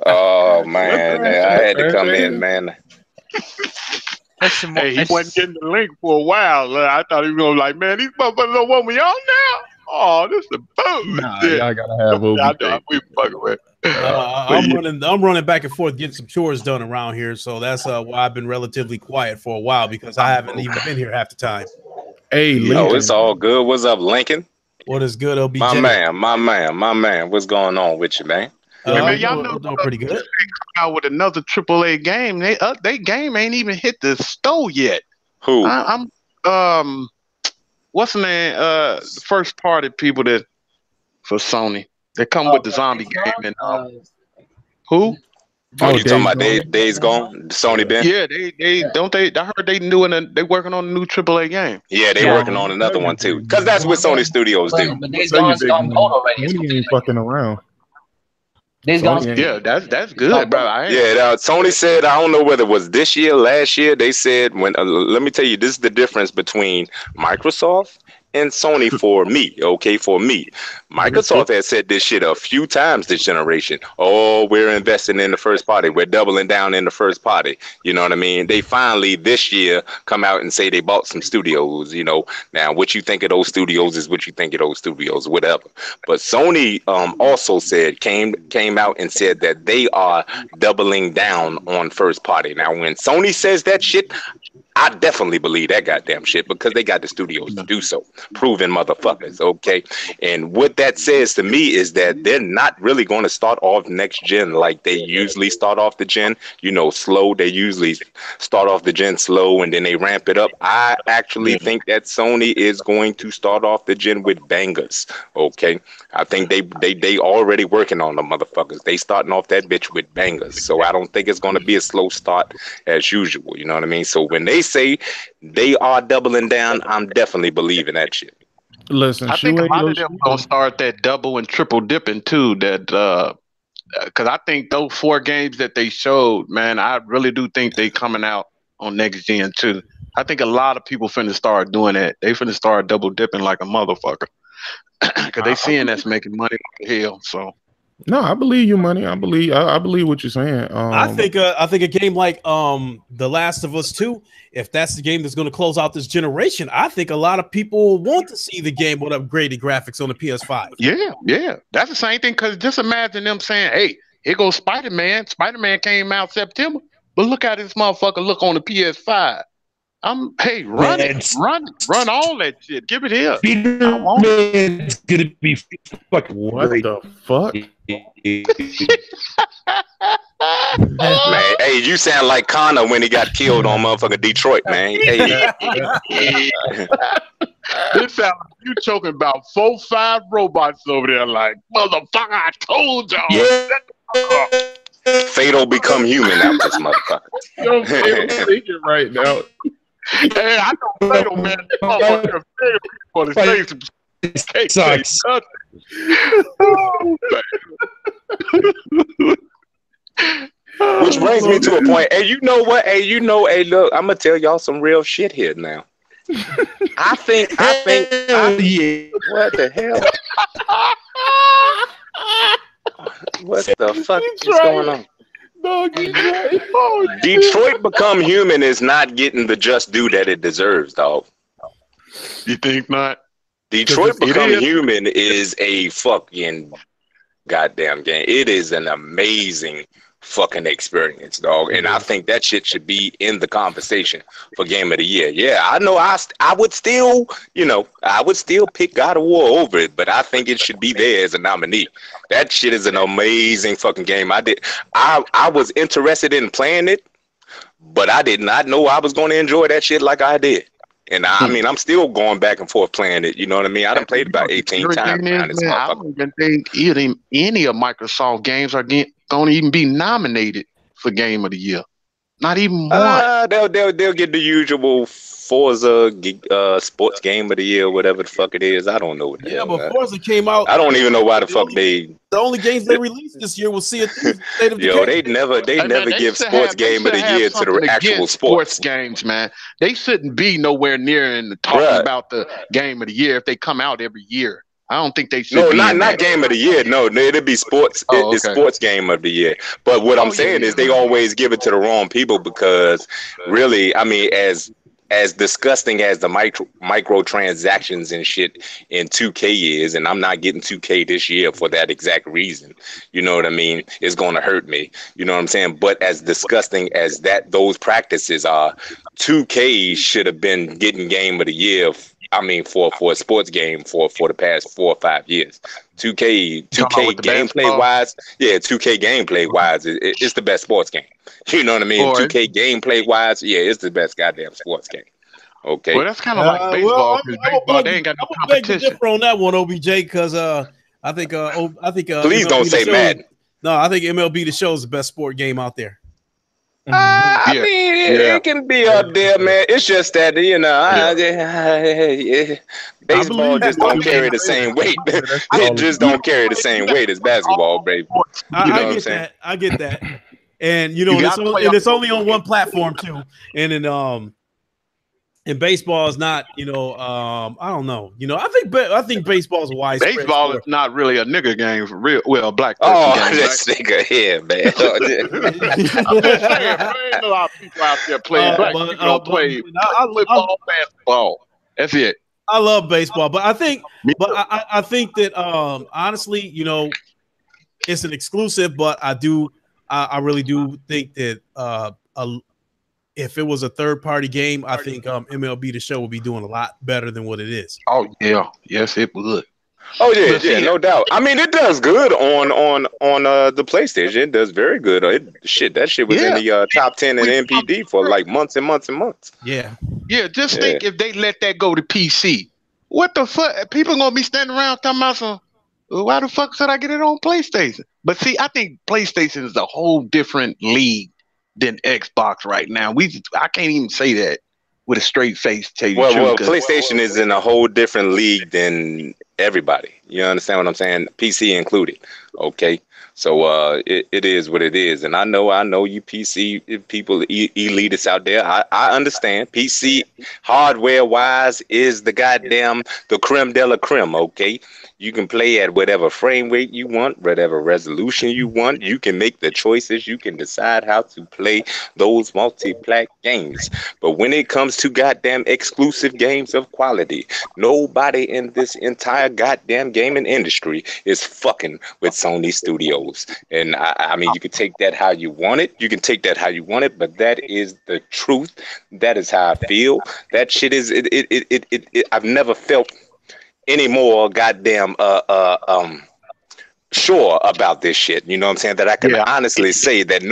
Oh man, I had to come in, man. Hey, he wasn't getting the link for a while. I thought he was gonna like, man, these motherfuckers don't want me on now. Oh, this is a boom. Nah, y'all gotta have OBJ. We fucking with. I'm running back and forth getting some chores done around here, so that's why I've been relatively quiet for a while because I haven't even been here half the time. Hey, Lincoln. It's all good. What's up, Lincoln? What is good, OBJ? My man. What's going on with you, man? Man, y'all know doing pretty good. Out with another AAA game. They game ain't even hit the store yet. Who? I'm what's the name? The first party people that for Sony. They come with the zombie game and who? Oh, you talking about Days Gone? Sony Ben? Yeah, they don't they. I heard they working on a new AAA game. Yeah, they working on another one too. Cause that's what Sony Studios do. But Days Gone's gone cold already. He ain't fucking around. Days Gone's Yeah, that's good, bro. Sony said, I don't know whether it was this year, last year. They said when let me tell you, this is the difference between Microsoft and Sony for me. Okay, for me, Microsoft has said this shit a few times this generation. Oh, we're investing in the first party. We're doubling down in the first party. You know what I mean? They finally this year come out and say they bought some studios. Now what you think of those studios is what you think of those studios, whatever. But Sony also said came out and said that they are doubling down on first party. Now when Sony says that shit, I definitely believe that goddamn shit because they got the studios to do so. Proven motherfuckers, okay? And what that says to me is that they're not really going to start off next gen like they usually start off the gen, you know, slow. They usually start off the gen slow and then they ramp it up. I actually think that Sony is going to start off the gen with bangers, okay? I think they already working on the motherfuckers. They starting off that bitch with bangers. So I don't think it's going to be a slow start as usual, you know what I mean? So when they say they are doubling down, I'm definitely believing that shit. Listen, I think a lot of them gonna start that double and triple dipping too. That because I think those 4 games that they showed, man, I really do think they coming out on next gen too. I think a lot of people finna start doing that. They finna start double dipping like a motherfucker because they seeing that's making money like hell. So. No, I believe you, money. I believe what you're saying. I think a game like The Last of Us 2, if that's the game that's going to close out this generation, I think a lot of people want to see the game with upgraded graphics on the PS5. Yeah, that's the same thing. Because just imagine them saying, "Hey, here goes Spider-Man. Spider-Man came out September, but look how this motherfucker look on the PS5." Run all that shit. Give it here. Spider-Man's gonna be fucking what great. the fuck? Man, hey, you sound like Connor when he got killed on motherfucking Detroit, man. Hey. This sounds like you choking about 4-5 robots over there, like motherfucker. I told y'all. Yeah. Fatal become human out this motherfucker. Yo, Fatal's thinking right now. Hey, I know Fatal, man. Motherfucker, for the stage Sucks. Which brings me to a point. Hey, you know what? Hey, look, I'm gonna tell y'all some real shit here now. I think yeah. What the hell? What the fuck is going on? Detroit Become Human is not getting the just due that it deserves, dog. You think not? Detroit Become Human is a fucking goddamn game. It is an amazing fucking experience, dog. And I think that shit should be in the conversation for Game of the Year. Yeah, I know I would still, I would still pick God of War over it, but I think it should be there as a nominee. That shit is an amazing fucking game. I was interested in playing it, but I did not know I was going to enjoy that shit like I did. And I mean, I'm still going back and forth playing it. You know what I mean? I done played about 18 times. I don't even think any of Microsoft games are going to even be nominated for Game of the Year. Not even one. They'll get the usual Forza Sports Game of the Year, whatever the fuck it is. I don't know what. Yeah, but Forza came out. I don't even know why the fuck the only games they released this year was Sea of Thieves. Yo, they never give Sports Game of the Year to the actual sports games, man. They shouldn't be nowhere near in the talking about the Game of the Year if they come out every year. I don't think they should. No, not Game of the Year. No, it'd be sports. It's Sports Game of the Year. But what I'm saying is they always give it to the wrong people because really, I mean, as disgusting as the microtransactions and shit in 2K is, and I'm not getting 2K this year for that exact reason. You know what I mean? It's going to hurt me. You know what I'm saying? But as disgusting as those practices are, 2K should have been getting Game of the Year. I mean, for a sports game for the past 4 or 5 years. 2K gameplay wise, 2K gameplay wise, it's the best sports game. You know what I mean? 2K gameplay wise, it's the best goddamn sports game. Okay. Well, that's kind of like baseball. Baseball, they ain't got no competition. Beg to differ on that one, OBJ, because I think please don't say Madden. No, I think MLB The Show is the best sport game out there. I mean, it can be up there, man. It's just that baseball just don't carry the same weight. It just don't carry the same weight as basketball, baby. You know what I'm saying? I get that, and it's only on one platform too. And in baseball is not, I don't know. I think baseball is wise. Baseball is not really a nigga game for real. Well, black person game. This nigga here, man. I'm just saying, there ain't a lot of people out there playing black. People don't play football, basketball. That's it. I love baseball, but I think that honestly, it's an exclusive. But I really do think that if it was a third-party game, I think MLB The Show would be doing a lot better than what it is. Oh yeah, yes it would. Oh yeah, no doubt. I mean, it does good on the PlayStation. It does very good. That shit was in the top 10 in NPD for like months and months and months. Yeah. Yeah, just think if they let that go to PC, what the fuck? People gonna be standing around talking about some. Why the fuck should I get it on PlayStation? But see, I think PlayStation is a whole different league than Xbox right now. I can't even say that with a straight face. Well, PlayStation is in a whole different league than everybody. You understand what I'm saying? PC included. Okay. So it is what it is. And I know you PC people, elitists out there. I understand. PC hardware wise is the creme de la creme, okay? You can play at whatever frame rate you want, whatever resolution you want. You can make the choices. You can decide how to play those multi-plat games. But when it comes to goddamn exclusive games of quality, nobody in this entire goddamn gaming industry is fucking with Sony Studios. And I mean, you can take that how you want it. You can take that how you want it, but that is the truth. That is how I feel. That shit is I've never felt any more goddamn sure about this shit. You know what I'm saying? That I can honestly say that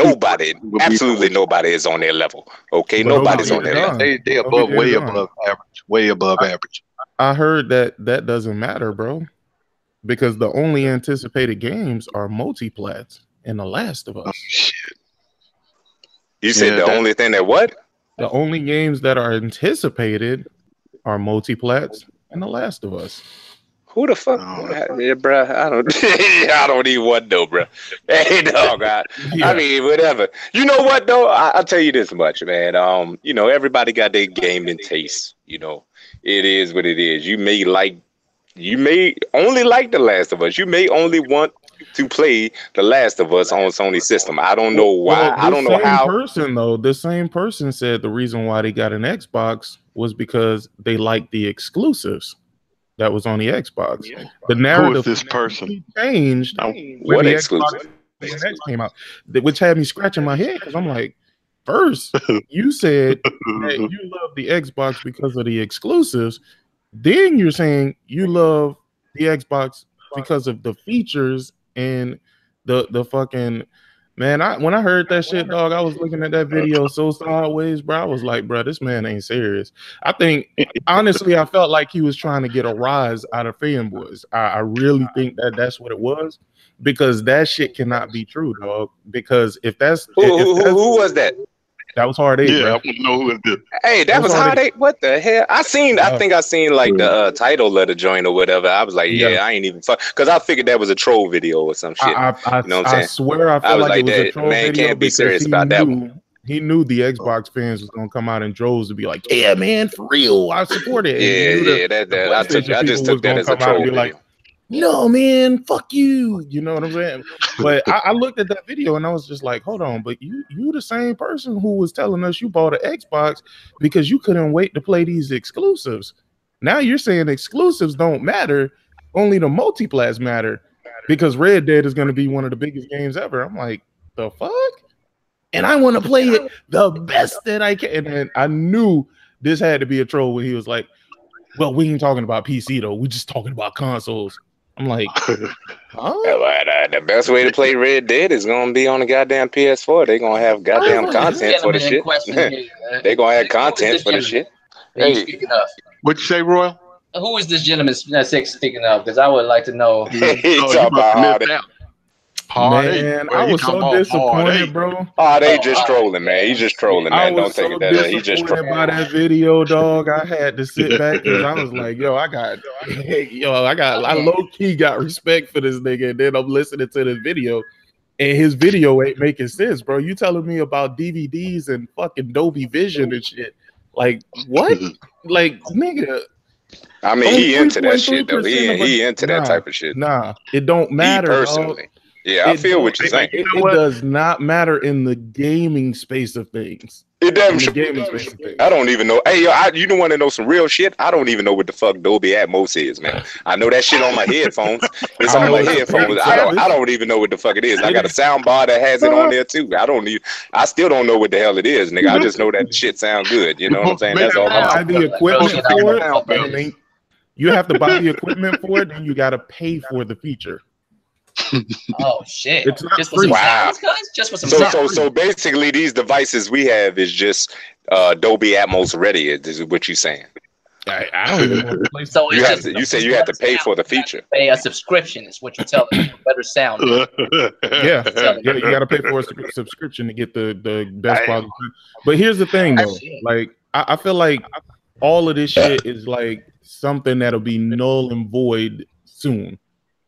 absolutely nobody is on their level. Okay, nobody's on their level. They above, way above average. Way above average. I heard that doesn't matter, bro, because the only anticipated games are multiplats and The Last of Us. Oh, shit. You said the only thing that what? The only games that are anticipated are multiplats and The Last of Us. Who the fuck? Yeah, bro. I don't even want to know, bro. Hey, dog. I mean, whatever. You know what though? I'll tell you this much, man. Everybody got their gaming taste. You know, it is what it is. You may only like The Last of Us. You may only want to play The Last of Us on Sony system. I don't know why. I don't know how. The same person said the reason why they got an Xbox was because they liked the exclusives that was on the Xbox. The narrative Who is this person changed what the exclusive? Xbox came out, which had me scratching my head because I'm like, first you said that you love the Xbox because of the exclusives, then you're saying you love the Xbox because of the features and the fucking man. When I heard that shit, dog, I was looking at that video so sideways, bro. I was like, bro, this man ain't serious. I think honestly, I felt like he was trying to get a rise out of fanboys. I really think that's what it was, because that shit cannot be true, dog. Because if that's who was that? That was Hard 8. Yeah, bro. I want to know who is this. Hey, that was Hard 8. What the hell? I think I seen like the title of the joint or whatever. I was like, I ain't even fuck, because I figured that was a troll video or some shit. You know what I'm saying? I swear, I feel like it was a troll man video. Can't be serious about that one. He knew the Xbox fans was gonna come out in droves to be like, yeah, man, for real, I support it. I just took that as a troll video. Like, no, man, fuck you. You know what I'm saying? But I looked at that video and I was just like, hold on, but you the same person who was telling us you bought an Xbox because you couldn't wait to play these exclusives. Now you're saying exclusives don't matter, only the multiplats matter, because Red Dead is going to be one of the biggest games ever. I'm like, the fuck? And I want to play it the best that I can. And I knew this had to be a troll when he was like, well, we ain't talking about PC though. We just talking about consoles. I'm like, huh? The best way to play Red Dead is gonna be on the goddamn PS4. They gonna have goddamn content for the shit. They gonna have content for the shit. Hey, speaking of, What'd you say, Royal? Who is this gentleman speaking of? Because I would like to know. Man, I was so disappointed, bro. Oh, they just trolling, man. He's just trolling, man. Don't take it that. He just trolling. By that video, dog. I had to sit back because I was like, I low key got respect for this nigga, and then I'm listening to this video, and his video ain't making sense, bro. You telling me about DVDs and fucking Dolby Vision and shit? Like what? Like nigga. I mean, he into that shit though. He into that type of shit. Nah, it don't matter. Personally. Yeah, I feel what you're saying. It does not matter in the gaming space of things. It damn sure. Gaming space of things. I don't even know. Hey, yo, you don't want to know some real shit? I don't even know what the fuck Dolby Atmos is, man. I know that shit on my headphones. It's on my headphones. I don't even know what the fuck it is. I got a sound bar that has it on there too. I still don't know what the hell it is, nigga. I just know that shit sounds good. You know what I'm saying? That's all. Buy the equipment for it. I mean, you have to buy the equipment for it, and you got to pay for the feature. Oh shit! It's not just free. For some sounds, guys? Just for some sounds. So basically, these devices we have is just Dolby Atmos ready. Is what you're saying? I don't even know. So you say you have to pay for the feature. Pay a subscription is what you're telling me. Better sound. Yeah, you got to pay for a subscription to get the best quality. But here's the thing, though. Like, I feel like all of this shit is like something that'll be null and void soon.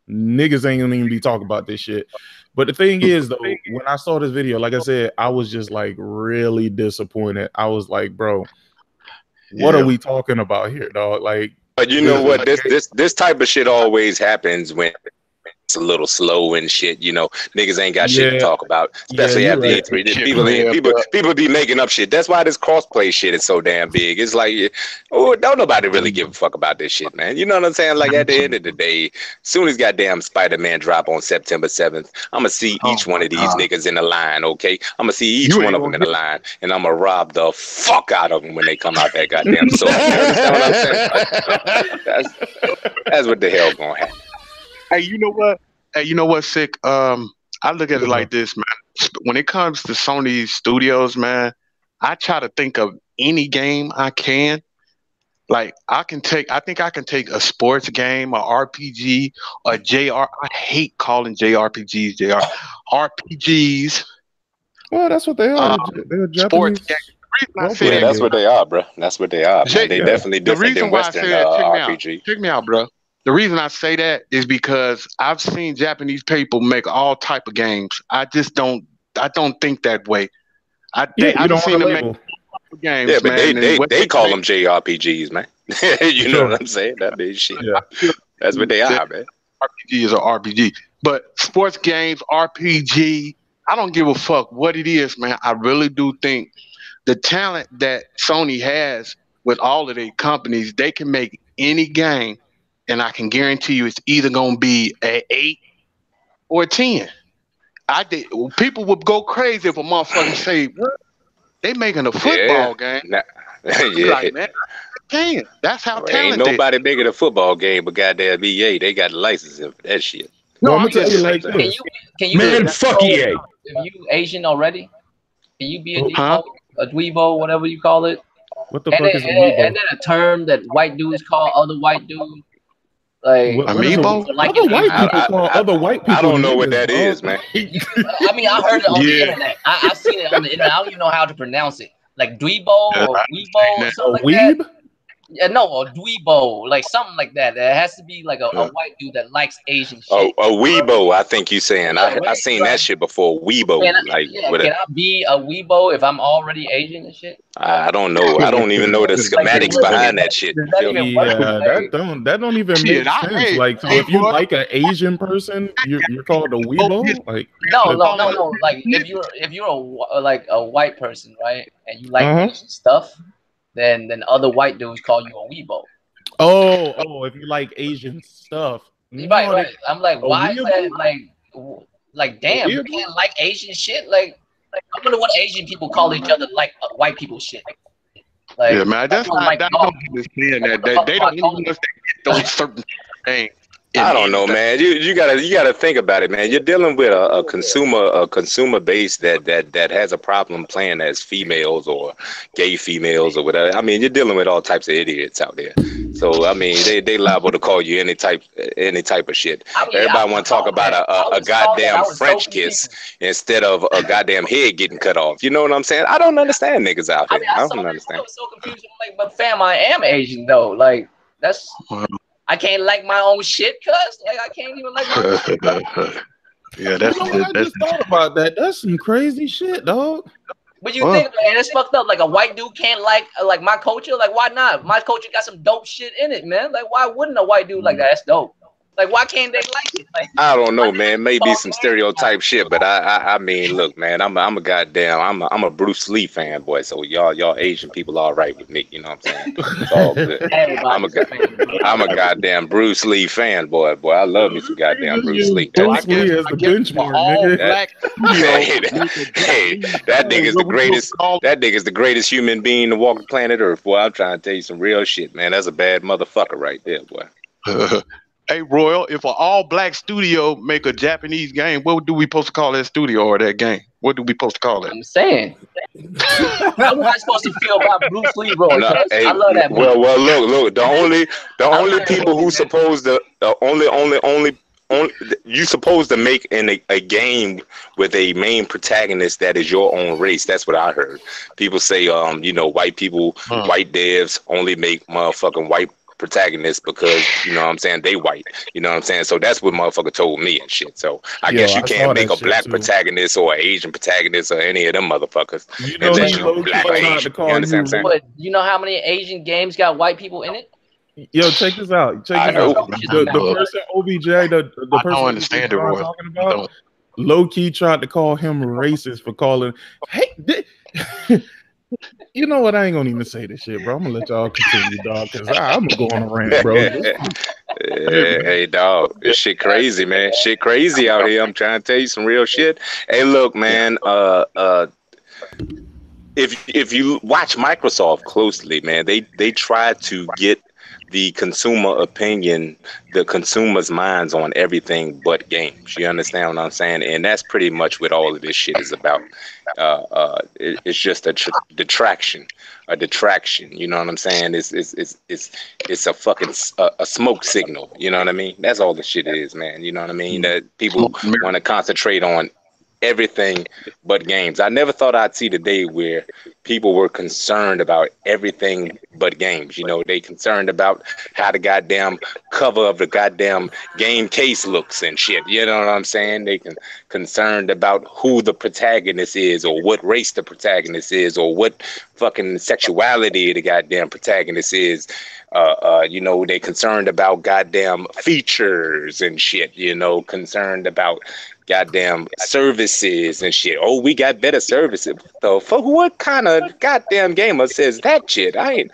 Niggas ain't gonna even be talking about this shit. But the thing is, though, when I saw this video, like I said, I was just like really disappointed. I was like, bro, what are we talking about here, dog? Like, but you know what? This type of shit always happens when it's a little slow and shit. You know, niggas ain't got shit to talk about, especially after E3. People be making up shit. That's why this crossplay shit is so damn big. It's like, don't nobody really give a fuck about this shit, man. You know what I'm saying? Like at the end of the day, soon as goddamn Spider-Man drop on September 7th, I'm gonna see each one of these niggas in the line. Okay, I'm gonna see each one of them in the line, and I'm gonna rob the fuck out of them when they come out that goddamn store. You understand what I'm saying? That's what the hell gonna happen. Hey, you know what, Sick? I look at it like this, man. When it comes to Sony Studios, man, I try to think of any game I can. Like I think I can take a sports game, a RPG, a JR. I hate calling JRPGs JR. RPGs. Well, that's what they are. They're Japanese. Sports games. That's what they are, bro. That's what they are. Man. They definitely different than Western RPG. Check me out, bro. The reason I say that is because I've seen Japanese people make all type of games. I don't think that way. I've seen them make games. Yeah, but man, they call them JRPGs, man. You know what I'm saying? That big shit. Yeah. That's what they are, man. RPG is an RPG. But sports games, RPG, I don't give a fuck what it is, man. I really do think the talent that Sony has with all of their companies, they can make any game. And I can guarantee you it's either going to be an 8 or a 10. People would go crazy if a motherfucker say, what? They making a football game. Like, man, 10. That's how talented. Ain't nobody making a football game but goddamn EA. They got the license for that shit. No, I'm going to tell you like this. Can you man, fuck EA. If you Asian already, can you be a dweebo, whatever you call it? What the fuck is a dweebo? And then a term that white dudes call other white dudes. Like amiibo? Other white people. I don't know what that is, man. I mean, I heard it on the internet. I've seen it on the internet. I don't even know how to pronounce it. Like dweebo or weebo or something like that. Yeah, no, a dweebo, like something like that. It has to be like a white dude that likes Asian shit. A weebo, I think you saying. I seen that shit before. Weebo, can I be a weebo if I'm already Asian and shit? I don't know. I don't even know the schematics behind that shit. That don't even make sense. Like, so if you like an Asian person, you're called a weebo. Like, no. Like, if you're a white person, right, and you like Asian stuff. Then other white dudes call you a weebo. Oh, if you like Asian stuff. Right. I'm like, why is that like damn, you can't like Asian shit? Like I wonder what Asian people call each other like white people shit. Like, yeah, man, that's why I don't understand that they don't even understand those certain things. I don't know, man. You gotta think about it, man. You're dealing with a consumer base that has a problem playing as females or gay females or whatever. I mean, you're dealing with all types of idiots out there. So I mean, they liable to call you any type of shit. I mean, everybody want to talk about a goddamn French kiss instead of a goddamn head getting cut off. You know what I'm saying? I don't understand niggas out there. I don't understand. I was so confused. I'm like, but fam, I am Asian though. Like that's. I can't like my own shit, cuz like I can't even like my own shit. Yeah, that's I just thought about that. That's some crazy shit, dog. But you think, man, it's fucked up. Like a white dude can't like my culture. Like why not? My culture got some dope shit in it, man. Like why wouldn't a white dude like that? That's dope. Like, why can't they like it? Like, I don't know, man. Maybe some stereotype shit, but I mean, look, man. I'm a goddamn. I'm a Bruce Lee fanboy. So y'all Asian people all right with me. You know what I'm saying? It's all good. I'm a goddamn Bruce Lee fanboy, boy. I love me some goddamn Bruce Lee. Bruce Lee is the benchmark, nigga. That nigga's the greatest. That nigga's the greatest human being to walk the planet Earth, boy. I'm trying to tell you some real shit, man. That's a bad motherfucker right there, boy. Hey, Royal, if an all-black studio make a Japanese game, what do we supposed to call that studio or that game? What do we supposed to call it? I'm saying. How am I supposed to feel about Bruce Lee, bro? No, hey, I love that movie. Well, look. The only people who supposed to only you supposed to make a game with a main protagonist that is your own race. That's what I heard. People say, white people, white devs only make motherfucking white protagonists because, you know what I'm saying, they white. You know what I'm saying? So that's what motherfucker told me and shit. So I guess you can't make a black protagonist or an Asian protagonist or any of them motherfuckers. You know, unless you black or Asian. You understand what I'm saying? But you know how many Asian games got white people in it? Yo, check this out. The person OBJ, the person I don't understand it, Roy. talking about, low key tried to call him racist for calling. Hey, you know what? I ain't gonna even say this shit, bro. I'm gonna let y'all continue, dog, because I'm gonna go on a rant, bro. Hey, dog, this shit crazy, man. Shit crazy out here. I'm trying to tell you some real shit. Hey, look, man. If you watch Microsoft closely, man, they try to get the consumer opinion, the consumer's minds on everything but games. You understand what I'm saying? And that's pretty much what all of this shit is about. It's just a detraction. You know what I'm saying? It's a fucking a smoke signal. You know what I mean? That's all the shit is, man. You know what I mean? That people want to concentrate on everything but games. I never thought I'd see the day where people were concerned about everything but games. You know, they concerned about how the goddamn cover of the goddamn game case looks and shit. You know what I'm saying? They concerned about who the protagonist is or what race the protagonist is or what fucking sexuality the goddamn protagonist is. You know, they concerned about goddamn features and shit, you know, concerned about goddamn services and shit. Oh, we got better services. So for what kind of goddamn gamer says that shit? I've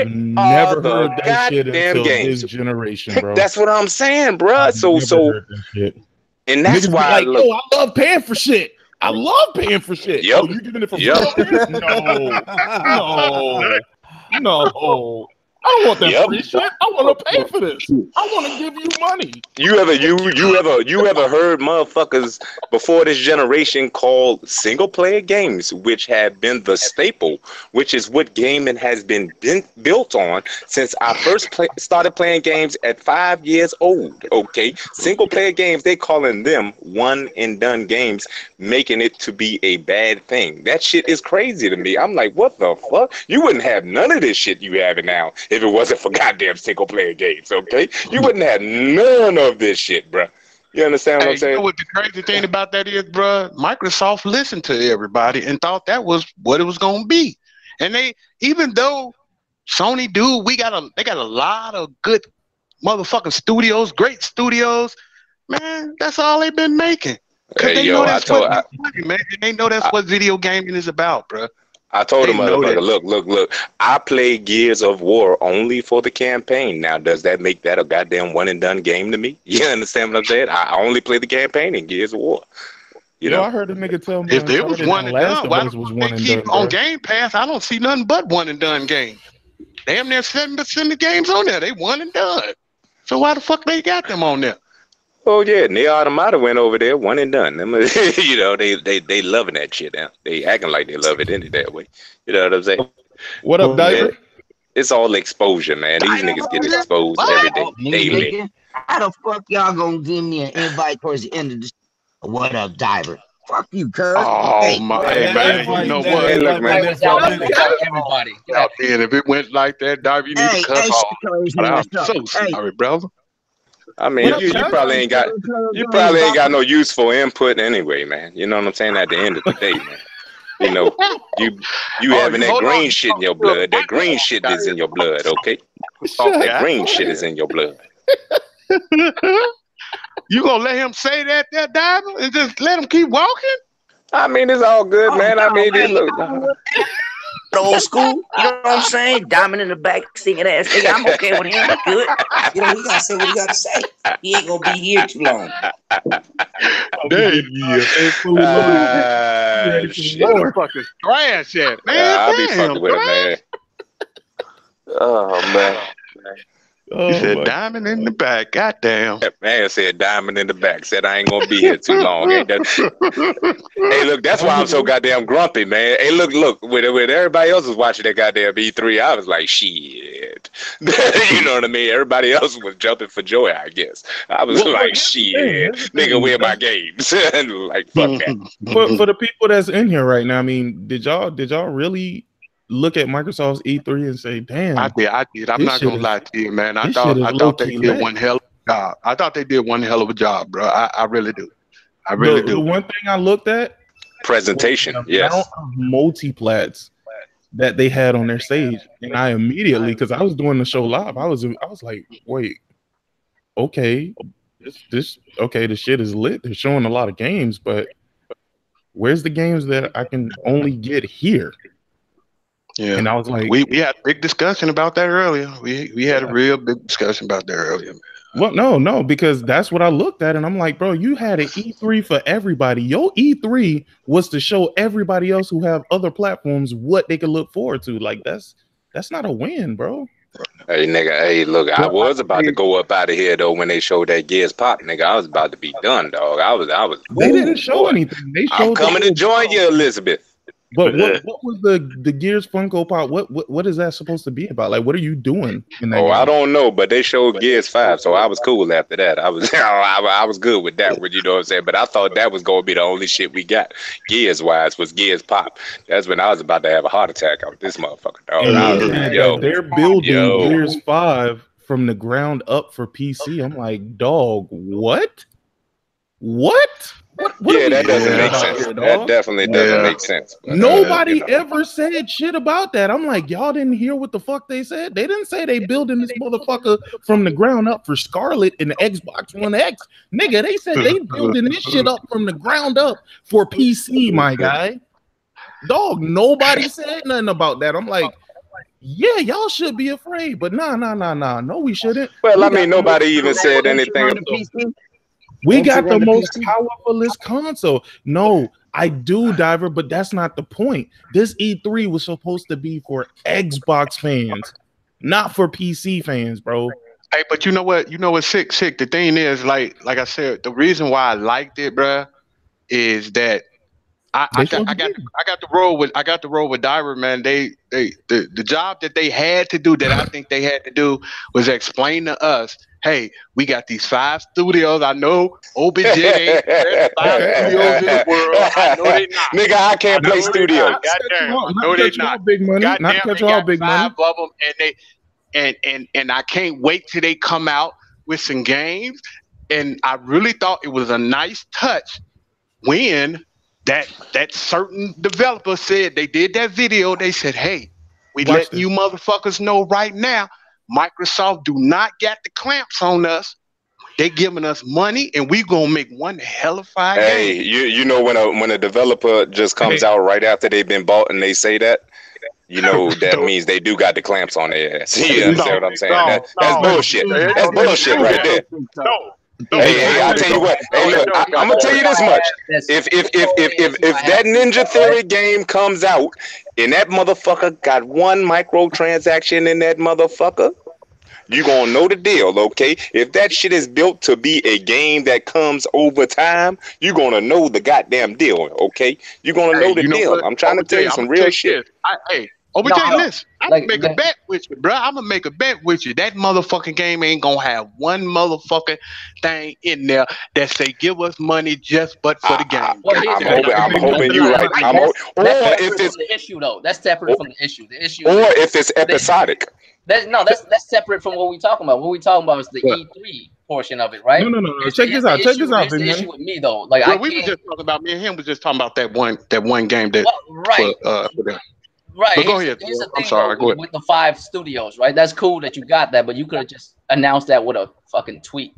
never heard that shit until this generation, bro. That's what I'm saying, bro. And that's niggas why I love paying for shit. I love paying for shit. Yep. Oh, you giving it for free? No. I don't want that free shit. I want to pay for this. I want to give you money. You ever heard motherfuckers before this generation called single player games, which have been the staple, which is what gaming has been built on since I first started playing games at 5 years old. Okay, single player games, they calling them one and done games, making it to be a bad thing. That shit is crazy to me. I'm like, what the fuck? You wouldn't have none of this shit you have it now if it wasn't for goddamn single player games, okay? You wouldn't have none of this shit, bro. You understand what I'm saying? You know what the crazy thing about that is, bro? Microsoft listened to everybody and thought that was what it was gonna be. And they, even though Sony they got a lot of good motherfucking studios, great studios, man, that's all they've been making. Cause they know that's what video gaming is about, bro. I told him, motherfucker, look, I play Gears of War only for the campaign. Now, does that make that a goddamn one and done game to me? You understand what I'm saying? I only play the campaign in Gears of War. You know, I heard a nigga tell me if it was one and done, why they keep on Game Pass? I don't see nothing but one and done games. Damn near 7% of games on there, they one and done. So why the fuck they got them on there? Oh yeah, Neo Automata went over there, one and done. You know, they loving that shit now. They acting like they love it any that way. You know what I'm saying? What up, Diver? It's all exposure, man. These niggas get exposed every day, daily. How the fuck y'all gonna give me an invite towards the end of the show? What up, Diver? Fuck you, cuz. Oh my, hey man, you know what? Hey, look, man. Everybody. And if it went like that, Diver, you need to cut off. I'm so sorry, brother. I mean, you probably ain't got no useful input anyway, man. You know what I'm saying? At the end of the day, man. You know, you having that green shit in your blood. That green shit is in your blood, okay? That green shit is in your blood. You gonna let him say that, Diver, and just let him keep walking? I mean, it's all good, man. I mean, it look. Old school, you know what I'm saying? Diamond in the back, singing ass nigga. I'm okay with him. That's good. You know, he gotta say what he gotta say. He ain't gonna be here too long. Dang, Shit. motherfucker's trash at man. I'll be Damn, fucking with him, man. Oh man. He said diamond in the back. Goddamn. That man said diamond in the back. Said I ain't gonna be here too long. Ain't that? Hey, look, that's why I'm so goddamn grumpy, man. Hey, look. When everybody else was watching that goddamn E3, I was like, shit. You know what I mean? Everybody else was jumping for joy, I guess. I was like, shit, nigga, where my games? Like, fuck that. For the people that's in here right now, I mean, did y'all really look at Microsoft's E3 and say, "Damn"? I did. I'm not gonna lie to you, man. I thought they did one hell of a job. I thought they did one hell of a job, bro. I really do. I really do. The one thing I looked at, presentation, yes, multiplats that they had on their stage, and I immediately, because I was doing the show live, I was like, wait, okay, this the shit is lit. They're showing a lot of games, but where's the games that I can only get here? Yeah, and I was like, we had a big discussion about that earlier. We had a real big discussion about that earlier. Well, no, because that's what I looked at, and I'm like, bro, you had an E3 for everybody. Your E3 was to show everybody else who have other platforms what they could look forward to. Like that's not a win, bro. Hey, nigga, hey, look, I was about to go up out of here though when they showed that Gears Pop, nigga. I was about to be done, dog. I was. They didn't show anything. They showed. I'm coming to join you, Elizabeth. But what was the Gears Funko Pop? What is that supposed to be about? Like, what are you doing in that game? I don't know, but they showed Gears 5, so I was cool after that. I was I was good with that one, you know what I'm saying? But I thought that was gonna be the only shit we got Gears wise was Gears Pop. That's when I was about to have a heart attack on this motherfucker, dog. They're building Gears 5 from the ground up for PC. I'm like, dog, what? Yeah, that doesn't make sense. That definitely doesn't make sense. Nobody ever said shit about that. I'm like, y'all didn't hear what the fuck they said? They didn't say they building this motherfucker from the ground up for Scarlet and the Xbox One X. Nigga, they said they building this shit up from the ground up for PC, my guy. Dog, nobody said nothing about that. I'm like, yeah, y'all should be afraid, but nah. No, we shouldn't. Well, I mean, nobody even said anything. We got the most powerfulest console. No, I do, Diver, but that's not the point. This E3 was supposed to be for Xbox fans, not for PC fans, bro. Hey, but you know what? You know what's sick? The thing is, like I said, the reason why I liked it, bro, is that I got the role with Diver, man. The job that they had to do, that I think they had to do, was explain to us, hey, we got these 5 studios. I know OBJ ain't 5 studios in the world. I know they not. Nigga, I can't play studios. Goddamn, I know they not. Big money. Goddamn, Not catch all big money. 5 of them, and I can't wait till they come out with some games. And I really thought it was a nice touch when that certain developer said they did that video. They said, hey, we letting you motherfuckers know right now, Microsoft do not got the clamps on us. They giving us money, and we gonna make one hell of a game. Hey, you know when a developer just comes out right after they've been bought and they say that, you know that means they do got the clamps on their ass. You understand what I'm saying? That's bullshit. That's bullshit right there. Hey, I'll tell you what. Hey, look, I'm gonna tell you this much. If that Ninja Theory game comes out and that motherfucker got one microtransaction in that motherfucker, you gonna know the deal, okay? If that shit is built to be a game that comes over time, you gonna know the goddamn deal, okay? You gonna know the deal. I'm trying to tell you some real shit. OBJ, listen, I'm gonna make a bet with you, bro. I'm gonna make a bet with you. That motherfucking game ain't gonna have one motherfucking thing in there that say give us money just but for the game. I'm hoping you're right. Or if it's the issue though, that's separate from the issue. The issue, or if it's episodic. That's separate from what we talking about. What we talking about is the E3 portion of it, right? No. Check this out. Check this out. The issue with me though, like we were just talking about, me and him was just talking about that one game that Right. But go ahead. I'm sorry. Go ahead. With the 5 studios, right? That's cool that you got that, but you could have just announced that with a fucking tweet.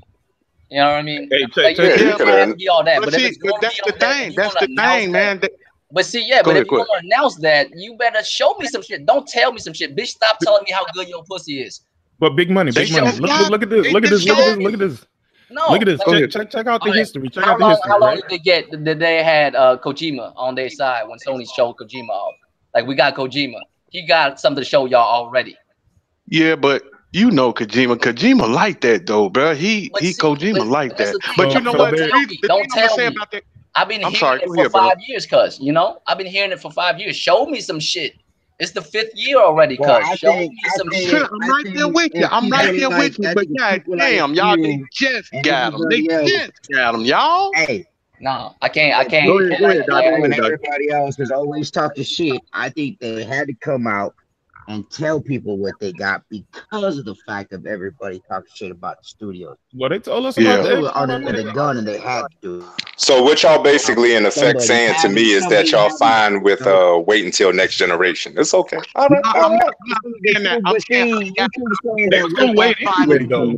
You know what I mean? Hey, Like, check you it. don't have to be all that. But But if see, it's going to that's be the all that, thing. and you That's want the to announce thing, that. man. But see, yeah, Go but ahead, if you want to announce that, you better show me some shit. Don't tell me some shit. Bitch, stop telling me how good your pussy is. But big money, They big money. just Look, got. look at this. They Look at just this. Look at got. this. Look at this. No. Look at this. Go ahead. Check out the Okay. history. Check out the history. How long Right? did they get that they had Kojima on their side when Sony showed Kojima off? Like, we got Kojima. He got something to show y'all already. Yeah, but you know Kojima. Kojima like that though, bro. But see, Kojima like that's that. the thing. But you know So what? they- The thing Don't I'm gonna tell say me. about that. I've been I'm hearing sorry. it Go for ahead, bro. 5 years, cuz, you know? I've been hearing it for 5 years. Show me some shit. It's the 5th year already, Well, cuz. I Show think- me I some think- shit. I'm right there with you. I'm right there with you. But god damn, y'all, they just got him. They just got him, y'all. Hey, Nah, I can't. Go ahead, like, Dr. when Dr. everybody else is always talking shit, I think they had to come out and tell people what they got because of the fact of everybody talking shit about the studios. Well, they told us Yeah. about They that. were under the gun and they had to do it. So what y'all basically in effect Somebody saying to having- me is that somebody y'all having- fine with waiting until next generation. It's okay. All right. I'm not saying that. I'm But saying see, you keep saying They that was gonna wait anyway, though.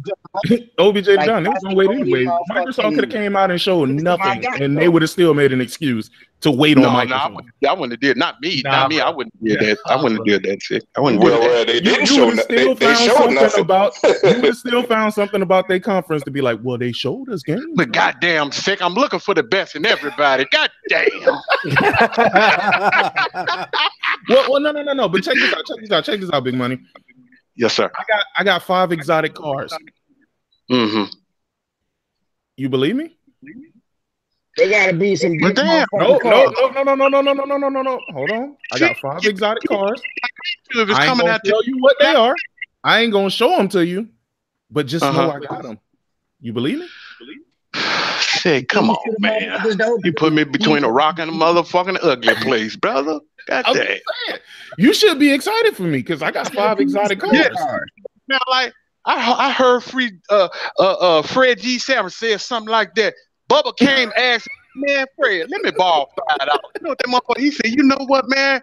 OBJ Like, done. They was that's gonna wait the only anyway. Microsoft motherfucking- could have came out and showed System I nothing, got, and though. they would have still made an excuse to wait no, on no, Microsoft. I wouldn't have did. Not me. Nah, Not me. bro. I wouldn't have did Yeah, that. I wouldn't have bro. did that shit. I wouldn't do Well, that. they You didn't would show. have still They found showed something nothing. about. You would have still found something about their conference to be like, well, they showed us games. But goddamn sick. I'm looking for the best in everybody. Goddamn. well, no. But check this out, big money. Yes, sir. I got 5 exotic cars. Mm-hmm. You believe me? They gotta be some But big damn. No. motherfucking Hold on. I got 5 exotic cars. If it's I ain't coming gonna out tell you what they are. I ain't gonna show them to you, but just know Uh-huh. I got them. You believe me? Shit, come on, man. You put me between a rock and a motherfucking ugly place, brother. God I'm damn. just saying. You should be excited for me because I got 5 exotic cars. Yeah. Now, like I heard Fred G7 said something like that. Bubba came asked, man, Fred, let me borrow $5. You know what that motherfucker? He said, you know what, man?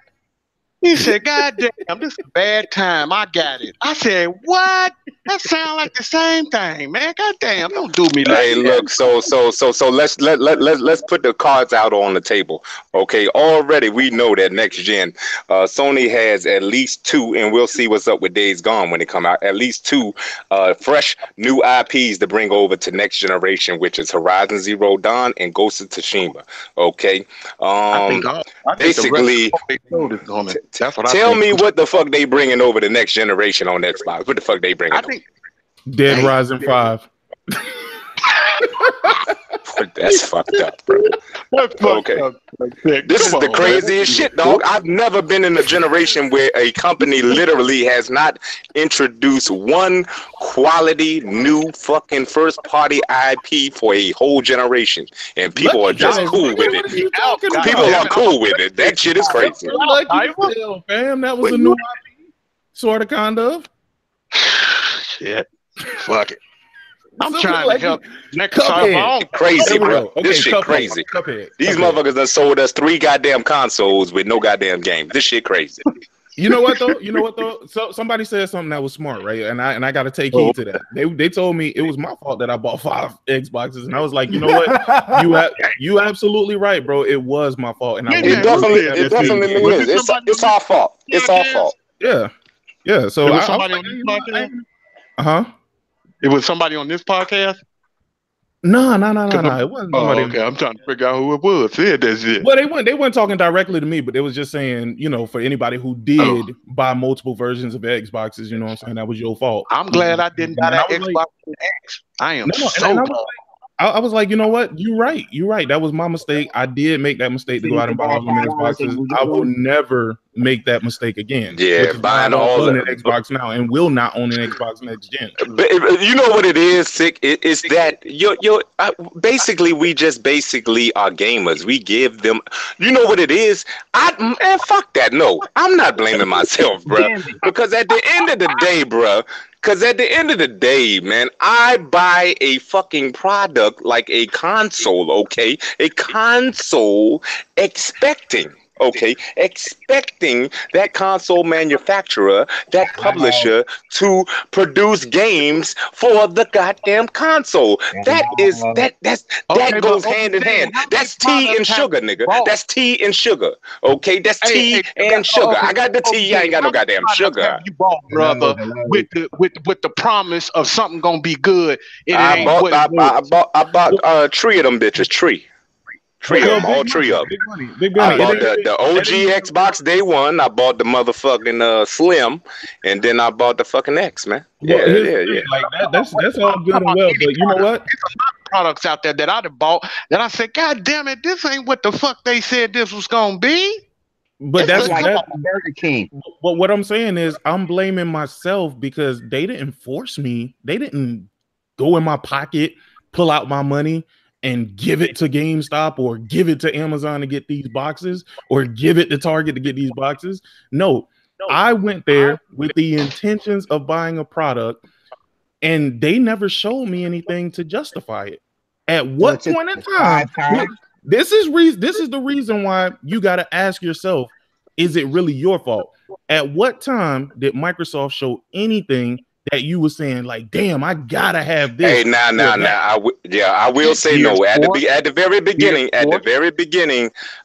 He said, God damn, this is a bad time. I got it. I said, what? That sound like the same thing, man. God damn, don't do me like Hey, that. look. So let's put the cards out on the table. Okay. Already we know that next gen, Sony has at least 2, and we'll see what's up with Days Gone when they come out. At least 2 fresh new IPs to bring over to next generation, which is Horizon Zero Dawn and Ghost of Tsushima. Okay. I think Basically, that's what tell I think. me what the fuck they bringing over the next generation on Xbox. What the fuck they bringing? I think Dead Rising 5. That's fucked up, bro. Okay. This is the craziest shit, dog. I've never been in a generation where a company literally has not introduced one quality new fucking first party IP for a whole generation. And people are just cool with What are you it. talking about? People are cool with it. That shit is crazy. Lucky Tale, fam. That was a new IP. Sort of, kind of. Shit. Fuck it. I'm Something trying like to help next Cuphead. time. Crazy, bro. Okay, This shit Cuphead, crazy. Cuphead. These motherfuckers done sold us 3 goddamn consoles with no goddamn game. This shit crazy. You know what though? So somebody said something that was smart, right? And I got to take heed to that. They told me it was my fault that I bought 5 Xboxes, and I was like, you know what? You absolutely right, bro. It was my fault, and It definitely is. It's our fault. It's our fault. Yeah. So It was I somebody was on this like, podcast. It was somebody on this podcast. No. It wasn't somebody. Oh, okay. I'm trying to figure out who it was. Said that shit. Well, they weren't talking directly to me, but they was just saying, you know, for anybody who did buy multiple versions of Xboxes, you know what I'm saying? That was your fault. I'm glad I didn't buy that And I was Xbox X. I am so and glad. I was like, you know what? You're right. That was my mistake. I did make that mistake to go out and buy all them Xboxes. I will never make that mistake again. Yeah, buying all an Xbox now and will not own an Xbox next gen. But you know what it is, Sick? It's that you're basically we just basically are gamers. We give them. You know what it is? Man, fuck that. No, I'm not blaming myself, bro. Because at the end of the day, bro. Because at the end of the day, man, I buy a fucking product like a console, okay? A console expecting okay, expecting that console manufacturer, that publisher to produce games for the goddamn console. That goes hand in hand. That's tea and sugar, nigga. That's tea and sugar. Okay, that's tea and sugar. I got the tea. I ain't got no goddamn sugar. You bought, brother, with the promise of something gonna be good, and it ain't what it was. I bought 3 of them bitches. Three of them, all 3 of them. Big I money. bought the OG Xbox day one. I bought the motherfucking Slim, and then I bought the fucking X, man. Yeah. Like that's all good and well, but you know what? There's a lot of products out there that I'd have bought that I said, God damn it, this ain't what the fuck they said this was gonna be. But that's like Burger King. But what I'm saying is I'm blaming myself because they didn't force me. They didn't go in my pocket, pull out my money, and give it to GameStop or give it to Amazon to get these boxes or give it to Target to get these boxes. No, I went there with the intentions of buying a product, and they never showed me anything to justify it. At what point in time? This is the reason why you got to ask yourself, is it really your fault? At what time did Microsoft show anything that you were saying like, damn, I gotta have this? Hey, now. I will say no. At the very beginning,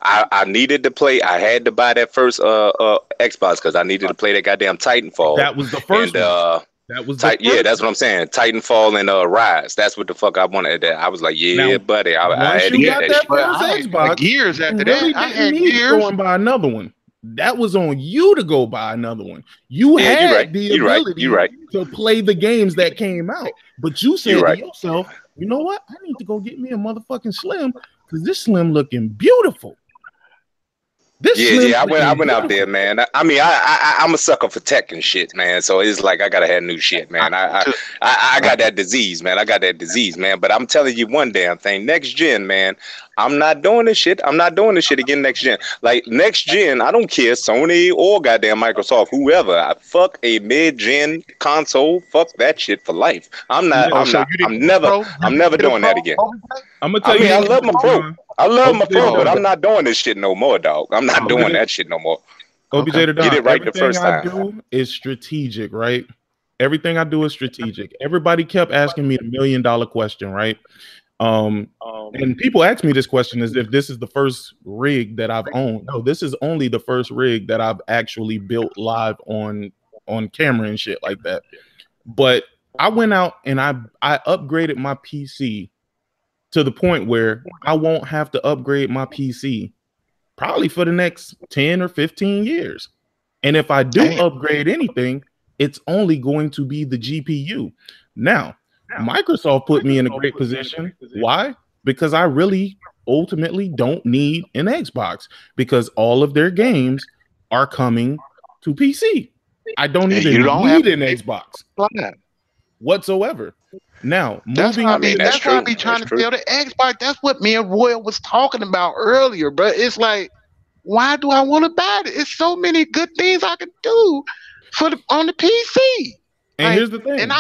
I needed to play. I had to buy that first Xbox because I needed to play that goddamn Titanfall. That was the first one. That was yeah, that's what I'm saying. Titanfall and Rise. That's what the fuck I wanted. I was like, yeah, now, buddy. I had to get that shit. Xbox, years after that, I had years to go and buy another one. That was on you to go buy another one. You had the ability to play the games that came out, but you said to yourself, you know what? I need to go get me a motherfucking Slim because this Slim looking beautiful. I went out there, man. I mean, I'm a sucker for tech and shit, man. So it's like I gotta have new shit, man. I got that disease, man. But I'm telling you one damn thing. Next gen, man. I'm not doing this shit. I'm not doing this shit again next gen. Like next gen, I don't care Sony or goddamn Microsoft, whoever. I fuck a mid-gen console. Fuck that shit for life. I'm never doing that again. I'm gonna tell you. I love my Pro. I love my Pro, but I'm not doing this shit no more, dog. I'm not doing that shit no more. OBJ Get it right the first time. Everything I do is strategic, right? Everything I do is strategic. Everybody kept asking me the $1 million question, right? And people ask me this question as if this is the first rig that I've owned. No, this is only the first rig that I've actually built live on camera and shit like that. But I went out and I upgraded my PC to the point where I won't have to upgrade my PC probably for the next 10 or 15 years. And if I do upgrade anything, it's only going to be the GPU. Now, Microsoft put me in a great position. Why? Because I really ultimately don't need an Xbox because all of their games are coming to PC. I don't even need an Xbox whatsoever. Now, that's what I be trying to tell the Xbox. That's what me and Royal was talking about earlier, bro. It's like, why do I want to buy it? It's so many good things I can do on the PC. And here's the thing. And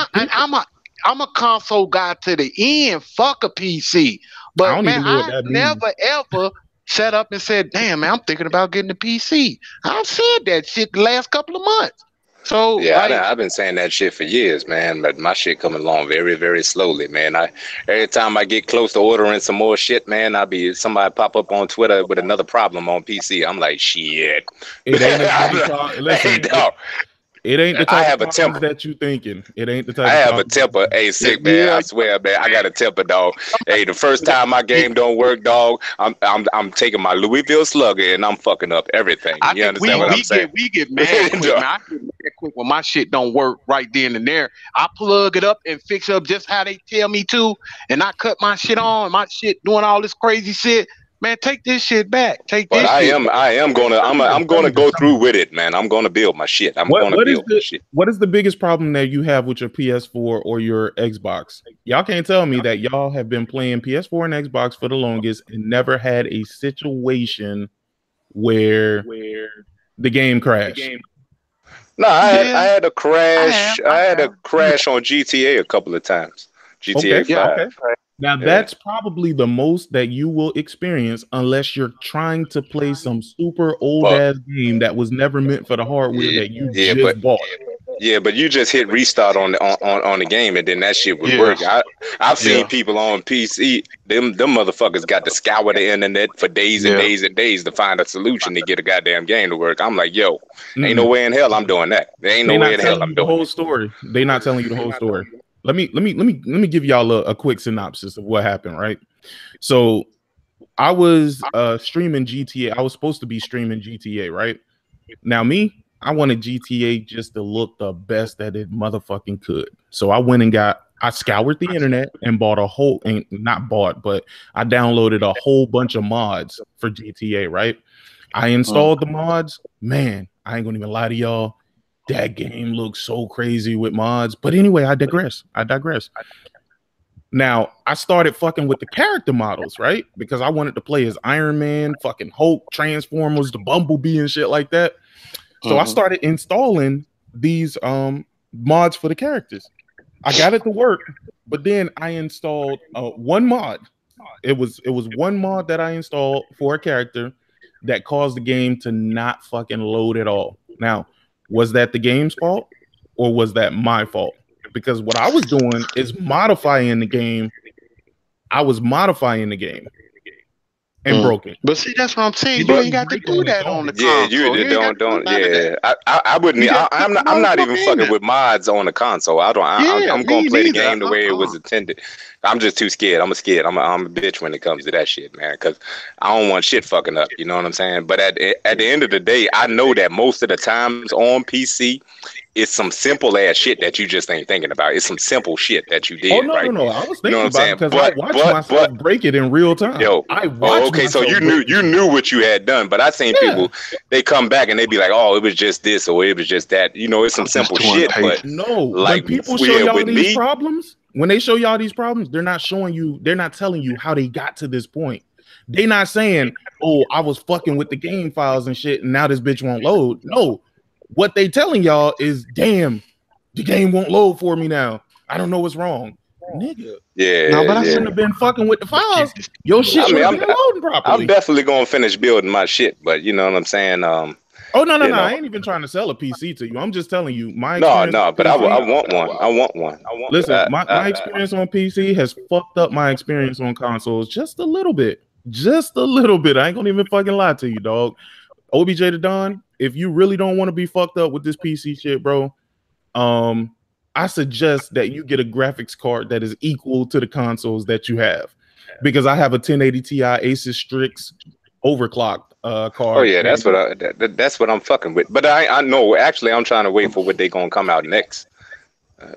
I'm a console guy to the end. Fuck a PC. But man, I never ever sat up and said, damn, man, I'm thinking about getting a PC. I've said that shit the last couple of months. So yeah, I've been saying that shit for years, man. But my shit coming along very, very slowly, man. Every time I get close to ordering some more shit, man, somebody pop up on Twitter with another problem on PC. I'm like, shit. It ain't the type of temper that you thinking. It ain't the type. I have a temper. Hey, sick man. I swear, man. I got a temper, dog. Hey, the first time my game don't work, dog, I'm taking my Louisville Slugger and I'm fucking up everything. You understand what I'm saying? We get mad quick, man. I get mad quick when my shit don't work right then and there. I plug it up and fix it up just how they tell me to, and I cut my shit on. My shit doing all this crazy shit. Man, take this shit back. I'm gonna go through with it, man. I'm gonna build my shit. What is the biggest problem that you have with your PS4 or your Xbox? Y'all can't tell me that y'all have been playing PS4 and Xbox for the longest and never had a situation where the game crashed. No, I had a crash. I had a crash on GTA a couple of times. GTA 5. Okay. Now that's probably the most that you will experience unless you're trying to play some super old ass game that was never meant for the hardware that you just bought. Yeah, but you just hit restart on the game and then that shit would work. I've seen people on PC, them motherfuckers got to scour the internet for days and days and days to find a solution to get a goddamn game to work. I'm like, yo, ain't no way in hell I'm doing that. There ain't no way in hell I'm doing the whole story. They not telling you the whole story. Let me give y'all a quick synopsis of what happened, right? So I was streaming GTA. I was supposed to be streaming GTA, right? Now I wanted GTA just to look the best that it motherfucking could. So I went and I scoured the internet and bought but I downloaded a whole bunch of mods for GTA, right? I installed the mods. Man, I ain't gonna even lie to y'all. That game looks so crazy with mods. But anyway, I digress. Now, I started fucking with the character models, right? Because I wanted to play as Iron Man, fucking Hulk, Transformers, the Bumblebee and shit like that. So I started installing these mods for the characters. I got it to work, but then I installed one mod. It was one mod that I installed for a character that caused the game to not fucking load at all. Now, was that the game's fault or was that my fault? Because what I was doing is modifying the game. I was modifying the game and broke it. But see, that's what I'm saying. You ain't got to do that on the console. You don't. Yeah, I wouldn't. I'm not even fucking with mods on the console. I'm gonna play the game the way it was intended. I'm just too scared. I'm a bitch when it comes to that shit, man. Because I don't want shit fucking up. You know what I'm saying? But at the end of the day, I know that most of the times on PC, it's some simple ass shit that you just ain't thinking about. It's some simple shit that you did. No. I was thinking about it because I watched myself break it in real time. So you knew what you had done, but I seen people, they come back and they be like, oh, it was just this or it was just that. You know, it's some simple shit. But like when people show y'all these problems, when they show y'all these problems, they're not telling you how they got to this point. They not saying, oh, I was fucking with the game files and shit, and now this bitch won't load. No. What they telling y'all is, damn, the game won't load for me now. I don't know what's wrong. Nigga. Yeah. No, but I shouldn't have been fucking with the files. Your shit would have been loading properly. I'm definitely gonna finish building my shit, but you know what I'm saying? No. I ain't even trying to sell a PC to you. I'm just telling you my experience. No, but I want one. I want one. Listen, my experience on PC has fucked up my experience on consoles just a little bit. Just a little bit. I ain't gonna even fucking lie to you, dog. OBJ the Don, if you really don't want to be fucked up with this PC shit, bro, I suggest that you get a graphics card that is equal to the consoles that you have. Because I have a 1080 Ti Asus Strix overclocked card. Oh yeah, that's what I'm fucking with. But I know actually I'm trying to wait for what they gonna come out next. They're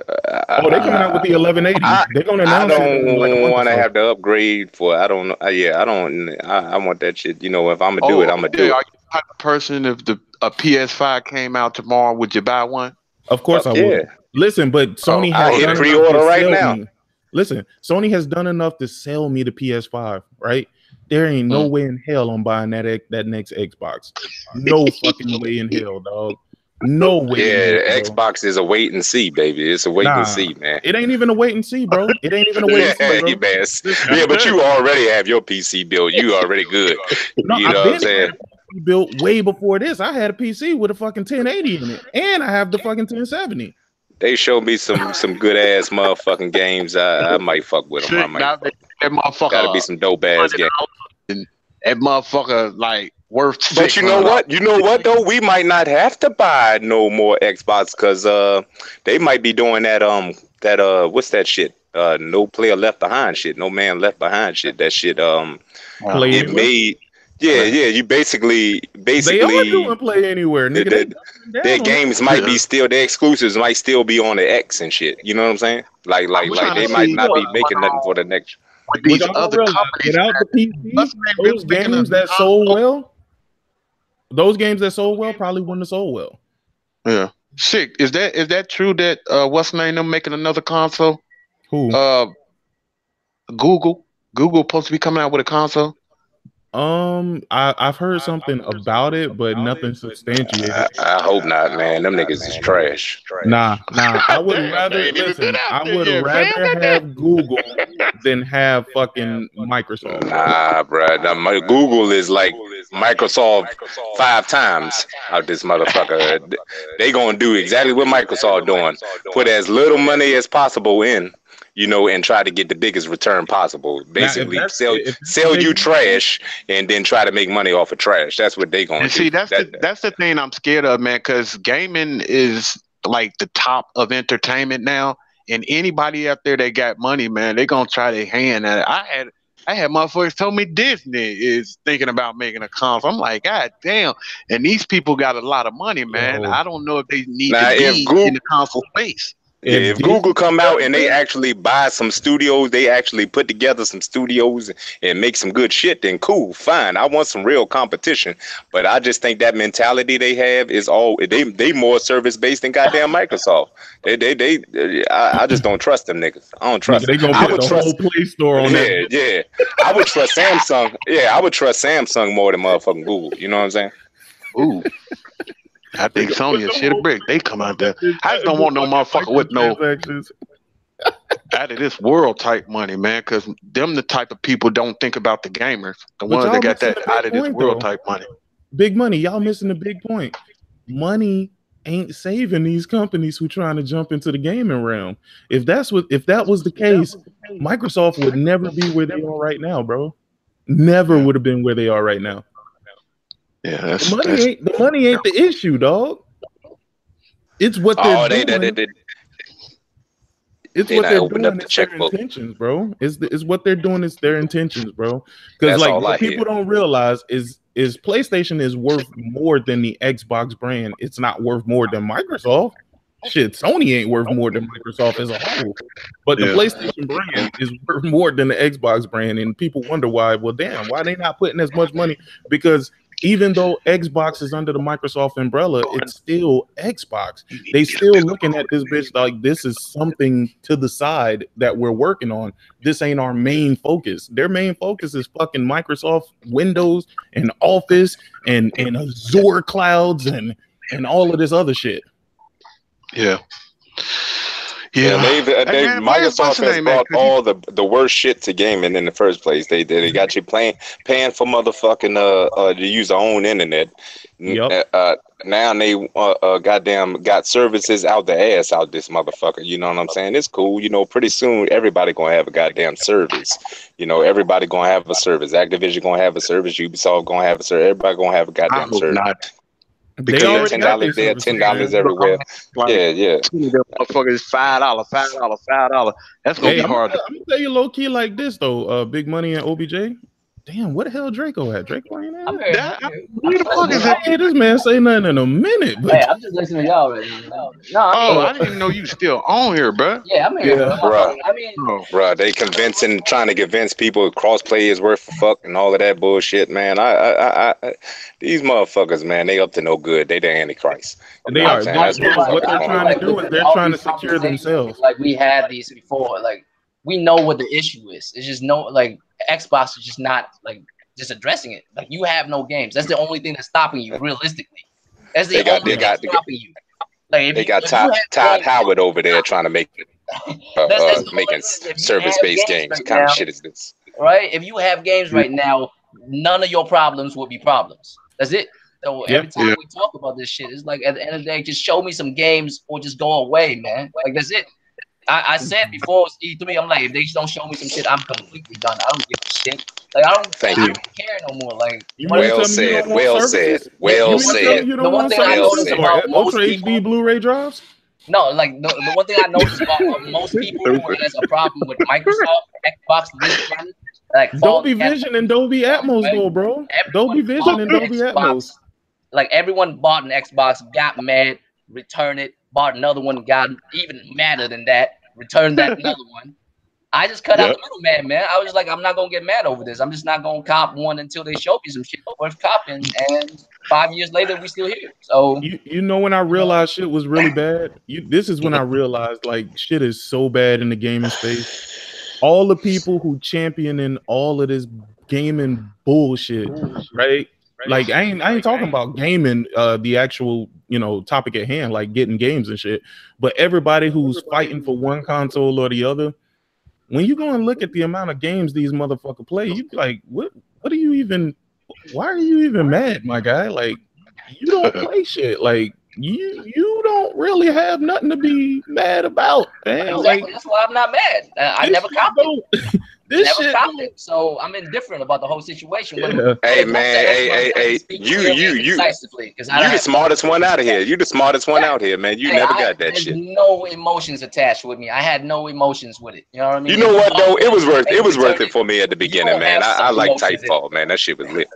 coming out with the 1180. They're gonna announce it. I don't want to have to upgrade for. I don't know. I want that shit. You know, if I'm gonna do it, I'm gonna do it. Are you the type of person if a PS5 came out tomorrow, would you buy one? Of course I would. Listen, but Sony has hit pre-order right now. Listen, Sony has done enough to sell me the PS5, right? There ain't no way in hell I'm buying that next Xbox. No fucking way in hell, dog. No way. Yeah, Xbox is a wait and see, baby. It's a wait and see, man. It ain't even a wait and see, bro. It ain't even a wait and see, bro. Yeah, but you already have your PC built. You already good. No, you know what I'm saying? Built way before this. I had a PC with a fucking 1080 in it, and I have the fucking 1070. They showed me some good ass motherfucking games. I might fuck with them. That motherfucker gotta be some dope ass games. That motherfucker like worth. But you know what? You know what though? We might not have to buy no more Xbox because they might be doing that what's that shit? No player left behind shit. No man left behind shit. That shit it made. Yeah. You basically they are doing play anywhere. Nigga, their games might be still, their exclusives might still be on the X and shit. You know what I'm saying? Like they might not be making nothing for the next. These other companies without the PC, those games that sold well, probably wouldn't have sold well. Yeah, sick. Is that true? That what's the name? Them making another console? Who? Google supposed to be coming out with a console. I've heard something about it, but nothing substantiated. I hope not, man. Them niggas is trash. Nah. I would Damn, rather they ain't even listen. been out I there would yet, fam. rather have Google than have fucking Microsoft. Nah, bro. Google is like Microsoft 5 times out this motherfucker. They gonna do exactly what Microsoft doing. Put as little money as possible in, and try to get the biggest return possible. Basically, sell you trash and then try to make money off of trash. That's what they gonna do. See, that's the thing I'm scared of, man. Because gaming is like the top of entertainment now, and anybody out there that got money, man, they gonna try their hand at it. I had motherfuckers told me Disney is thinking about making a console. I'm like, God damn! And these people got a lot of money, man. I don't know if they need to be in the console space. If Google come out and they actually buy some studios, they actually put together some studios and make some good shit, then cool, fine. I want some real competition. But I just think that mentality they have is they more service based than goddamn Microsoft. I just don't trust them niggas. I don't trust them. They gonna put the whole Play Store on that. Yeah. I would trust Samsung. Yeah, I would trust Samsung more than motherfucking Google. You know what I'm saying? Ooh. I think Sony is shit a brick. They come out there. I just don't want no motherfucker with no out of this world type money, man. Because them the type of people don't think about the gamers. The ones that got that out of this world type money. Big money. Y'all missing the big point. Money ain't saving these companies who trying to jump into the gaming realm. If that was the case, Microsoft would never be where they are right now, bro. Never would have been where they are right now. Yeah, the money ain't the issue, dog. It's what they're doing. It's what they're doing. It's their intentions, bro. It's what they're doing. It's their intentions, bro. Because like what people don't realize is PlayStation is worth more than the Xbox brand. It's not worth more than Microsoft. Shit, Sony ain't worth more than Microsoft as a whole. But the PlayStation brand is worth more than the Xbox brand, and people wonder why. Well, damn, why they not putting as much money? Because even though Xbox is under the Microsoft umbrella, it's still Xbox. They still looking at this bitch like this is something to the side that we're working on. This ain't our main focus. Their main focus is fucking Microsoft Windows and Office and Azure clouds and all of this other shit. Yeah. Microsoft has brought all the worst shit to gaming in the first place. They got you paying for motherfucking to use their own internet. Yep. Now they goddamn got services out the ass out this motherfucker. You know what I'm saying? It's cool. Pretty soon everybody gonna have a goddamn service. Everybody gonna have a service. Activision gonna have a service. Ubisoft gonna have a service. Everybody gonna have a goddamn service. Not. Because $10 there, $10 everywhere. Yeah. Motherfuckers $5. That's gonna be hard. I'm gonna tell you low key like this though. Big Money and OBJ. Damn, what the hell Draco at? Draco ain't at? Where the fuck is that? This man say nothing in a minute. But hey, I'm just listening to y'all right now. I didn't even know you still on here, bro. Yeah, I'm here, bro. Bro, they trying to convince people crossplay is worth a fuck and all of that bullshit, man. I these motherfuckers, man, they up to no good. They the Antichrist. They are. What they're trying to do is they're trying to secure themselves. Like we had these before. Like we know what the issue is. It's just Xbox is just not just addressing it. Like you have no games. That's the only thing that's stopping you. Realistically, that's the only thing that's stopping you. Like they got Todd Howard over there trying to make making service-based games. What kind of shit is this? Right? If you have games right now, none of your problems will be problems. That's it. So every time we talk about this shit, it's like at the end of the day, just show me some games or just go away, man. Like that's it. I said before E3, I'm like, if they don't show me some shit, I'm completely done. I don't give a shit. Like I don't care no more. Like well said. The one thing I noticed about most people, HD Blu-ray drives. No, like the one thing I noticed about most people who has a problem with Microsoft, Xbox, like Dolby Vision and Dolby Atmos, though, bro. Dolby Vision and Dolby Atmos. Like everyone bought an Xbox, got mad, returned it, bought another one, got even madder than that, returned that another one. I just cut out the middleman, man. I was like, I'm not gonna get mad over this. I'm just not gonna cop one until they show me some shit worth copping. And 5 years later, we still here. So you know when I realized shit was really bad. This is when I realized like shit is so bad in the gaming space. All the people who championing all of this gaming bullshit, right? Like I ain't talking about gaming, the actual topic at hand, like getting games and shit. But everybody who's fighting for one console or the other, when you go and look at the amount of games these motherfuckers play, you be like, what are you even? Why are you even mad, my guy? Like, you don't play shit. Like, you don't really have nothing to be mad about, man. Exactly. Like, That's why I'm not mad. I never copped it. This never shit copped it. So I'm indifferent about the whole situation. Yeah. Hey man, hey, you the smartest one out of here. You the smartest one out here, man. You never got that shit. No emotions attached with me. I had no emotions with it. You know what I mean? You know what though? It was worth it for me at the beginning, man. I like Titanfall, man. That shit was lit.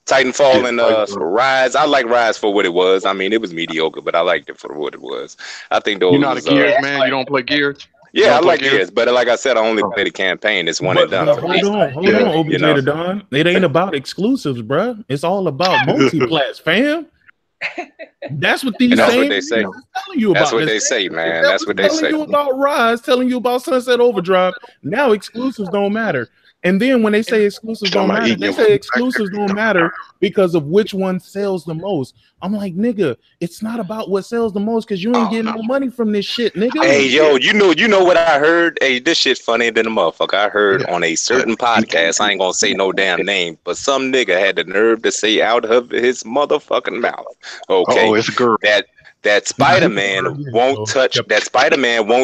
Titanfall and Rise. I like Rise for what it was. I mean, it was mediocre, but I liked it for what it was. I think those. You're not a Gears man. You don't play Gears. Yeah, I like Gears, but like I said, I only play the campaign. It's one and done. Hold on, OBJ to Don. It ain't about exclusives, bro. It's all about multi-class, fam. That's what these that's what they say. Telling you about. That's what they say, man. That's what they say. Telling you about Rise, telling you about Sunset Overdrive. Now exclusives don't matter. And then when they say exclusives don't matter, they say exclusives don't matter because of which one sells the most. I'm like, nigga, it's not about what sells the most because you ain't getting no money from this shit, nigga. Hey, yo, you know what I heard? Hey, this shit funnier than a motherfucker. I heard on a certain podcast, I ain't gonna say no damn name, but some nigga had the nerve to say out of his motherfucking mouth, okay, it's a girl. That Spider-Man won't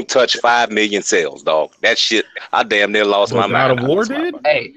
touch 5 million sales, dog. That shit, I damn near lost my mind. God of War did? Hey,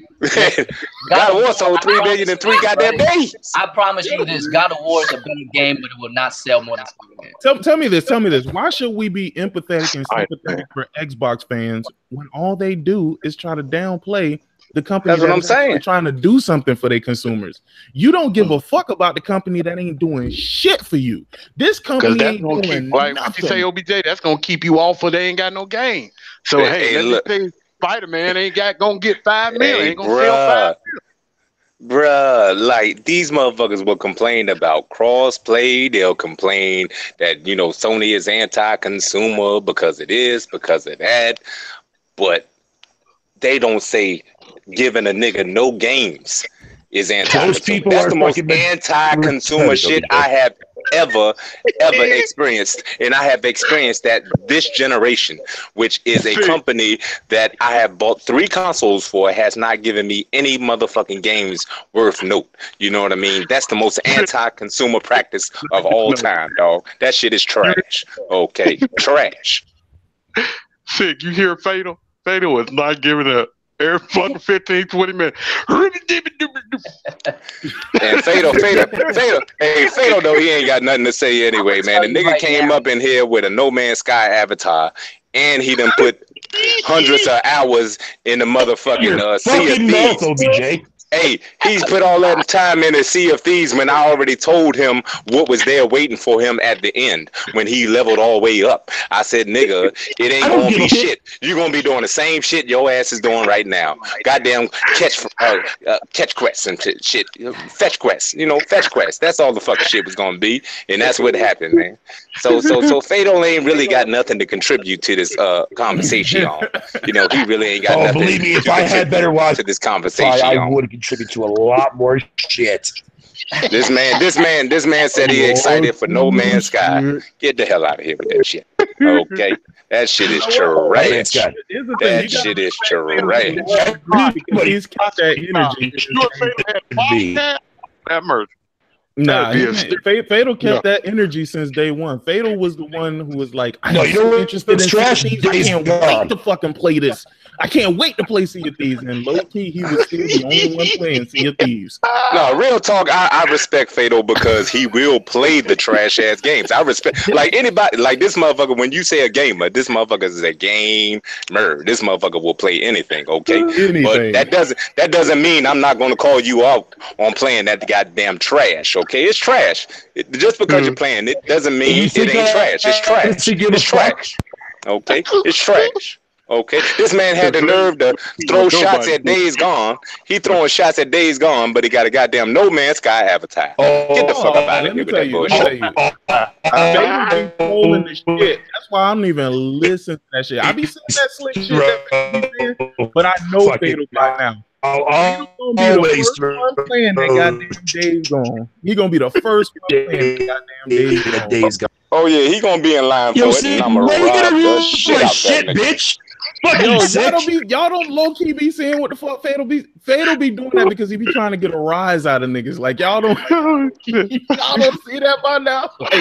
God of War sold 3 million in 3 goddamn days. I promise you this: God of War is a better game, but it will not sell more than Spider-Man. Tell me this. Why should we be empathetic and sympathetic for Xbox fans when all they do is try to downplay the company that's what I'm saying, trying to do something for their consumers? You don't give a fuck about the company that ain't doing shit for you. This company ain't doing like nothing. You say, OBJ, that's gonna keep you off of they ain't got no game. So hey, let me say Spider-Man ain't gonna get 5 million. Ain't gonna sell 5 million. Bruh, like these motherfuckers will complain about cross-play. They'll complain that Sony is anti-consumer because of that, but they don't say giving a nigga no games is anti-consumer. That's the most anti-consumer shit I have ever experienced, and I have experienced that this generation, which is a company that I have bought 3 consoles for, has not given me any motherfucking games worth note. You know what I mean? That's the most anti-consumer practice of all time, dog. That shit is trash. Okay, trash. Sick. You hear Fatal? Fatal was not giving a air fucking 15, 20 minutes. And Fatal, though, he ain't got nothing to say anyway, man. The nigga came up in here with a No Man's Sky avatar, and he done put hundreds of hours in the motherfucking Sea of Thieves. OBJ. Hey, he's put all that time in the Sea of Thieves when I already told him what was there waiting for him at the end when he leveled all the way up. I said, nigga, it ain't gonna be shit. You're gonna be doing the same shit your ass is doing right now. Goddamn catch quests and shit. Fetch quests. Fetch quests. That's all the fucking shit was gonna be. And that's what happened, man. So Fatal ain't really got nothing to contribute to this conversation. He really ain't got nothing. Believe me, if I had better watch to this conversation, I would contribute to a lot more shit. This man said he excited for No Man's Sky. Get the hell out of here with that shit. Okay, that shit is trash. That shit is trash. He's got that energy. That merge. Nah, Fatal kept that energy since day one. Fatal was the one who was like, I'm so interested in trash. I can't wait to fucking play this. I can't wait to play Sea of Thieves. And low key, he was still the only one playing Sea of Thieves. No, real talk. I respect Fatal because he will play the trash ass games. I respect like anybody, like this motherfucker. When you say a gamer, this motherfucker is a gamer. This motherfucker will play anything. Okay, but that doesn't mean I'm not going to call you out on playing that goddamn trash. Okay, it's trash. Just because you're playing it doesn't mean it ain't trash. It's trash. It's trash. Okay, it's trash. Okay, this man had the nerve to throw shots at Days Gone. He throwing shots at Days Gone, but he got a goddamn No Man's Sky avatar. Get the fuck up out of here with that bullshit. I've been trolling the shit. That's why I don't even listen to that shit. I be saying that slick shit, but I know Fatal by now. Gonna be the first one playing that goddamn Days Gone. He gonna be the first one playing that goddamn Days Gone. Oh yeah, he gonna be in line for it, and I'm gonna rob the shit out that nigga. Bitch. Yo, y'all don't low key be saying what the fuck Fatal be doing that because he be trying to get a rise out of niggas. Like y'all don't see that by now. Like,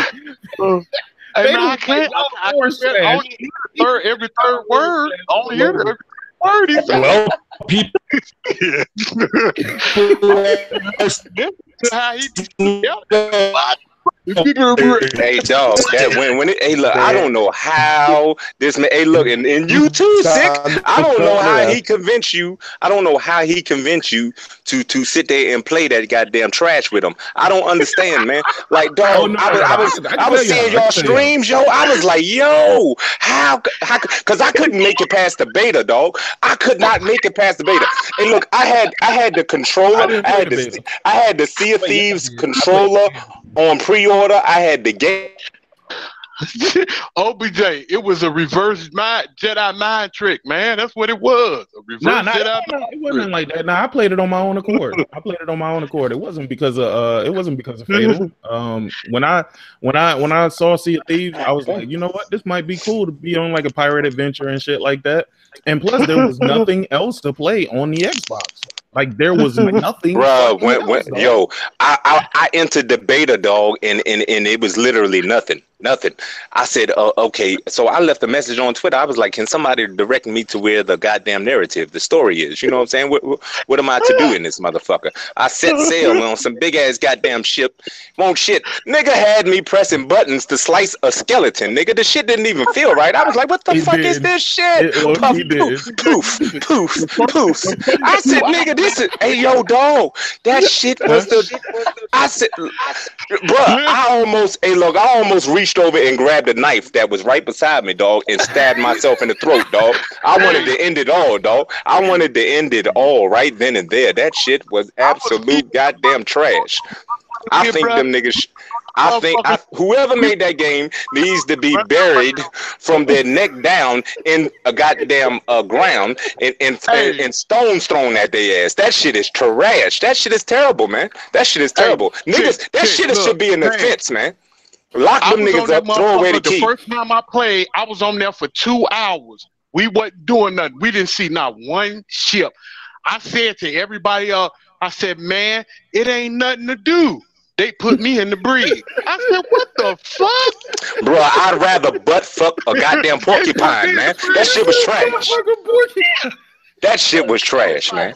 hey, man, I can't. I only hear every third word. I only hear every word he said. Well, people. How he Hey dog, that when it, hey look, I don't know how this man. Hey look, and you too, Sick. I don't know how he convinced you. I don't know how he convinced you to sit there and play that goddamn trash with him. I don't understand, man. Like dog, I was seeing y'all streams, yo. I was like, yo, how? Because I couldn't make it past the beta, dog. I could not make it past the beta. And look, I had the controller. I had the Sea of Thieves controller on pre-order. I had the game. OBJ, it was a reverse Jedi mind trick, man. That's what it was. A reverse Jedi mind it wasn't like that. I played it on my own accord. It wasn't because of Fatal. When I saw Sea of Thieves, I was like, you know what? This might be cool to be on like a pirate adventure and shit like that. And plus, there was nothing else to play on the Xbox. Like there was nothing, bro. Yo, I entered the beta, dog, and it was literally nothing. I said, okay. So I left a message on Twitter. I was like, can somebody direct me to where the goddamn narrative, the story is? You know what I'm saying? What am I to do in this motherfucker? I set sail on some big ass goddamn ship. Won't shit. Nigga had me pressing buttons to slice a skeleton. Nigga, the shit didn't even feel right. I was like, what the fuck is this shit? Poof. I said, nigga, this is, hey, yo, dog, that shit was I said, bro, I almost reached over and grabbed a knife that was right beside me, dog, and stabbed myself in the throat, dog. I wanted to end it all, dog. I wanted to end it all right then and there. That shit was absolute goddamn trash. I think them niggas. Whoever made that game needs to be buried from their neck down in a goddamn ground and stones thrown at their ass. That shit is trash. That shit is terrible, man. That shit is terrible. Niggas, that shit should be in the fence, man. Lock them niggas up, throw away the key. The first time I played, I was on there for 2 hours. We wasn't doing nothing. We didn't see not one ship. I said to everybody else, I said, man, it ain't nothing to do. They put me in the brig. I said, what the fuck? Bro, I'd rather butt fuck a goddamn porcupine, man. That shit was trash. That shit was trash, man.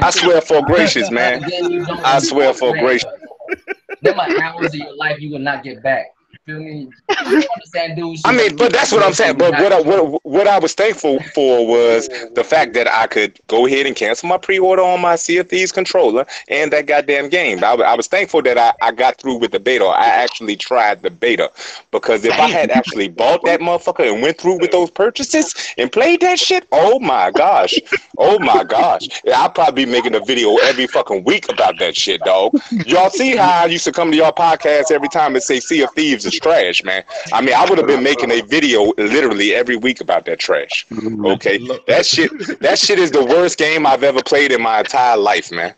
I swear for gracious, man. I swear for gracious. There might be hours of your life you will not get back. Feel me? I mean, but that's what I'm saying. But what I was thankful for was the fact that I could go ahead and cancel my pre-order on my Sea of Thieves controller and that goddamn game. I was thankful that I got through with the beta. I actually tried the beta, because if I had actually bought that motherfucker and went through with those purchases and played that shit, oh my gosh, I'd probably be making a video every fucking week about that shit, dog. Y'all see how I used to come to y'all podcast every time and say Sea of Thieves is trash, man. I mean, I would have been making a video literally every week about that trash. Okay, that shit is the worst game I've ever played in my entire life, man.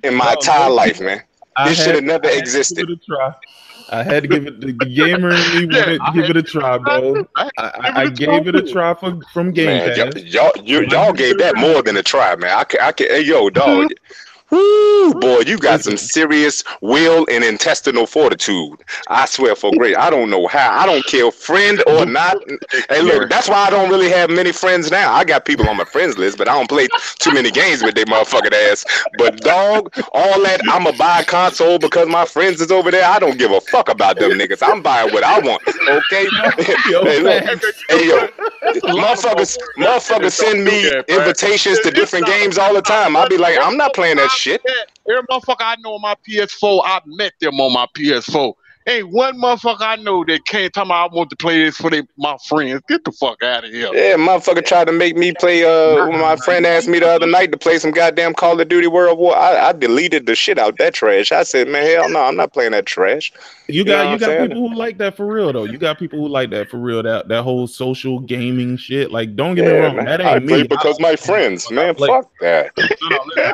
In my entire life, man. This should have never existed. I had to give it. The gamer in me wanted to give it a try, bro. I gave it a try from Game Pass. Y'all gave that more than a try, man. I can. Hey, yo, dog. Woo, boy, you got some serious will and intestinal fortitude. I swear for great. I don't know how. I don't care, friend or not. Hey, look, that's why I don't really have many friends now. I got people on my friends list, but I don't play too many games with their motherfucking ass. But dog, all that, I'ma buy a console because my friends is over there. I don't give a fuck about them niggas. I'm buying what I want. Okay? Hey, look. Hey, yo, motherfuckers send me invitations to different games all the time. I'll be like, I'm not playing that shit. Every motherfucker I know on my PS4, I met them on my PS4. Ain't one motherfucker I know that can't tell me I want to play this for my friends. Get the fuck out of here. Yeah, motherfucker tried to make me play. When my friend asked me the other night to play some goddamn Call of Duty World War, I deleted the shit out that trash. I said, man, hell no, I'm not playing that trash. You got people who like that for real though. You got people who like that for real. That whole social gaming shit. Like, don't get me wrong, man. that I ain't play me. because my friends, man. Fuck that. Listen,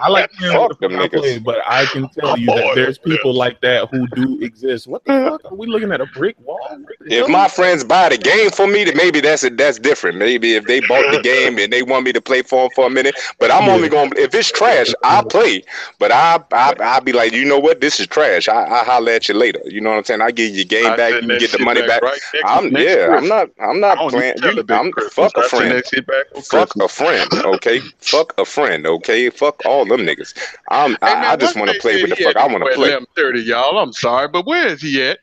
I like playing Fuck with the them I play, niggas. but I can tell you that there's people like that who do exist. What the fuck? Are we looking at a brick wall? If my friends buy the game for me, then maybe that's different. Maybe if they bought the game and they want me to play for them for a minute, but I'm only gonna, if it's trash, I'll play. But I'll be like, you know what, this is trash. I'll holler at you later. You know what I'm saying? I give you your game back, you can get the money back. Right, I'm not playing. Fuck a friend. Fuck a friend. Okay, fuck a friend. Okay, fuck all them niggas. I just want to play with the fuck I want to play. 11:30, y'all. I'm sorry, but where is he at?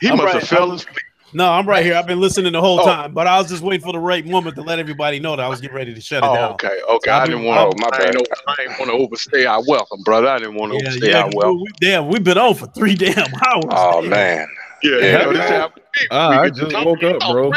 He must have fell asleep. No, I'm right here. I've been listening the whole time, but I was just waiting for the right moment to let everybody know that I was getting ready to shut it down. Okay. So I didn't want to. I didn't want to overstay our welcome, brother. I didn't want to overstay our welcome. We've been on for 3 damn hours. Oh man. Yeah. I just woke up, bro.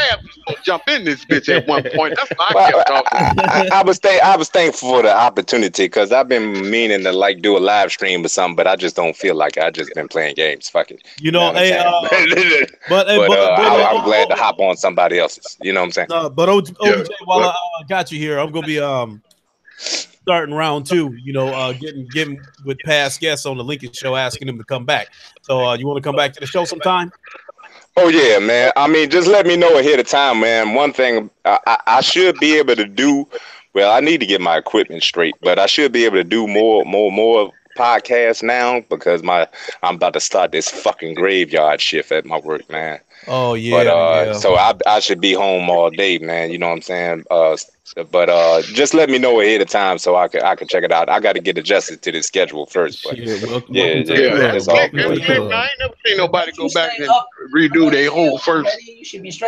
Jump in this bitch at one point. That's why I kept talking. I was thankful for the opportunity because I've been meaning to like do a live stream or something, but I just don't feel like it. I just been playing games. Fuck it. You know, but I'm glad to hop on somebody else's. You know what I'm saying? But OJ, while I got you here, I'm gonna be starting round 2. You know, getting with past guests on the Lincoln show, asking them to come back. So you want to come back to the show sometime? Oh yeah, man. I mean, just let me know ahead of time, man. One thing I should be able to do. Well, I need to get my equipment straight, but I should be able to do more podcasts now because I'm about to start this fucking graveyard shift at my work, man. Oh yeah. But so I should be home all day, man. You know what I'm saying? But just let me know ahead of time so I can check it out. I got to get adjusted to the schedule first. But it's all good. I ain't never seen nobody go back and redo their whole first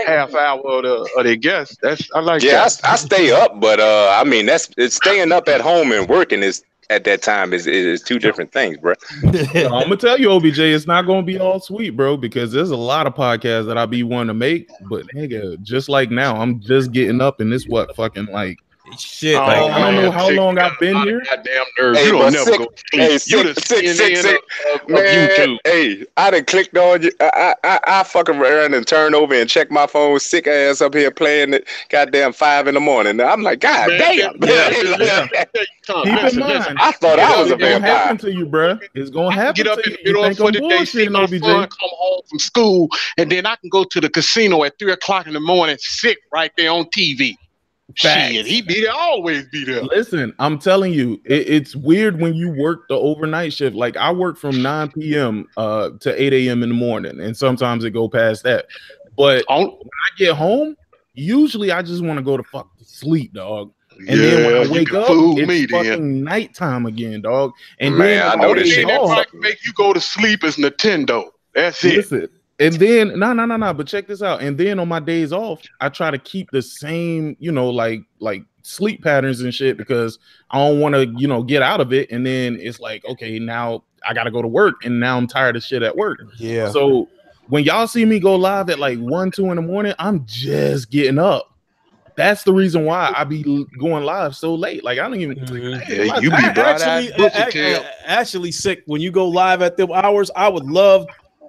half hour of their guests. I like that. I stay up, but I mean it's staying up at home and working is. At that time is 2 different things, bro. I'm gonna tell you, OBJ, it's not gonna be all sweet, bro, because there's a lot of podcasts that I be wanting to make, but nigga, just like now, I'm just getting up, and this fucking like shit. Like, I don't know how long I've been here. Goddamn nerves. You don't never go sleep. Sick. Man, hey, I done clicked on you. I fucking around and turn over and check my phone. Sick ass up here playing it. Goddamn 5 in the morning. I'm like, God damn. Keep in mind, I thought I was a vampire. It's gonna happen to you, bro. It's gonna happen. Get up to in the middle for the day, see my son come home from school, and then I can go to the casino at 3 o'clock in the morning, sick right there on TV. Shit, he be there, always be there. Listen, I'm telling you, it's weird when you work the overnight shift. Like I work from 9 p.m. To 8 a.m. in the morning, and sometimes it go past that. But when I get home, usually I just want to go to fuck sleep, dog. And then when I wake up, it's fucking nighttime again, dog. And man, I know this shit. That probably make you go to sleep is Nintendo. That's it. Listen, and then no. But check this out. And then on my days off, I try to keep the same, like sleep patterns and shit because I don't want to, get out of it. And then it's like, okay, now I got to go to work, and now I'm tired of shit at work. Yeah. So when y'all see me go live at like 1, 2 in the morning, I'm just getting up. That's the reason why I be going live so late. Like I don't even. You be actually sick when you go live at them hours. I would love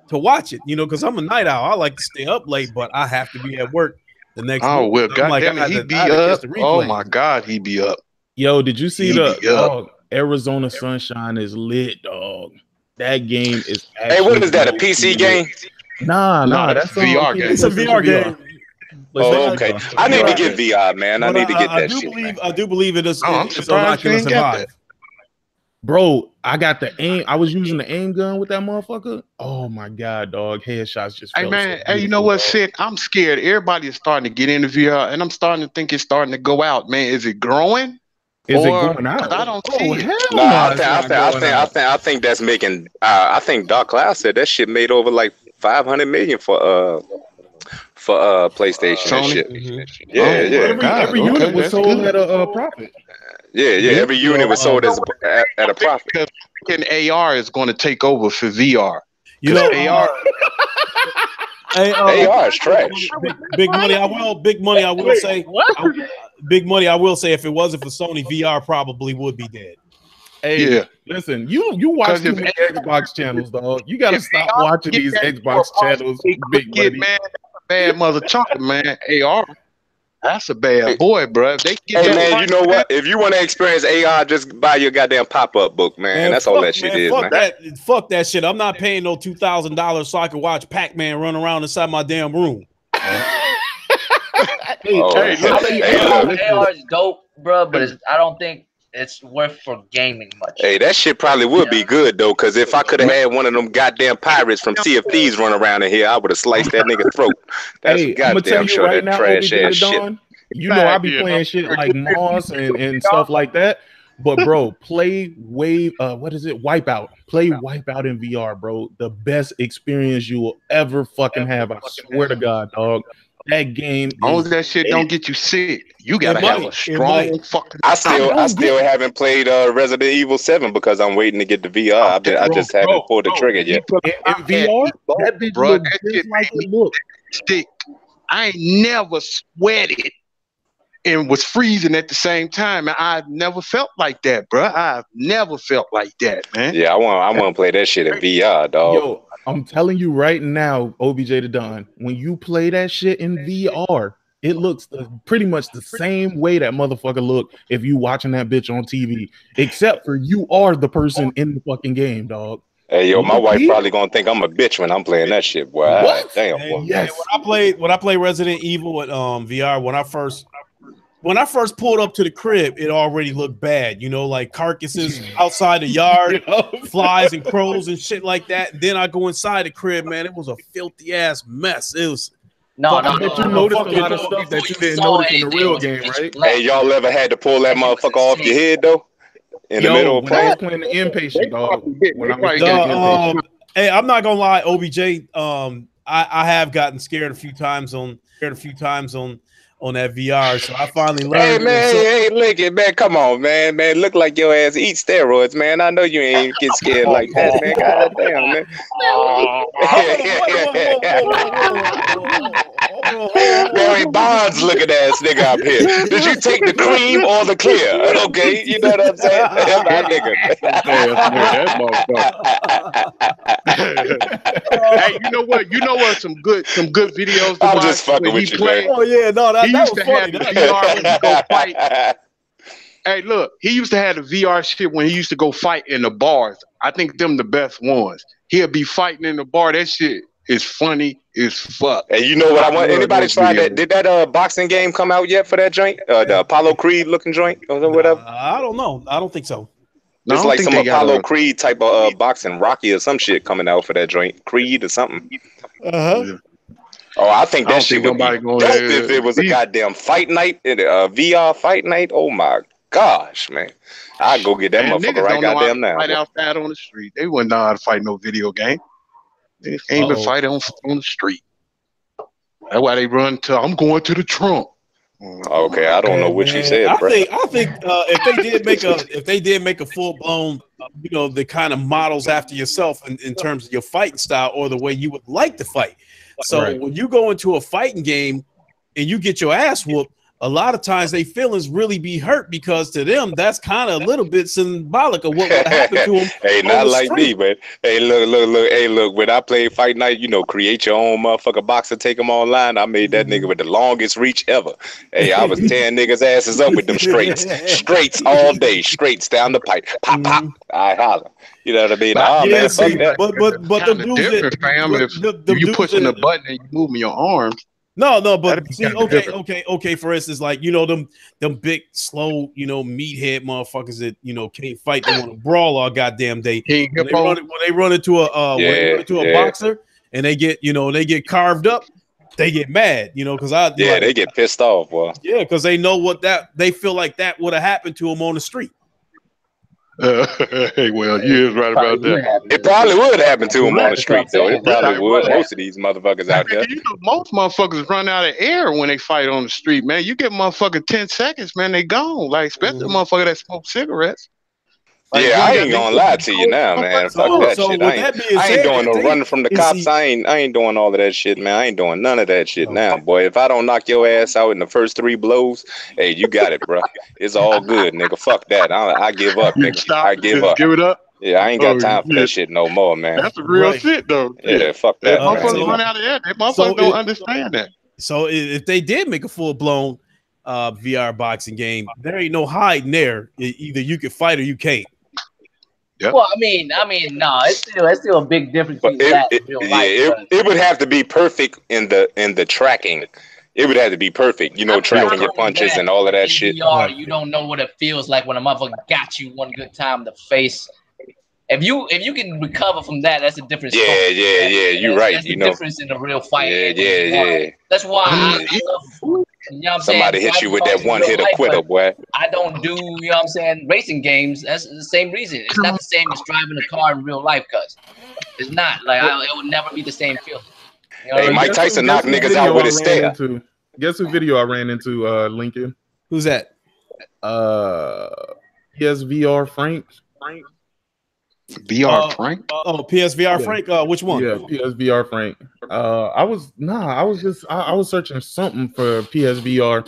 to watch it, because I'm a night owl. I like to stay up late, but I have to be at work the next. Oh well, goddamn it, he be up. Oh my God, he be up. Yo, did you see the Arizona Sunshine is lit, dog? That game is. Hey, what is that? A PC game? Nah, that's a VR game. It's a VR game. Oh, okay. I need to get VR, man. I need to get that shit. I do believe it is. I'm surprised you ain't got that. Bro, I got the aim. I was using the aim gun with that motherfucker. Oh my God, dog. Headshots just. Hey man, hey, you know what's sick? I'm scared. Everybody is starting to get into VR, and I'm starting to think it's starting to go out. Man, is it growing? Is it going out? I don't see it. No, I think that's making. I think Dark Cloud said that shit made over like 500 million for PlayStation. Sony? And shit. Every unit was sold at a profit. Yeah. Every unit was sold at a profit. And AR is going to take over for VR. You know, AR. Hey, AR is trash. Big money. I will say. Big money. I will say, if it wasn't for Sony, VR probably would be dead. Hey, Yeah. listen, you watch too many Xbox channels, dog. You gotta stop watching these Xbox channels. Big money, man. Bad mother chocolate, man. AR. That's a bad boy, bro. If they get Hey that man, price, you know what? If you want to experience AR, just buy your goddamn pop-up book, man. That's all that shit is, fuck man. Fuck that shit. I'm not paying no $2,000 so I can watch Pac-Man run around inside my damn room. AR is dope, bro, but I don't think it's worth for gaming much. Hey, that shit probably would be good though, because if I could have had one of them goddamn pirates from Sea of Thieves run around in here, I would have sliced that nigga's throat. That's hey, I'm gonna tell goddamn you sure right that now, trash ass shit. You know I be playing shit like Moss and stuff like that. But bro, play Wipeout. Play Wipeout in VR, bro. The best experience you will ever fucking have. I swear to God, dog. That game. As long as that shit don't get you sick, you gotta have a strong fucking. I still haven't played Resident Evil 7 because I'm waiting to get the VR. I just haven't pulled the trigger yet. In VR, that bitch bro, look that just shit like it look. Stick. I ain't never sweated and was freezing at the same time, and I've never felt like that, bro. I've never felt like that, man. Yeah, I want to play that shit in VR, dog. Yo, I'm telling you right now, OBJ the Don, when you play that shit in VR, it looks pretty much the same way that motherfucker look if you watching that bitch on TV, except for you are the person in the fucking game, dog. Hey, yo, my wife probably gonna think I'm a bitch when I'm playing that shit, boy. What? Damn, Hey, boy. yes. When I played Resident Evil with VR, when I first pulled up to the crib, it already looked bad. You know, like carcasses outside the yard, flies and crows and shit like that. Then I go inside the crib, man. It was a filthy ass mess. It was. I bet you noticed a lot of stuff that you didn't notice in the real game, right? Hey, y'all ever had to pull that motherfucker off your head though? In the middle of I was playing the inpatient, dog. Hey, I'm not gonna lie, OBJ. I have gotten scared a few times on that VR, so I finally learned. Hey man, look it, man. Come on, man. Look like your ass eat steroids, man. I know you ain't get scared like that, man. God damn, man. Barry Bonds looking ass nigga up here. Did you take the cream or the clear? Okay, you know what I'm saying? That nigga. Hey, you know what? Some good videos. I'm just fucking with you, man. Oh yeah, no, that used was to funny. have the VR when he go fight. Hey, look, he used to have the VR shit when he used to go fight in the bars. I think them the best ones. He'll be fighting in the bar. That shit is funny as fuck. And you know what I want? Anybody tried that? Did that boxing game come out yet for that joint? The Apollo Creed looking joint or whatever? I don't know. I don't think so. No, it's like some Apollo Creed type of boxing, Rocky or some shit coming out for that joint. Creed or something. Uh-huh. Oh, I think that shit would be dope if it was a goddamn fight night, a VR fight night. Oh my gosh, man. I'd go get that motherfucker right goddamn now. Fight outside on the street. They wouldn't know how to fight no video game. They can't even fight on the street. That's why they run to, I'm going to the trunk. Okay, I don't know what you said, bro. I think if they did make a full blown, the kind of models after yourself in terms of your fighting style or the way you would like to fight. So when you go into a fighting game and you get your ass whooped, a lot of times they feelings really be hurt because to them that's kind of a little bit symbolic of what would happen to them. Hey, not like me, man. Hey, look. Hey, look. When I played Fight Night, create your own motherfucker boxer, take them online. I made that nigga with the longest reach ever. Hey, I was tearing niggas' asses up with them straights all day, straights down the pipe, pop. I holler. You know what I mean? Man, fuck that. But the dudes different, fam. If you pushing the button and you moving your arms. No, but see, okay. For instance, like them big, slow, meathead motherfuckers that can't fight. They want to brawl all goddamn day. When they run into a boxer and they get carved up, they get mad, because they get pissed off, boy. Yeah, because they know they feel like that would have happened to them on the street. Hey, well, you is right about that. It probably would happen to him on the street, though. It probably would. Most of these motherfuckers out there. Most motherfuckers run out of air when they fight on the street, man. You get motherfucker 10 seconds, man, they gone. Like, especially the motherfucker that smoke cigarettes. Like, Yeah, I you ain't got gonna lie to you now, man. Fuck that So shit. with that being I ain't said, doing no if they- running from the you cops. see- I ain't doing all of that shit, man. I ain't doing none of that shit now, boy. If I don't knock your ass out in the first 3 blows, hey, you got it, bro. It's all good, nigga. Fuck that. I give up, You nigga. stop I and give just up. give it up. Yeah, I ain't got Oh, time for that shit. shit no more, man. That's the real Right. shit, though. Yeah, fuck That that, motherfuckers man. run out of that. That motherfuckers So don't it- understand that. So if they did make a full blown VR boxing game, there ain't no hiding there. Either you can fight or you can't. Yep. Well, I mean, no, it's still a big difference But between that and real life. it would have to be perfect in the tracking. It would have to be perfect, you know, tracking your punches and all of that in shit. VR, you don't know what it feels like when a motherfucker got you one good time in the face. If you can recover from that, that's a different story. Yeah. You're right. That's You the know. difference in a real fight. Yeah. That's why I love, you know what I'm Somebody saying? hit you with Driving that cars in one real hitter life, quitter, but boy. I don't do, you know what I'm saying, racing games. That's the same reason. It's not the same as driving a car in real life, cuz. It's not. Like, it will never be the same feeling. You know Hey, what I mean? Mike Tyson knocked whose niggas video out with I his ran stare. into? Guess who video I ran into, Lincoln? Who's that? PSVR Frank. VR Frank? Oh, PSVR Yeah. Frank. Which one? Yeah, PSVR Frank. I was searching something for PSVR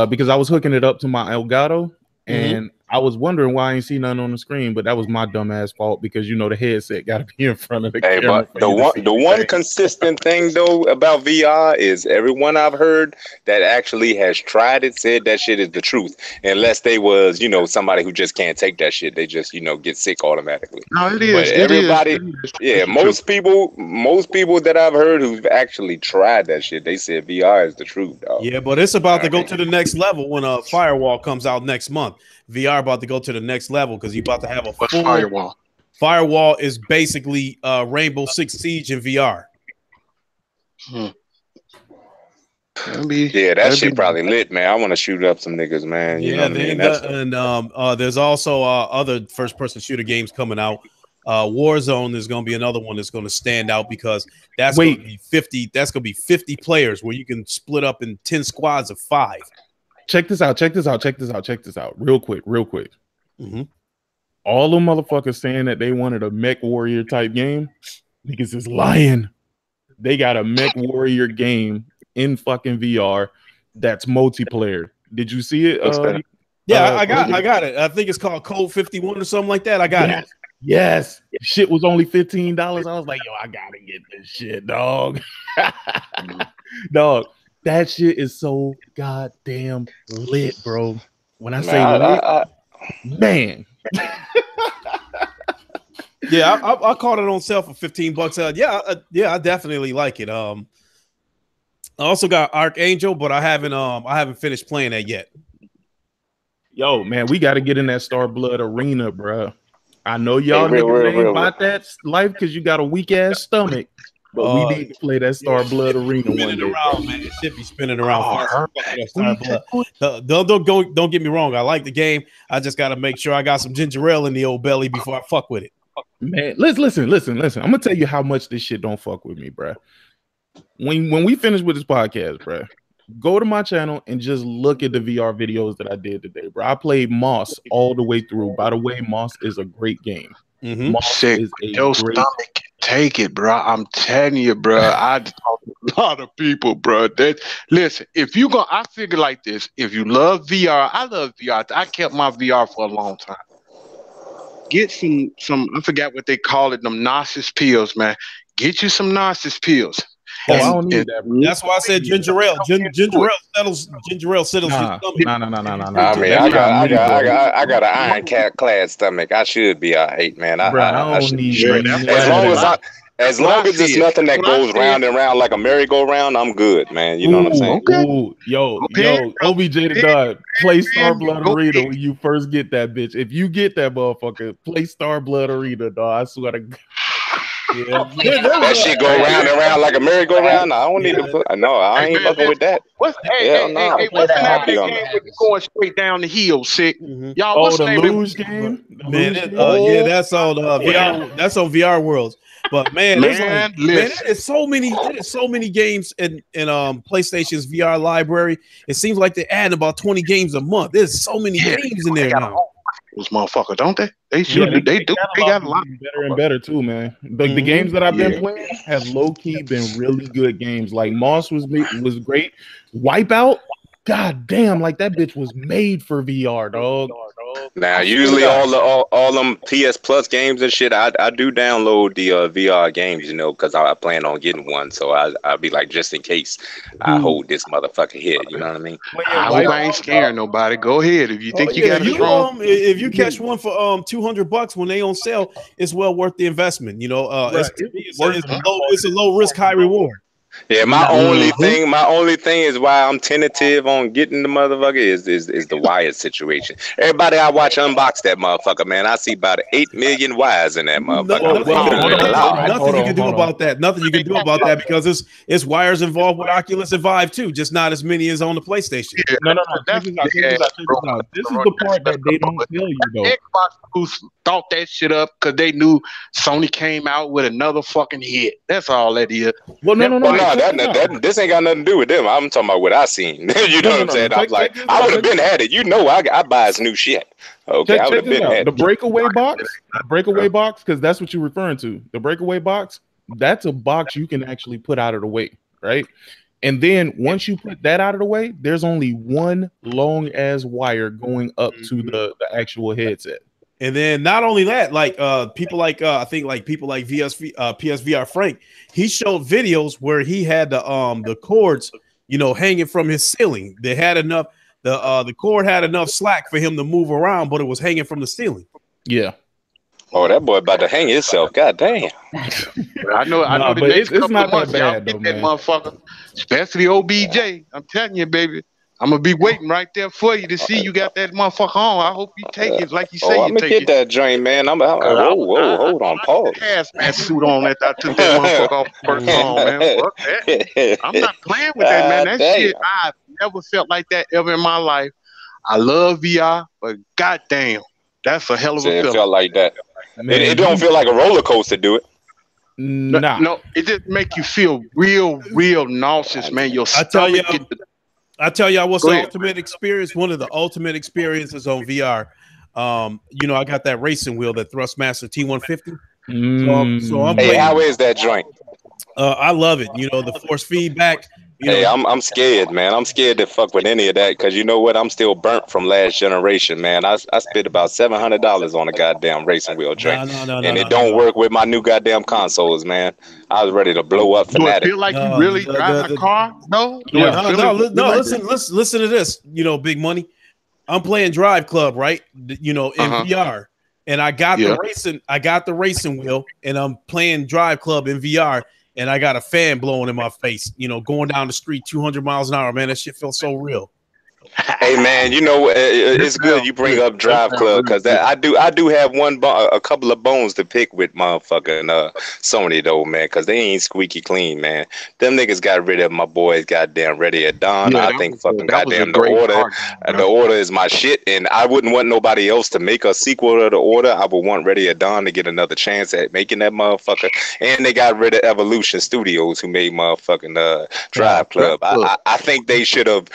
because I was hooking it up to my Elgato, and I was wondering why I ain't see nothing on the screen, but that was my dumb ass fault because you know the headset got to be in front of the Hey, camera. but the one consistent thing though about VR is everyone I've heard that actually has tried it said that shit is the truth. Unless they was, you know, somebody who just can't take that shit. They just, you know, get sick automatically. No, it But is. everybody, yeah, It's the most people that I've heard who've actually tried that shit, they said VR is the truth, dog. Yeah, but it's about to go to the next level when Firewall comes out next month. VR about to go to the next level because you about to have a full Firewall. Firewall is basically Rainbow Six Siege in VR. Yeah, that shit probably lit, man. I want to shoot up some niggas, man. You know what I mean? There's also other first-person shooter games coming out. Warzone is going to be another one that's going to stand out because that's going to be 50. That's going to be 50 players where you can split up in 10 squads of 5. Check this out. Real quick. All the motherfuckers saying that they wanted a mech warrior type game, niggas is lying. They got a mech warrior game in fucking VR that's multiplayer. Did you see it? Yeah, I got it. I think it's called Code 51 or something like that. I got it. Yes. Shit was only $15. I was like, yo, I gotta get this shit, dog. Dog, that shit is so goddamn lit, bro. When I say lit, man. Yeah, I caught it on sale for $15. Yeah, I definitely like it. I also got Archangel, but I haven't finished playing that yet. Yo, man, we got to get in that Star Blood arena, bro. I know y'all niggas ain't about that life because you got a weak ass stomach, but we need to play that Star Blood arena one day. Around, man. It should be spinning around. Star Blood. Don't get me wrong. I like the game. I just got to make sure I got some ginger ale in the old belly before I fuck with it. Man, listen. I'm gonna tell you how much this shit don't fuck with me, bro. When we finish with this podcast, bro, go to my channel and just look at the VR videos that I did today, bro. I played Moss all the way through. By the way, Moss is a great game. Moss is Your stomach can take it, bro. I'm telling you, bro. I talk to a lot of people, bro. Listen, if you go, I figure like this. If you love VR, I love VR. I kept my VR for a long time. Get some. I forgot what they call it. Them Gnosis pills, man. Get you some Gnosis pills. I don't need that, bro. That's why I said ginger ale. Ginger ale settles your stomach. No. I mean, I got an ironclad stomach. I should be all right, man. I should be straight. As long as it's nothing that goes round and round like a merry-go-round, I'm good, man. You know what I'm saying? Ooh, yo, OBJ the God, play Star Blood Arena when you first get that bitch. If you get that motherfucker, play Star Blood Arena, dog. I swear to God. Yeah. That shit go round and round like a merry-go-round. I don't need to put. No, I ain't fucking with that. What's the name of that game where you're going straight down the hill, sick? Y'all, what's the name Luge game? Man, that's on VR. That's on VR Worlds. But man, there's so many games in PlayStation's VR library. It seems like they're adding about 20 games a month. There's so many games in there now. those motherfuckers, don't they? They Yeah, should. They do. They got a lot. better and better too, man. The games that I've been playing have low key been really good games. Like Moss was great. Wipeout, god damn, like that bitch was made for VR, dog. Now, usually all them PS Plus games and shit, I do download the VR games, you know, because I plan on getting one. So I'll be like, just in case I hold this motherfucker here, you know what I mean? I hope I ain't scaring nobody. Go ahead if you think you got a strong. If you catch one for $200 when they on sale, it's well worth the investment. You know, it's a low risk, high reward. Yeah, my only thing is why I'm tentative on getting the motherfucker is the wire situation. Everybody I watch unbox that motherfucker, man, I see about 8 million wires in that motherfucker. Nothing you can do about that. Nothing you can do about that because it's wires involved with Oculus and Vive too, just not as many as on the PlayStation. No. This is the part that they don't tell you though. Xbox who thought that shit up because they knew Sony came out with another fucking hit. That's all that is. Well, no. This ain't got nothing to do with them. I'm talking about what I seen. You know what I'm saying? I'm like, I would have been had it. You know, I buy his new shit. Okay, I would have been had the breakaway box. The breakaway box, because that's what you're referring to. The breakaway box. That's a box you can actually put out of the way, right? And then once you put that out of the way, there's only one long ass wire going up to the actual headset. And then not only that, like people like I think like people like PSVR Frank, he showed videos where he had the cords, you know, hanging from his ceiling. They had enough, the cord had enough slack for him to move around, but it was hanging from the ceiling. Yeah. Oh, that boy about to hang himself. God damn. I know. But it's not that bad though, man. That motherfucker, especially OBJ. I'm telling you, baby. I'm gonna be waiting right there for you to see you got that motherfucker on. I hope you take it like you say. I'm gonna get that joint, man. Hold on, pause. Hazmat suit on that. I took that motherfucker off first on, man. Fuck that. I'm not playing with that, man. That shit, I've never felt like that ever in my life. I love VR, but goddamn, that's a hell of a feeling. It felt like that. It don't feel like a roller coaster, do it? Nah. No, it just make you feel real nauseous, man. Your stomach I tell y'all what's the ultimate experience. One of the ultimate experiences on VR. You know, I got that racing wheel, that Thrustmaster T150. So I'm playing. How is that joint? I love it. You know, the force feedback. I'm scared, man. I'm scared to fuck with any of that because you know what? I'm still burnt from last generation, man. I spent about $700 on a goddamn racing wheel joint, and it don't work with my new goddamn consoles, man. I was ready to blow up. Do it feel like you really drive a car? No. Listen to this. You know, Big Money. I'm playing Drive Club, right? You know, in VR, and I got the racing. I got the racing wheel, and I'm playing Drive Club in VR. And I got a fan blowing in my face, you know, going down the street 200 miles an hour. Man, that shit feels so real. Hey man, you know it's good you bring up Drive Club because I do have a couple of bones to pick with motherfucking Sony though, man, because they ain't squeaky clean, man. Them niggas got rid of my boys goddamn Ready at Dawn. Yeah, I think fucking goddamn the order is my shit, and I wouldn't want nobody else to make a sequel to the order. I would want Ready at Dawn to get another chance at making that motherfucker. And they got rid of Evolution Studios who made motherfucking Drive Club. I think they should have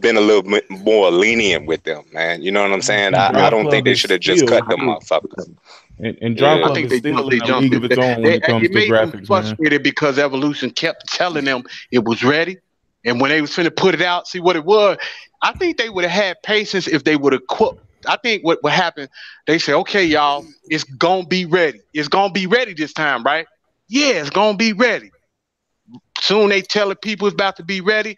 been a little bit more lenient with them, man. You know what I'm saying? I don't think they should have just cut them motherfuckers. And Drive Club is still in a league of its own when it comes to graphics, frustrated because Evolution kept telling them it was ready, and when they was finna put it out, see what it was. I think they would have had patience if they would have quit. I think what happened, they say, okay, y'all, it's gonna be ready. It's gonna be ready this time, right? Yeah, it's gonna be ready. Soon they telling people it's about to be ready.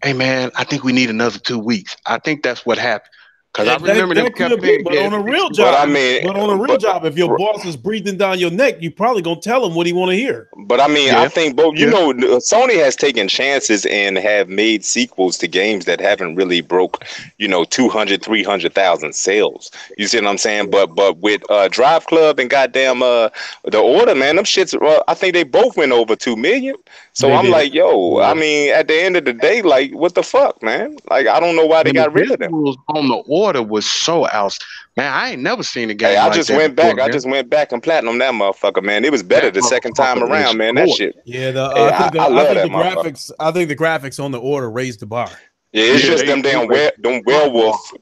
Hey man, I think we need another 2 weeks. I think that's what happened. Because I remember them kept saying, but on a real job, if your boss is breathing down your neck, you probably gonna tell him what he want to hear. But I mean, I think both. You know, Sony has taken chances and have made sequels to games that haven't really broke, 200, 300,000 sales. You see what I'm saying? But with Drive Club and goddamn the Order, man, them shits. I think they both went over 2 million. So I'm like, yo, I mean, at the end of the day, like, what the fuck, man? Like, I don't know why they got rid of them. On the Order was so out. Man, I ain't never seen a game. I just went back. I just went back and platinum that motherfucker, man. It was better the second time around, man. That shit. Yeah, I think the graphics on the Order raised the bar. Yeah, it's just they them damn them werewolf,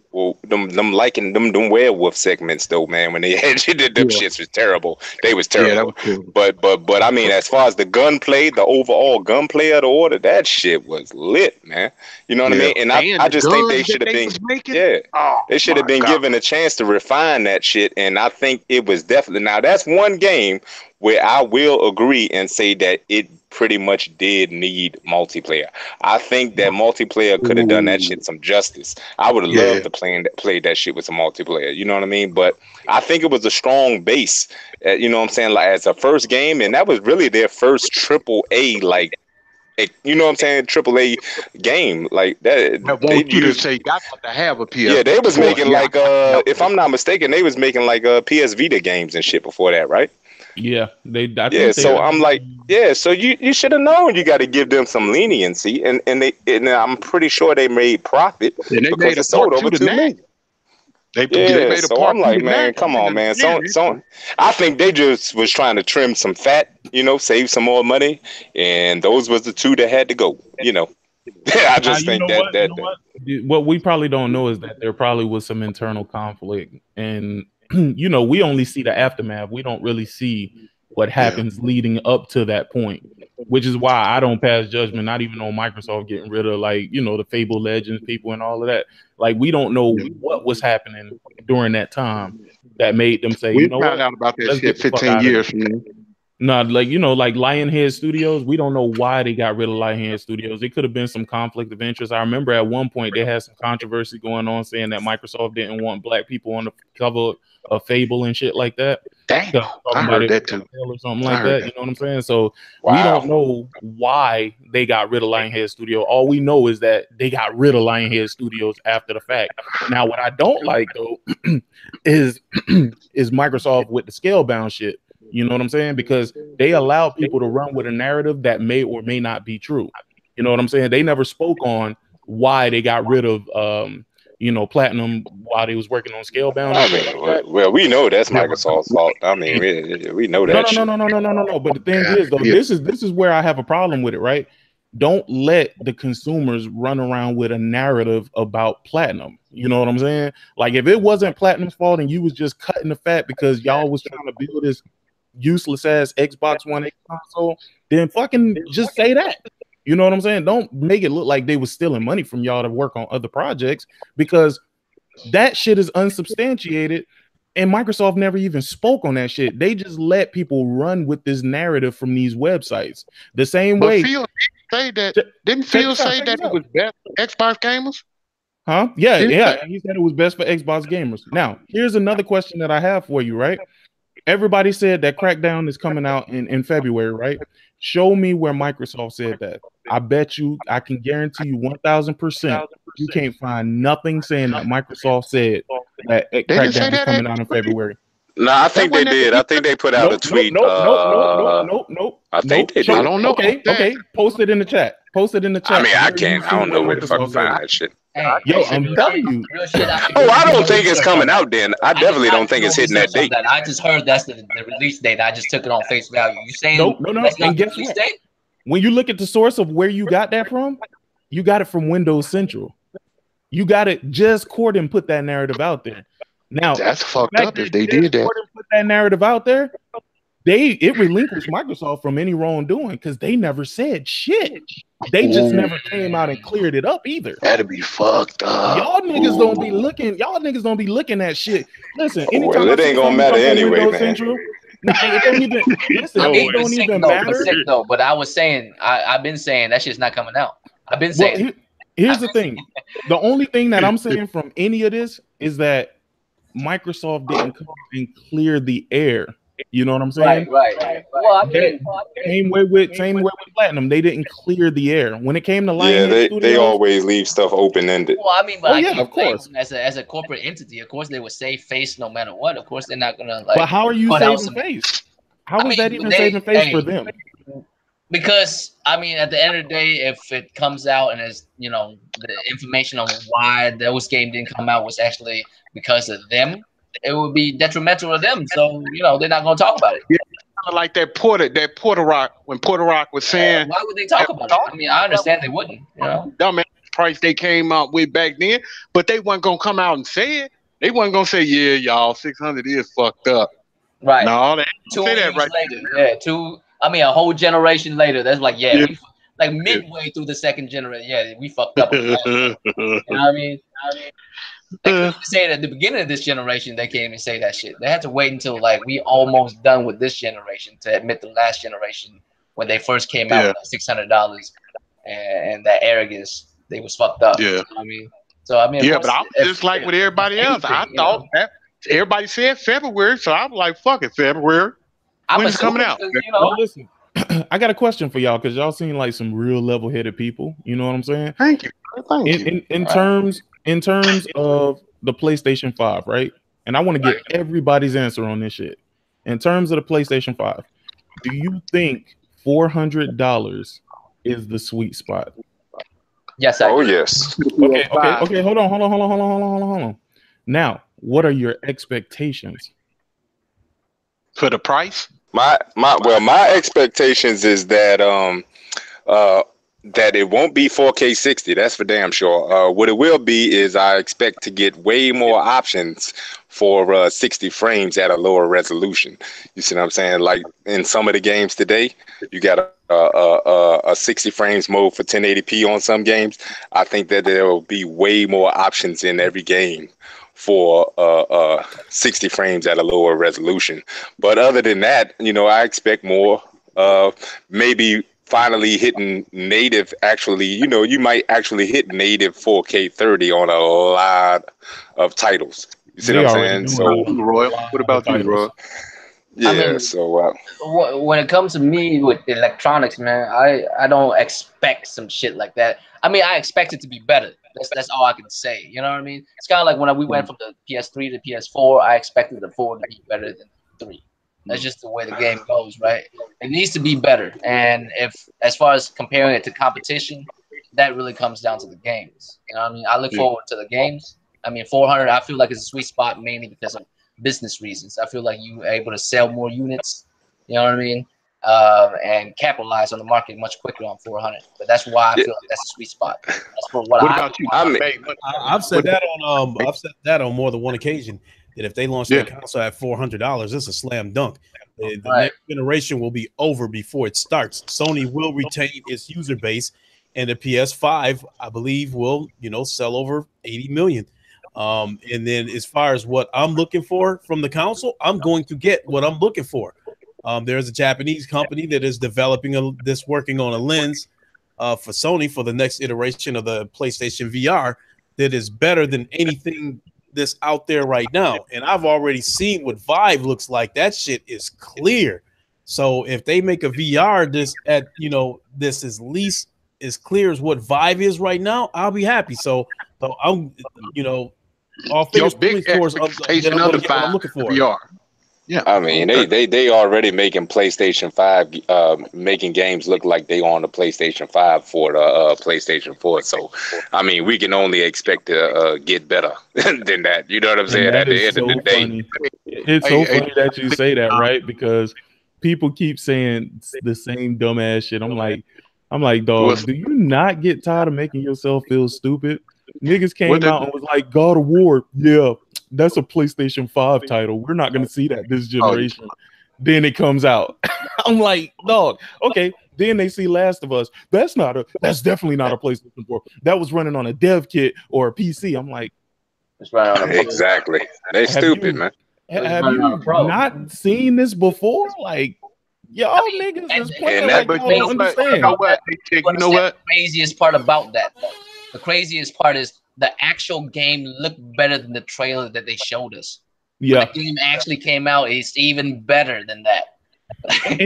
them werewolf segments though, man. When they had you did them shits was terrible. They was Yeah, that terrible. was cool. But I mean, as far as the gunplay, the overall gunplay of the order, that shit was lit, man. You know what I mean? And I the just think they guns should that have they been, was making. yeah, Oh, they should have my been God. given a chance to refine that shit. And I think it was definitely, now that's one game where I will agree and say that it pretty much did need multiplayer. I think that multiplayer could have done that shit some justice. I would have loved to play that shit with some multiplayer. You know what I mean? But I think it was a strong base. You know what I'm saying? Like as a first game, and that was really their first AAA, like, you know what I'm saying, AAA game like that. I want you to say, I got to have a PS. Yeah, they was making like if I'm not mistaken, they was making like PS Vita games and shit before that, right? Yeah, So I'm like, yeah, so you should have known you got to give them some leniency, and I'm pretty sure they made profit and they because made it sold over 2 million. They made a So part I'm like, two man, come on, man. So I think they just was trying to trim some fat, you know, save some more money, and those was the two that had to go, you know. I just think what we probably don't know is that there probably was some internal conflict, and you know, we only see the aftermath. We don't really see what happens leading up to that point, which is why I don't pass judgment, not even on Microsoft getting rid of, like, you know, the Fable Legends people and all of that. Like, we don't know what was happening during that time that made them say, we you know found what, out about that let's shit get the fuck 15 out of years here. from now. No, like, you know, like Lionhead Studios, we don't know why they got rid of Lionhead Studios. It could have been some conflict of interest. I remember at one point they had some controversy going on saying that Microsoft didn't want black people on the cover of Fable and shit like that. Damn, I heard that too. Or something like that. You know what I'm saying? So we don't know why they got rid of Lionhead Studio. All we know is that they got rid of Lionhead Studios after the fact. Now, what I don't like though is Microsoft with the Scalebound shit. You know what I'm saying? Because they allow people to run with a narrative that may or may not be true. You know what I'm saying? They never spoke on why they got rid of you know, Platinum while they was working on Scalebound. I mean, well, we know that's Microsoft's fault. I mean, we know that. No. But the thing is, though, this is where I have a problem with it, right? Don't let the consumers run around with a narrative about Platinum. You know what I'm saying? Like, if it wasn't Platinum's fault and you was just cutting the fat because y'all was trying to build this useless ass Xbox One X console, then fucking just say that. You know what I'm saying? Don't make it look like they was stealing money from y'all to work on other projects, because that shit is unsubstantiated, and Microsoft never even spoke on that shit. They just let people run with this narrative from these websites. The same way. Phil didn't Phil say that it was best for Xbox gamers? Huh? Yeah. He said it was best for Xbox gamers. Now, here's another question that I have for you, right? Everybody said that Crackdown is coming out in February, right? Show me where Microsoft said that. I bet you, I can guarantee you 1,000%, you can't find nothing saying that Microsoft said that Crackdown is coming out in February. No, I think they did. I think they put out a tweet. Nope. I think they did. I don't know. Okay. Post it in the chat. I mean, I can't. I don't know where the fuck to find that shit. Yo, I'm telling you. I don't think it's coming out then. I definitely don't think it's hitting that date. I just heard that's the release date. I just took it on face value. You saying no. And guess what? When you look at the source of where you got that from, you got it from Windows Central. You got it. Just Corden put that narrative out there. Now that's fucked up if they did that. Corden put that narrative out there. It relinquished Microsoft from any wrongdoing because they never said shit. They just never came out and cleared it up either. That'd be fucked up. Y'all niggas don't be looking. Y'all niggas don't be looking at shit. Listen, anytime it ain't gonna matter anyway, man. Central, it don't even. Listen, it don't even matter. Though, but I was saying, I've been saying that shit's not coming out. I've been saying. Well, here's the thing. The only thing that I'm saying from any of this is that Microsoft didn't come and clear the air. You know what I'm saying? Right. Well, I mean, same way with Platinum. They didn't clear the air when it came to Lionhead they always leave stuff open ended. Well, I mean, but of course, as a corporate entity, of course they would save face no matter what. Of course, they're not gonna like. But how are you saving face? How is that even saving face for them? Because I mean, at the end of the day, if it comes out and is the information on why those games didn't come out was actually because of them, it would be detrimental to them. So they're not going to talk about it. Yeah, kind of like that Porter Rock when Porter Rock was saying. Why would they talk about it? I mean, I understand they wouldn't. No man, price they came out with back then, but they weren't gonna come out and say it. They weren't gonna say, yeah, y'all, 600 is fucked up. Right. No, they Two say that years right later. Yeah, a whole generation later. That's like, Yeah. like midway through the second generation. Yeah, we fucked up. You know what I mean? They couldn't even say it at the beginning of this generation. They can't even say that shit. They had to wait until like we almost done with this generation to admit the last generation when they first came out with $600 and that arrogance. They was fucked up. Yeah. You know what I mean? So I mean, Yeah, but I was just like with everybody else. I thought that everybody said February, so I was like, fuck it, February. When it's coming out? Well, listen, I got a question for y'all because y'all seem like some real level-headed people. You know what I'm saying? Thank you. Thank you. In terms of the PlayStation 5, right? And I want to get everybody's answer on this shit. In terms of the PlayStation 5, do you think $400 is the sweet spot? Yes, Oh yes. Okay. Hold on. Now, what are your expectations for the price? My expectations is that that it won't be 4K 60. That's for damn sure. What it will be is I expect to get way more options for 60 frames at a lower resolution. You see what I'm saying? Like in some of the games today, you got a 60 frames mode for 1080p on some games. I think that there will be way more options in every game for 60 frames at a lower resolution. But other than that, I expect more. Maybe finally hitting native. Actually, you might actually hit native 4K 30 on a lot of titles. You see what I'm saying? So, Roy, what about you, Roy? Yeah. I mean, so when it comes to me with electronics, man, I don't expect some shit like that. I mean, I expect it to be better. That's all I can say. You know what I mean? It's kind of like when we went from the PS3 to PS4. I expected the 4 to be better than the 3. That's just the way the game goes, right? It needs to be better. And as far as comparing it to competition, that really comes down to the games. You know what I mean? I look forward to the games. I mean, 400, I feel like it's a sweet spot mainly because of business reasons. I feel like you are able to sell more units, you know what I mean? And capitalize on the market much quicker on 400. But that's why I feel like that's a sweet spot. That's for what about you? I've said that on more than one occasion. That if they launch that console at $400, it's a slam dunk. The next generation will be over before it starts. Sony will retain its user base, and the PS5, I believe, will sell over 80 million. And then as far as what I'm looking for from the console, I'm going to get what I'm looking for. There's a Japanese company that is developing working on a lens for Sony for the next iteration of the PlayStation VR that is better than anything this out there right now. And I've already seen what Vive looks like. That shit is clear. So if they make a VR this is least as clear as what Vive is right now, I'll be happy. So I'm all fingers pointing towards I'm looking for. VR. Yeah, I mean they already making PlayStation 5 making games look like they on the PlayStation 5 for the PlayStation 4. So I mean we can only expect to get better than that. You know what I'm saying? At the end of the day, it's so funny that you say that, right? Because people keep saying the same dumbass shit. I'm like, dog, do you not get tired of making yourself feel stupid? Niggas came out and was like, God of War, yeah, that's a PlayStation 5 title. We're not going to see that this generation. Then it comes out. I'm like, dog, okay. Then they see Last of Us. That's definitely not a PlayStation 4. That was running on a dev kit or a PC. I'm like, exactly. They stupid, man. Have you not seen this before? Like, y'all niggas is playing like y'all don't understand. You know what? The craziest part about that, though. The craziest part is the actual game looked better than the trailer that they showed us. Yeah. When the game actually came out, it's even better than that.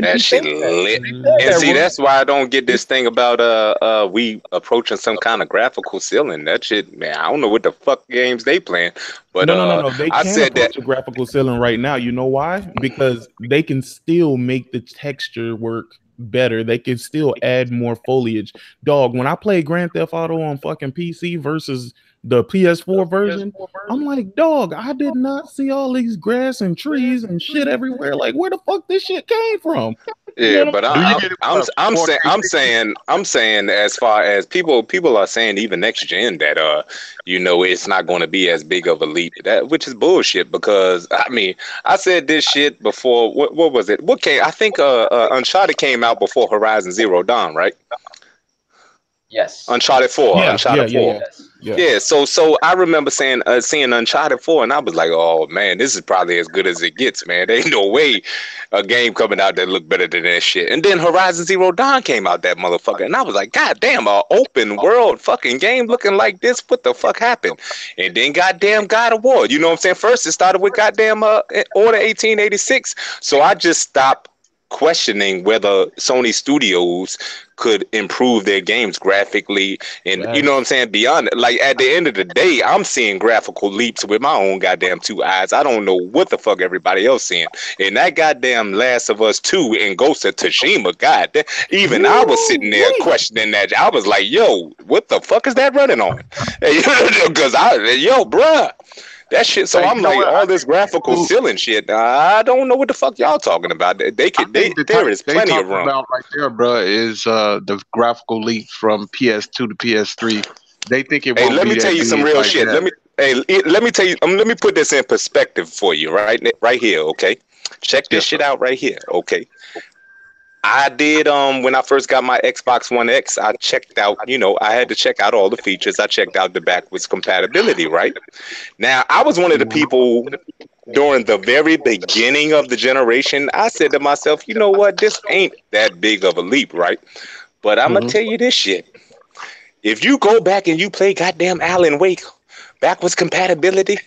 That shit lit. And see, that's why I don't get this thing about we approaching some kind of graphical ceiling. That shit, man, I don't know what the fuck games they playing. But no. They can't approach a graphical ceiling right now. You know why? Because they can still make the texture work better. They can still add more foliage. Dog, when I play Grand Theft Auto on fucking PC versus the PS4 version, I'm like, dog, I did not see all these grass and trees and shit everywhere. Like, where the fuck this shit came from? Yeah, but Do you get it with a 4K? I'm saying as far as people are saying even next gen that it's not going to be as big of a leap, that which is bullshit, because I mean I said this shit before. What was it? I think Uncharted came out before Horizon Zero Dawn, right? Yes. Uncharted 4. Yeah, Uncharted 4. Yes. Yeah, so I remember seeing Uncharted 4, and I was like, oh man, this is probably as good as it gets, man. There ain't no way a game coming out that look better than that shit. And then Horizon Zero Dawn came out, that motherfucker, and I was like, god damn, a open world fucking game looking like this, what the fuck happened? And then goddamn God of War, you know what I'm saying? First it started with goddamn Order 1886, so I just stopped questioning whether Sony Studios could improve their games graphically, and you know what I'm saying, beyond it. Like at the end of the day, I'm seeing graphical leaps with my own goddamn two eyes. I don't know what the fuck everybody else seeing. And that goddamn Last of Us 2 and Ghost of Tsushima, even I was sitting there questioning that. I was like, yo, what the fuck is that running on? Because bruh, that shit. So I'm like, all this graphical ceiling shit. I don't know what the fuck y'all talking about. There is plenty of room. About right there, bro, is the graphical leap from PS2 to PS3. They think it won't be. Let me tell you some real shit. Let me tell you. Let me put this in perspective for you. Right here. Okay, check this shit out right here. Okay. I did when I first got my Xbox One X, I checked out, I had to check out all the features. I checked out the backwards compatibility, right? Now, I was one of the people during the very beginning of the generation. I said to myself, you know what? This ain't that big of a leap, right? But I'm going to tell you this shit. If you go back and you play goddamn Alan Wake backwards compatibility,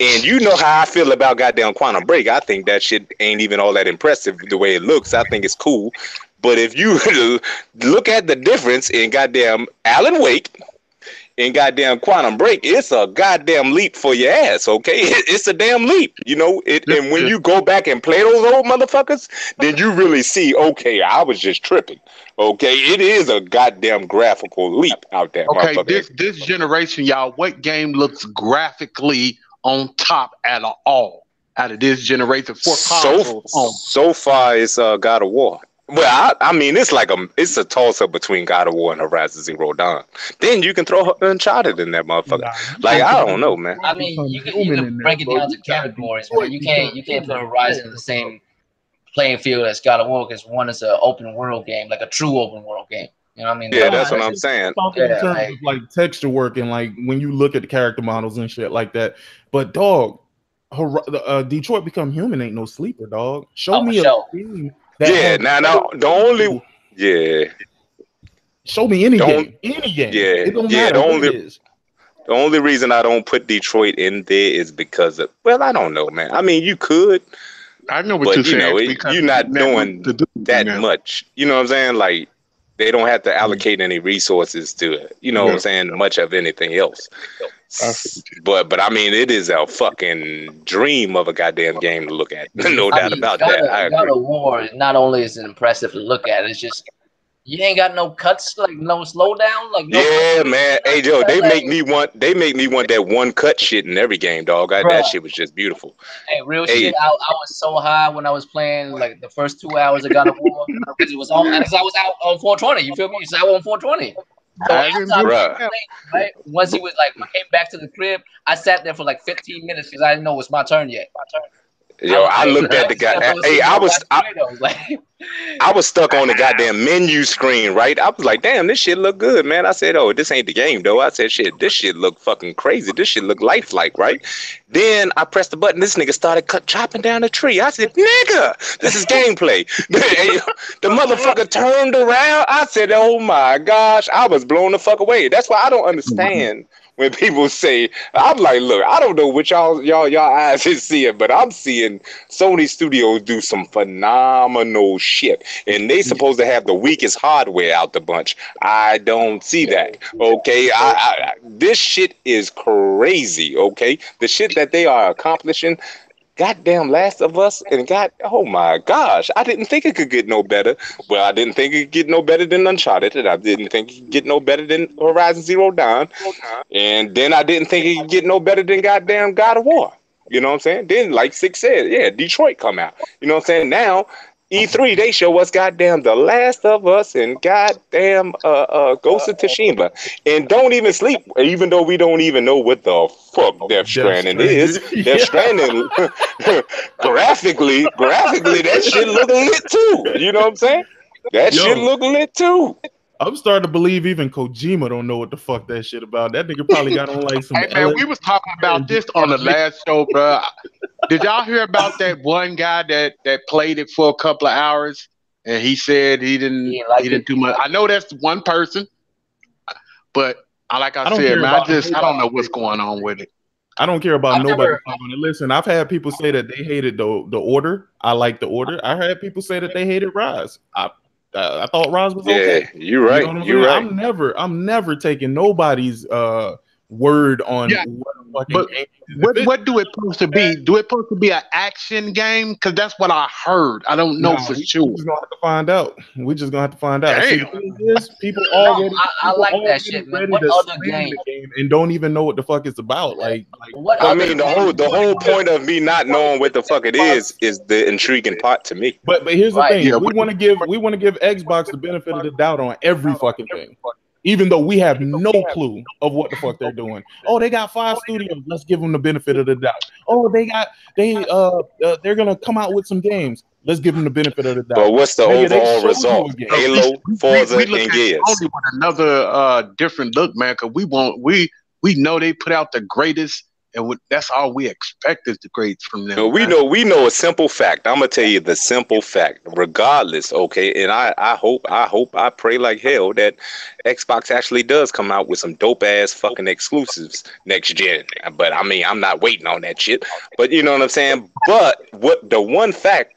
and you know how I feel about goddamn Quantum Break. I think that shit ain't even all that impressive the way it looks. I think it's cool. But if you look at the difference in goddamn Alan Wake and goddamn Quantum Break, it's a goddamn leap for your ass, okay? It's a damn leap, and when you go back and play those old motherfuckers, then you really see, okay, I was just tripping. Okay, it is a goddamn graphical leap out there, motherfucker. This generation, y'all, what game looks graphically on top at all out of this generation for consoles? So far, it's God of War. Well, I mean, it's a toss up between God of War and Horizon Zero Dawn. Then you can throw Uncharted in that motherfucker. I don't know, man. I mean, you can break it down to categories, man. You can't put Horizon in the same playing field as God of War, because one is an open world game, like a true open world game. You know what I mean? Yeah, that's what I'm saying. Talking in terms of like texture work and like when you look at the character models and shit like that. But dog, Detroit Become Human ain't no sleeper, dog. Show me a game. The only reason I don't put Detroit in there is because of, I don't know, man. I mean, you could. I know what you're saying. You're not doing that much. You know what I'm saying? Like, they don't have to allocate any resources to it. You know what I'm saying? Much of anything else. But I mean, it is a fucking dream of a goddamn game to look at. No doubt about that. God of War, not only is it impressive to look at, it's just you ain't got no cuts, like no slowdown, like no man. Hey Joe, they make me want that one cut shit in every game, dog. That shit was just beautiful. Hey, shit. I was so high when I was playing like the first 2 hours of God of War because it was on. Because I was out on 420. You feel me? So I was on 420. So once he was like, we came back to the crib, I sat there for like 15 minutes because I didn't know it was my turn yet. Yo, I looked at the guy. Hey, I was stuck on the goddamn menu screen, right? I was like, damn, this shit look good, man. I said, oh, this ain't the game, though. I said, shit, this shit look fucking crazy. This shit look lifelike, right? Then I pressed the button. This nigga started chopping down a tree. I said, nigga, this is gameplay. The motherfucker turned around. I said, oh my gosh, I was blown the fuck away. That's why I don't understand when people say, I'm like, look, I don't know what y'all eyes is seeing, but I'm seeing Sony Studios do some phenomenal shit, and they supposed to have the weakest hardware out the bunch. I don't see that. Okay, this shit is crazy. Okay, the shit that they are accomplishing. Goddamn Last of Us and oh my gosh, I didn't think it could get no better. Well, I didn't think it could get no better than Uncharted, and I didn't think it could get no better than Horizon Zero Dawn, and then I didn't think it could get no better than goddamn God of War. You know what I'm saying? Then, like Six said, Detroit come out. You know what I'm saying? Now, E3, they show us goddamn The Last of Us and goddamn Ghost of Tsushima, and don't even sleep, even though we don't even know what the fuck Death Stranding is. Death Stranding, graphically, that shit look lit too. You know what I'm saying? That shit look lit too. I'm starting to believe even Kojima don't know what the fuck that shit about. That nigga probably got on like some. Hey man, we was talking about this on the last show, bro. Did y'all hear about that one guy that played it for a couple of hours and he said he didn't do much? I know that's one person, but like I said, man, I don't know what's going on with it. I don't care about nobody. Listen, I've had people say that they hated the order. I like the order. I had people say that they hated Rise. I thought Rise was okay. Yeah, you're right. You know you're right. I'm never taking nobody's word on. Yeah. What do it supposed to be? Do it supposed to be an action game? Because that's what I heard. I don't know for sure. We're just gonna have to find out. We're just gonna have to find out. Damn. See, the thing is, people already. I like that shit, man. What other game? And don't even know what the fuck it's about. Like I mean, the whole point of me not knowing what the fuck it is the intriguing part to me. But here's the thing: we want to give Xbox the benefit of the doubt on every fucking thing. Even though we have no clue of what the fuck they're doing. Oh, they got 5 studios. Let's give them the benefit of the doubt. Oh, they're gonna come out with some games. Let's give them the benefit of the doubt. But what's the overall result? Halo, Forza, and Gears. Only with another different look, man. Because we know they put out the greatest. And that's all we expect is the grades from them. No, we know a simple fact. I'm gonna tell you the simple fact. Regardless, okay, and I hope, I pray like hell that Xbox actually does come out with some dope ass fucking exclusives next gen. But I mean, I'm not waiting on that shit. But you know what I'm saying. But what the one fact,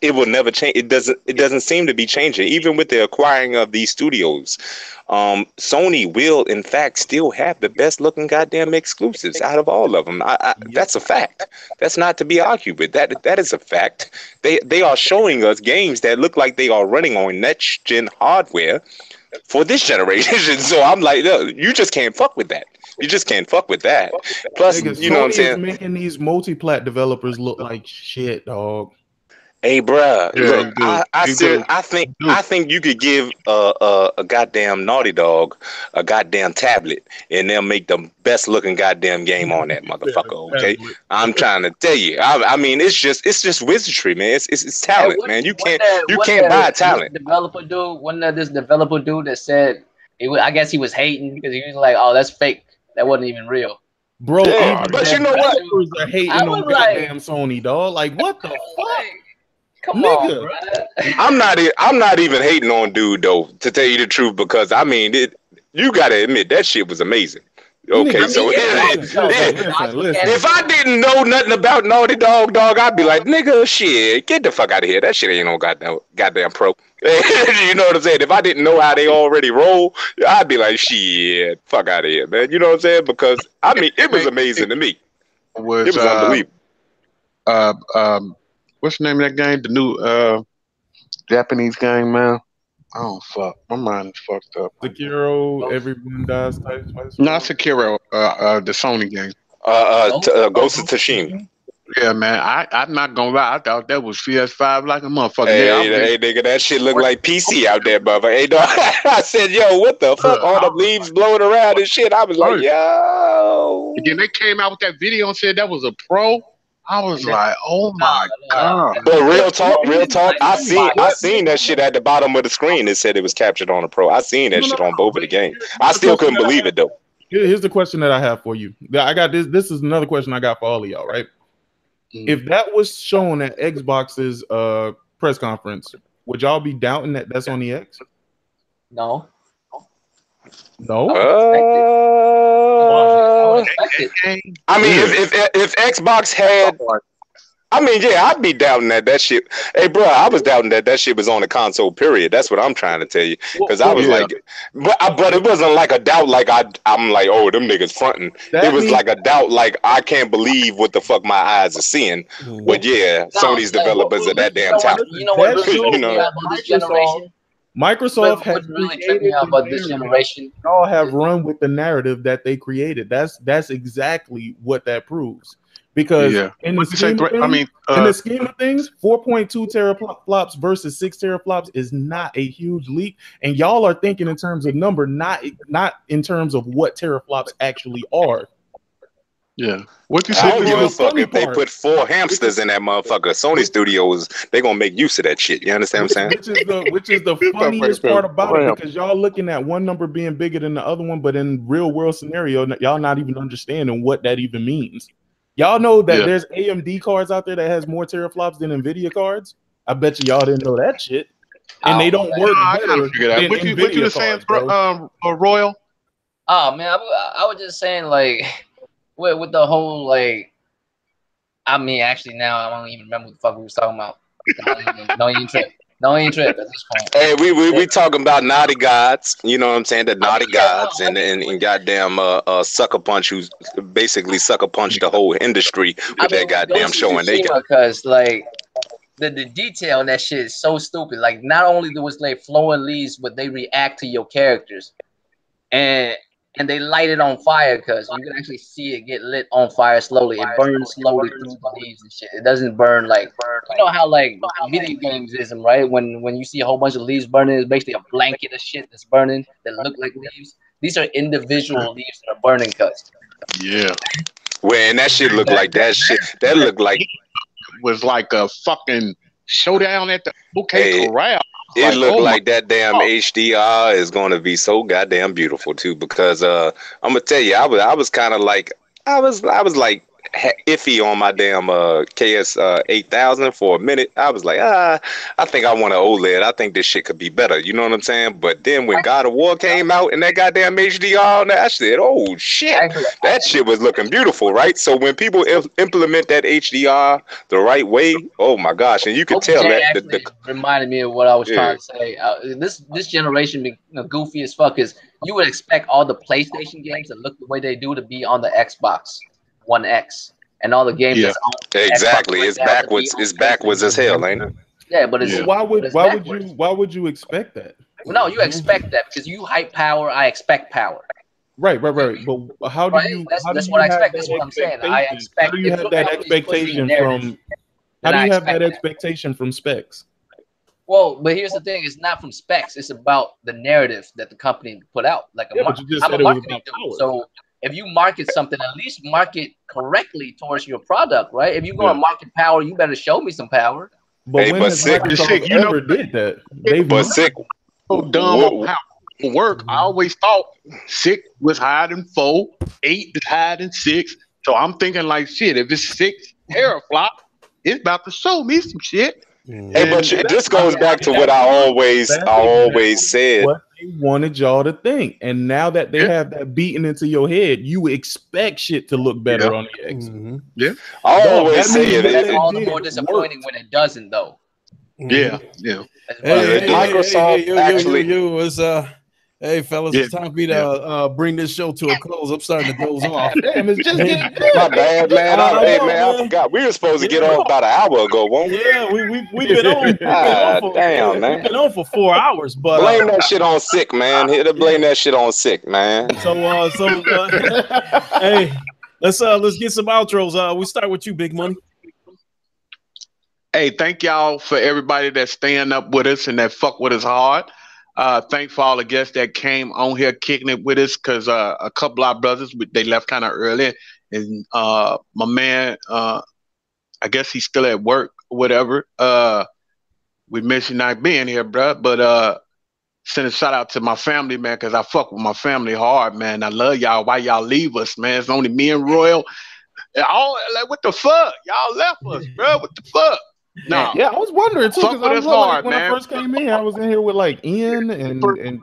it will never change. It doesn't seem to be changing, even with the acquiring of these studios. Sony will, in fact, still have the best looking goddamn exclusives out of all of them. That's a fact. That's not to be argued with. That is a fact. They are showing us games that look like they are running on next gen hardware for this generation. So I'm like, you just can't fuck with that. You just can't fuck with that. Plus, you know what I'm saying? Making these multi-plat developers look like shit, dog. Hey, bruh, look, I think you could give a goddamn Naughty Dog a goddamn tablet, and they'll make the best looking goddamn game on that motherfucker. Okay, I'm trying to tell you. I mean, it's just wizardry, man. It's talent, man. You can't buy talent. This developer dude that said I guess he was hating because he was like, "Oh, that's fake. That wasn't even real." Bro, yeah, but you know what? Are hating on goddamn Sony, dog. Like, what the fuck? Come on, bro. I'm not even hating on dude though, to tell you the truth, because I mean, you gotta admit that shit was amazing. Okay, so if I didn't know nothing about Naughty Dog, I'd be like, nigga, shit, get the fuck out of here. That shit ain't no goddamn pro. You know what I'm saying? If I didn't know how they already roll, I'd be like, shit, fuck out of here, man. You know what I'm saying? Because I mean, it was amazing to me. It was unbelievable. What's the name of that game? The new Japanese game, man. Oh fuck, my mind is fucked up. Sekiro, Everyone Dies type. Not Sekiro, the Sony game. Ghost of Tsushima. Yeah, man. I'm not gonna lie. I thought that was PS5 like a motherfucker. Hey, nigga, that shit look like PC out there, brother. Hey, dog. I said, yo, what the fuck? All the leaves blowing around and shit. I was like, yo. And then they came out with that video and said that was a pro. I was like, oh my god. But real talk, I seen that shit at the bottom of the screen. It said it was captured on a pro. I seen that shit on both of the games. I still couldn't believe it though. Here's the question that I have for you. I got this. This is another question I got for all of y'all, right? If that was shown at Xbox's press conference, would y'all be doubting that that's on the X? No. No. I mean, if Xbox had, I mean, yeah, I'd be doubting that shit. Hey, bro, I was doubting that shit was on the console. Period. That's what I'm trying to tell you. Because I was like, but it wasn't like a doubt. Like I'm like, oh, them niggas fronting. It was like a doubt. Like I can't believe what the fuck my eyes are seeing. But yeah, Sony's developers are that damn talented. You know what really about this generation? Microsoft has really tripping out about this generation. All have run with the narrative that they created. That's exactly what that proves. Because Yeah. in the What'd you say, scheme of Greg? I things, mean, in the scheme of things, 4.2 teraflops versus 6 teraflops is not a huge leap. And y'all are thinking in terms of number, not in terms of what teraflops actually are. yeah. What you I say, don't give a Leroy? fuck if they put 4 hamsters in that motherfucker. Sony Studios, they gonna make use of that shit. You understand what I'm saying? Which is the funniest part about it, because y'all looking at one number being bigger than the other one, but in real world scenario, y'all not even understanding what that even means. Y'all know that there's AMD cards out there that has more teraflops than NVIDIA cards. I bet you y'all didn't know that shit. And they don't work better than What you NVIDIA just saying, cards, bro. Royal? Oh man, I was just saying like with the whole like. I mean, actually, now I don't even remember what the fuck we was talking about. Don't even trip. Don't even trip at this point. Hey, we talking about naughty gods. You know what I'm saying? The naughty gods and goddamn Sucker Punch, who's basically Sucker Punch the whole industry with that goddamn show. And they got because like the detail in that shit is so stupid. Like not only do it's like flowing leaves, but they react to your characters, and they light it on fire because you can actually see it get lit on fire slowly. It burns slowly through the leaves and shit. It doesn't burn like you know how like video games is, right? When you see a whole bunch of leaves burning, it's basically a blanket of shit that's burning that look like leaves. These are individual leaves that are burning cuts. Yeah. When that shit looked like that shit, that looked like was like a fucking showdown at the OK Corral. It Like, looked oh like that damn HDR is going to be so goddamn beautiful too. Because I'm gonna tell you, I was kind of like I was like iffy on my damn KS 8000 for a minute. I was like, I think I want an OLED. I think this shit could be better. You know what I'm saying? But then when God of War came out and that goddamn HDR, I said, oh shit, that shit was looking beautiful, right? So when people implement that HDR the right way, oh my gosh, and you could tell that actually reminded me of what I was trying to say. This generation be goofy as fuck. Is you would expect all the PlayStation games that look the way they do to be on the Xbox One X, and all the games that's on exactly. Xbox It's backwards. It's backwards as hell, ain't it? Yeah, but it's why would you expect that? No, you expect that because you hype power. I expect power. Right. But how do you? That's what I expect. That's what I'm saying. I expect. How do you have that expectation from? How do you have that expectation from specs? Well, but here's the thing: it's not from specs. It's about the narrative that the company put out. Like I'm a marketing dude, so if you market something, at least market correctly towards your product, right? If you're going to market power, you better show me some power. But when has Microsoft ever did that? They've so dumb on how it work. I always thought 6 was higher than 4, 8 is higher than 6. So I'm thinking like shit. If it's 6 teraflop, it's about to show me some shit. Hey, but this goes back to what I always said. What they wanted y'all to think, and now that they have that beaten into your head, you expect shit to look better on the X. Yeah, I always say it. That's all the more disappointing when it doesn't, though. Yeah. Microsoft actually. Hey fellas, it's time for me to bring this show to a close. I'm starting to doze off. Damn, it's just getting my bad, man. I forgot. We were supposed to get off about an hour ago, won't we? Yeah, we've been on. Man. We've been on for 4 hours, but blame that shit on sick, man. Here to blame that shit on sick, man. Hey, let's get some outros. We start with you, Big Money. Hey, thank y'all for everybody that's staying up with us and that fuck with us hard. Thanks for all the guests that came on here kicking it with us, because a couple of our brothers, they left kind of early, and my man, I guess he's still at work or whatever. We miss you not being here, bro, but send a shout out to my family, man, because I fuck with my family hard, man. I love y'all. Why y'all leave us, man? It's only me and Royal. All like, what the fuck? Y'all left us, bro. What the fuck? No. Yeah, I was wondering too, because I was hard, when man. I first came in, I was in here with like Ian and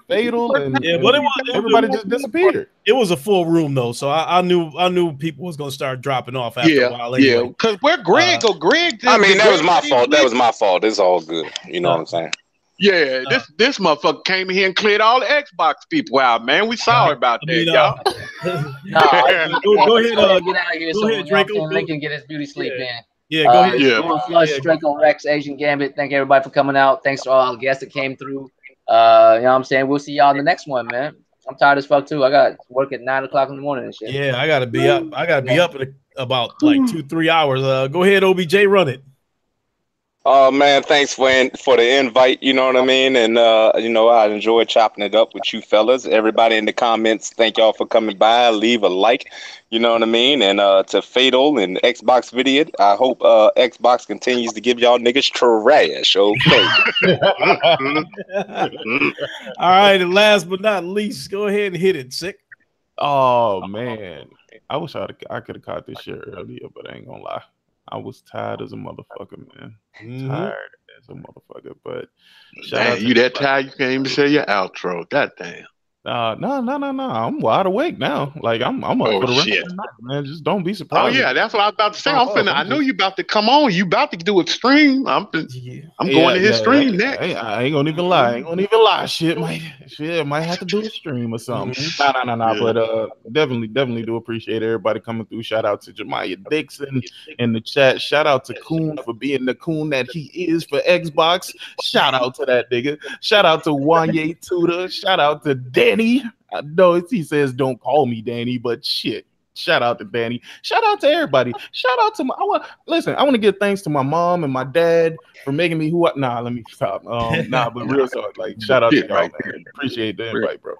Fatal, and but everybody just disappeared. It was a full room though, so I knew people was gonna start dropping off after a while. Anyway. Yeah, because where Greg go? Greg. I mean, that was my fault. That was my fault. It's all good. You know what I'm saying? Yeah, this motherfucker came in here and cleared all the Xbox people out, man. We sorry about that, y'all. Go ahead. Get out of here, go ahead, Draco. Lincoln get his beauty sleep in. Yeah, go ahead. Flush, Draco Rex, Asian Gambit. Thank everybody for coming out. Thanks to all the guests that came through. You know what I'm saying? We'll see y'all in the next one, man. I'm tired as fuck too. I got work at 9 o'clock in the morning and shit. Yeah, I gotta be up. I gotta be up in about like 2-3 hours. Go ahead, OBJ, run it. Oh man, thanks for the invite. You know what I mean, and I enjoyed chopping it up with you fellas. Everybody in the comments, thank y'all for coming by. Leave a like. You know what I mean, and to Fatal and Xbox Video, I hope Xbox continues to give y'all niggas trash. Okay. All right, and last but not least, go ahead and hit it, Sick. Oh man, I wish I could have caught this shit earlier, but I ain't gonna lie. I was tired as a motherfucker, man. Tired as a motherfucker. But shout out to you that tired you can't even say your outro. God damn. No. I'm wide awake now. Like I'm up for the rest of the night, man. Just don't be surprised. Oh yeah, that's what I was about to say. I know you about to come on. You about to do a stream. I'm going to his stream next. I ain't gonna even lie. Shit might have to do a stream or something. Nah. But definitely do appreciate everybody coming through. Shout out to Jemiah Dixon in the chat. Shout out to Coon for being the coon that he is for Xbox. Shout out to that nigga. Shout out to Wanye Tudor. Shout out to Danny. I know he says don't call me Danny, but shit. Shout out to Danny. Shout out to everybody. Shout out to I want to give thanks to my mom and my dad for making me who I let me stop. But real talk. Like shout out to y'all, man. Appreciate the invite, bro.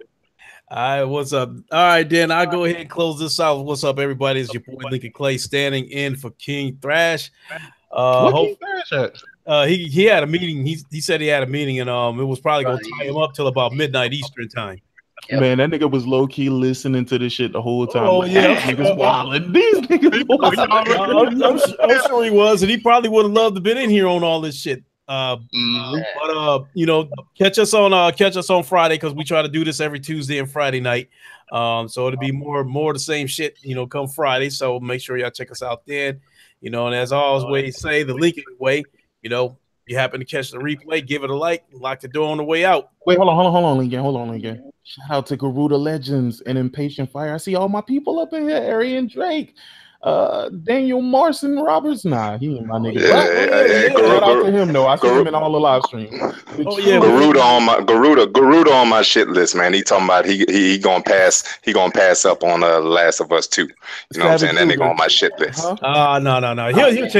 All right, what's up? All right, then I'll go ahead and close this out. What's up, everybody? It's your boy Lincoln Clay standing in for King Thrash. King Thrash at? He had a meeting. He said he had a meeting, and it was probably gonna tie him up till about midnight Eastern time. Yep. Man, that nigga was low key listening to this shit the whole time. Oh yeah, niggas wilding. These niggas. I'm sure he was, and he probably would have loved to been in here on all this shit. But catch us on Friday because we try to do this every Tuesday and Friday night. So it'll be more the same shit, come Friday. So make sure y'all check us out then. And as I always say, the Lincoln way. You happen to catch the replay, give it a like, lock the door on the way out. Wait, hold on, Lincoln. Shout out to Garuda Legends and Impatient Fire. I see all my people up in here, Arian Drake, Daniel Marson Roberts. Nah, he ain't my nigga. Shout out to him though. I see him in all the live streams. Garuda on my shit list, man. He talking about he gonna pass up on Last of Us 2. You know what I'm saying? That nigga on my shit list. No.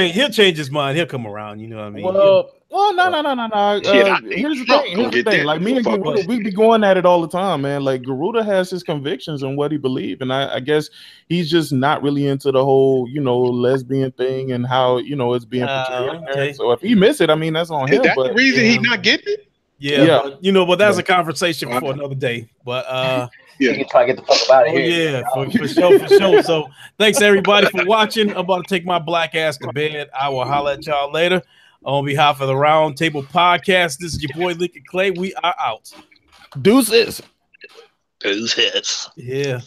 He'll change his mind. He'll come around. You know what I mean? No. Here's the thing. Like me and Garuda, we be going at it all the time, man. Like Garuda has his convictions on what he believes, and I guess he's just not really into the whole, lesbian thing and how it's being portrayed. Okay. So if he miss it, I mean that's on him. Is that the reason he's not getting it? Yeah. But that's a conversation for another day. But you can try to get the fuck out of here. Yeah, for sure. So thanks everybody for watching. I'm about to take my black ass to bed. I will holler at y'all later. On behalf of the Round Table Podcast, this is your boy Lincoln Clay. We are out. Deuces. Yeah.